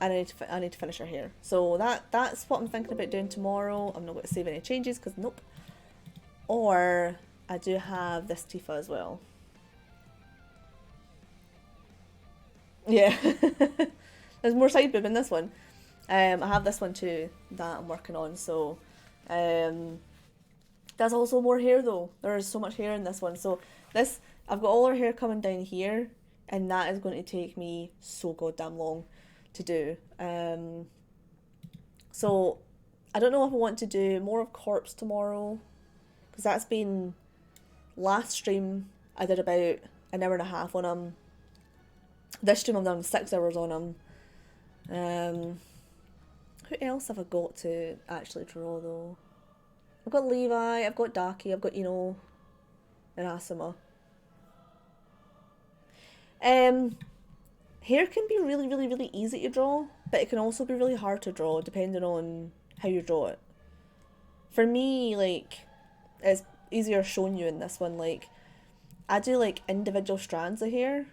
And I need to finish her hair. So that's what I'm thinking about doing tomorrow. I'm not going to save any changes because nope. Or I do have this Tifa as well. Yeah. There's more side boob in this one. I have this one too that I'm working on, so there's also more hair though. There's so much hair in this one. So this, I've got all her hair coming down here, and that is going to take me so goddamn long to do. So I don't know if I want to do more of Corpse tomorrow, because that's been, last stream I did about an hour and a half on him. This stream I've done 6 hours on him. Who else have I got to actually draw though? I've got Levi, I've got Daki, I've got Ino, and Asuma. Hair can be really, really, really easy to draw, but it can also be really hard to draw depending on how you draw it. For me, like, it's easier showing you in this one, like, I do like individual strands of hair,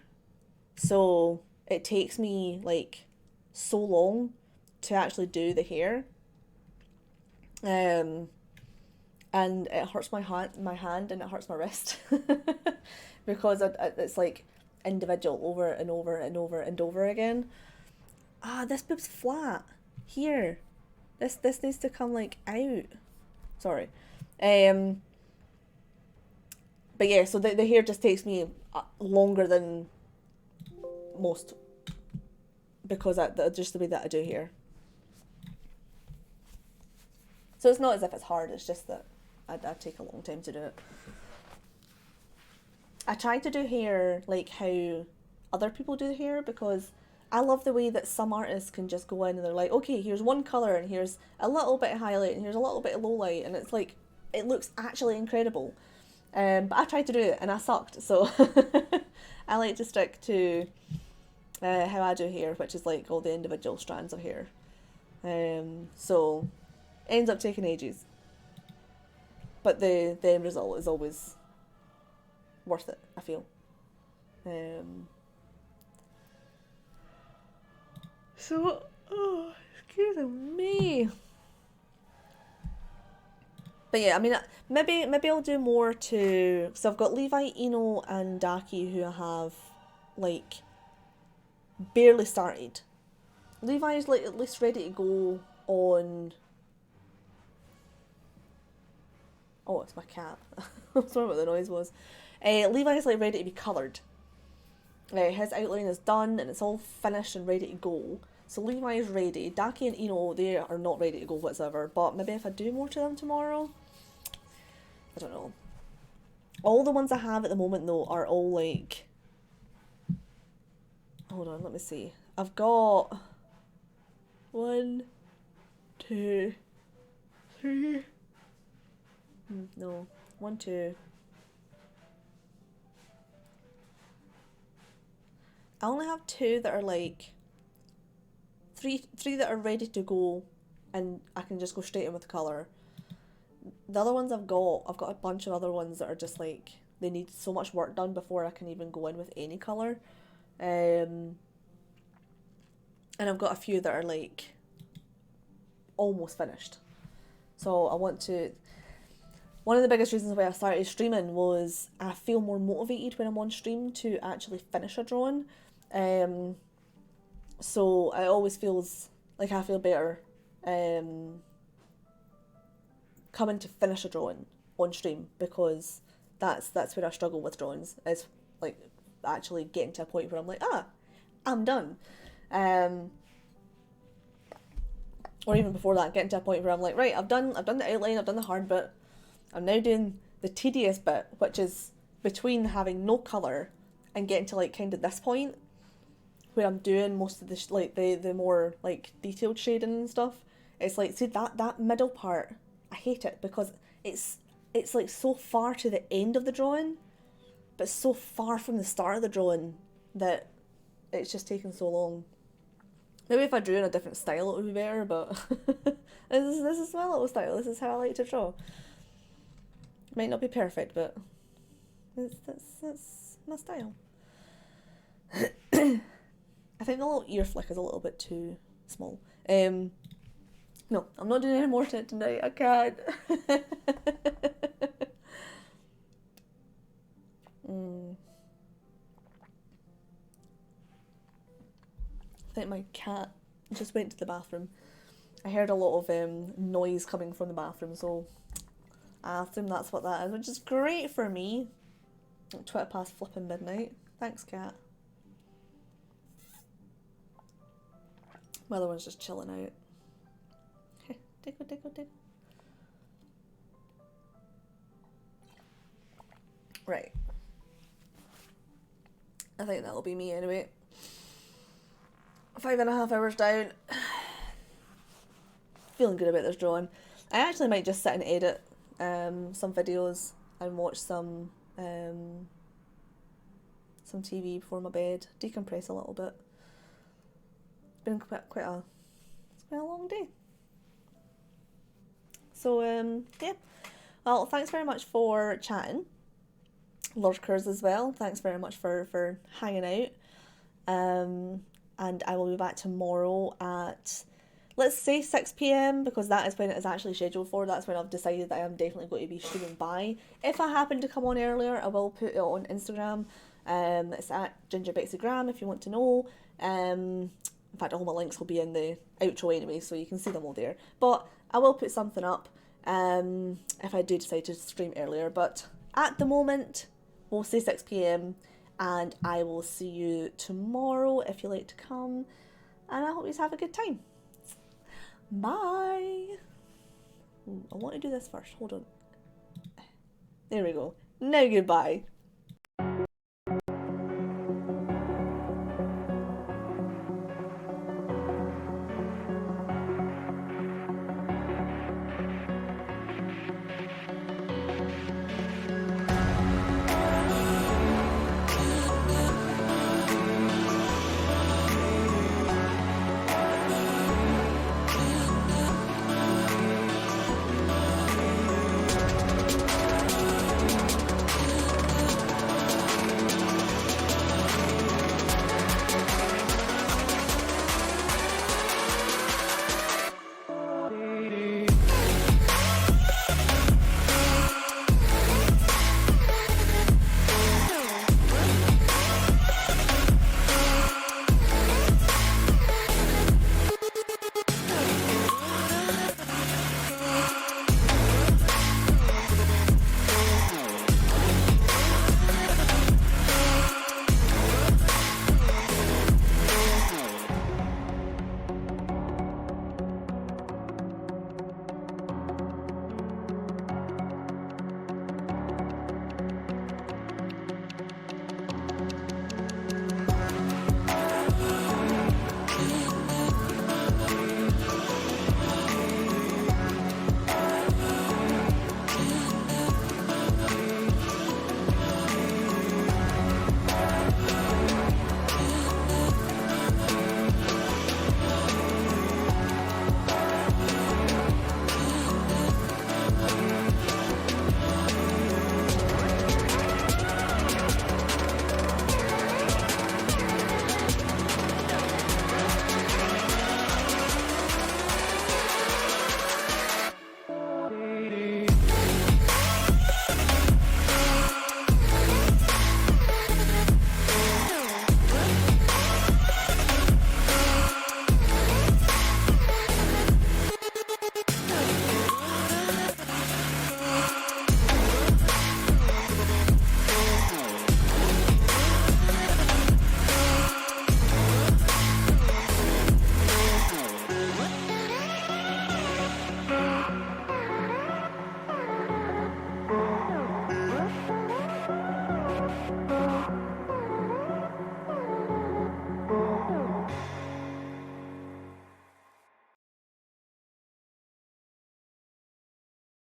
so it takes me like so long to actually do the hair. And it hurts my hand and it hurts my wrist because it's like individual over and over and over and over again. Ah, this boob's flat here. This needs to come like out. Sorry. But yeah, so the hair just takes me longer than most, because that's just the way that I do hair. So it's not as if it's hard, it's just that I take a long time to do it. I try to do hair like how other people do hair, because I love the way that some artists can just go in and they're like, okay, here's one colour and here's a little bit of highlight and here's a little bit of low light, and it's like, it looks actually incredible. But I tried to do it and I sucked, so I like to stick to how I do hair, which is like all the individual strands of hair. So it ends up taking ages, but the end result is always worth it, I feel. So, oh, excuse me. But yeah, I mean, maybe I'll do more to, so I've got Levi, Ino, and Daki who I have like barely started. Levi is like at least ready to go on. Oh, it's my cat. I'm sorry what the noise was. Levi's like ready to be coloured. His outline is done and it's all finished and ready to go. So Levi is ready. Daki and Ino, they are not ready to go whatsoever. But maybe if I do more to them tomorrow, I don't know. All the ones I have at the moment though are all like, hold on, let me see. I've got 1, 2, 3. No, 1, 2. I only have 2 that are like, three that are ready to go, and I can just go straight in with colour. The other ones I've got a bunch of other ones that are just like, they need so much work done before I can even go in with any colour. And I've got a few that are like almost finished. So I want to, one of the biggest reasons why I started streaming was I feel more motivated when I'm on stream to actually finish a drawing. So it always feels like I feel better coming to finish a drawing on stream, because that's where I struggle with drawings, is like actually getting to a point where I'm like, I'm done. Or even before that, getting to a point where I'm like, right, I've done the outline, I've done the hard bit, I'm now doing the tedious bit, which is between having no colour and getting to like kind of this point where I'm doing most of the like the more like detailed shading and stuff. It's like, see that middle part, I hate it because it's like so far to the end of the drawing, but so far from the start of the drawing that it's just taking so long. Maybe if I drew in a different style it would be better, but this is my little style. This is how I like to draw. It might not be perfect, but that's my style. I think the little ear flick is a little bit too small. No, I'm not doing any more to it tonight. I can't. I think my cat just went to the bathroom. I heard a lot of noise coming from the bathroom, so I assume that's what that is, which is great for me. 20 past flipping midnight. Thanks, cat. My other one's just chilling out. Tickle, tickle, tickle. Right. I think that'll be me anyway. 5.5 hours down. Feeling good about this drawing. I actually might just sit and edit some videos and watch some TV before my bed. Decompress a little bit. It's been quite a long day. So yeah. Well, thanks very much for chatting. Lurkers as well. Thanks very much for hanging out. And I will be back tomorrow at, let's say, 6 p.m, because that is when it is actually scheduled for. That's when I've decided that I am definitely going to be streaming by. If I happen to come on earlier, I will put it on Instagram. It's at GingerBexyGram if you want to know. In fact, all my links will be in the outro anyway, so you can see them all there. But I will put something up if I do decide to stream earlier. But at the moment, we'll say 6 p.m, and I will see you tomorrow if you like to come. And I hope you have a good time. Bye. I want to do this first. Hold on. There we go. Now goodbye.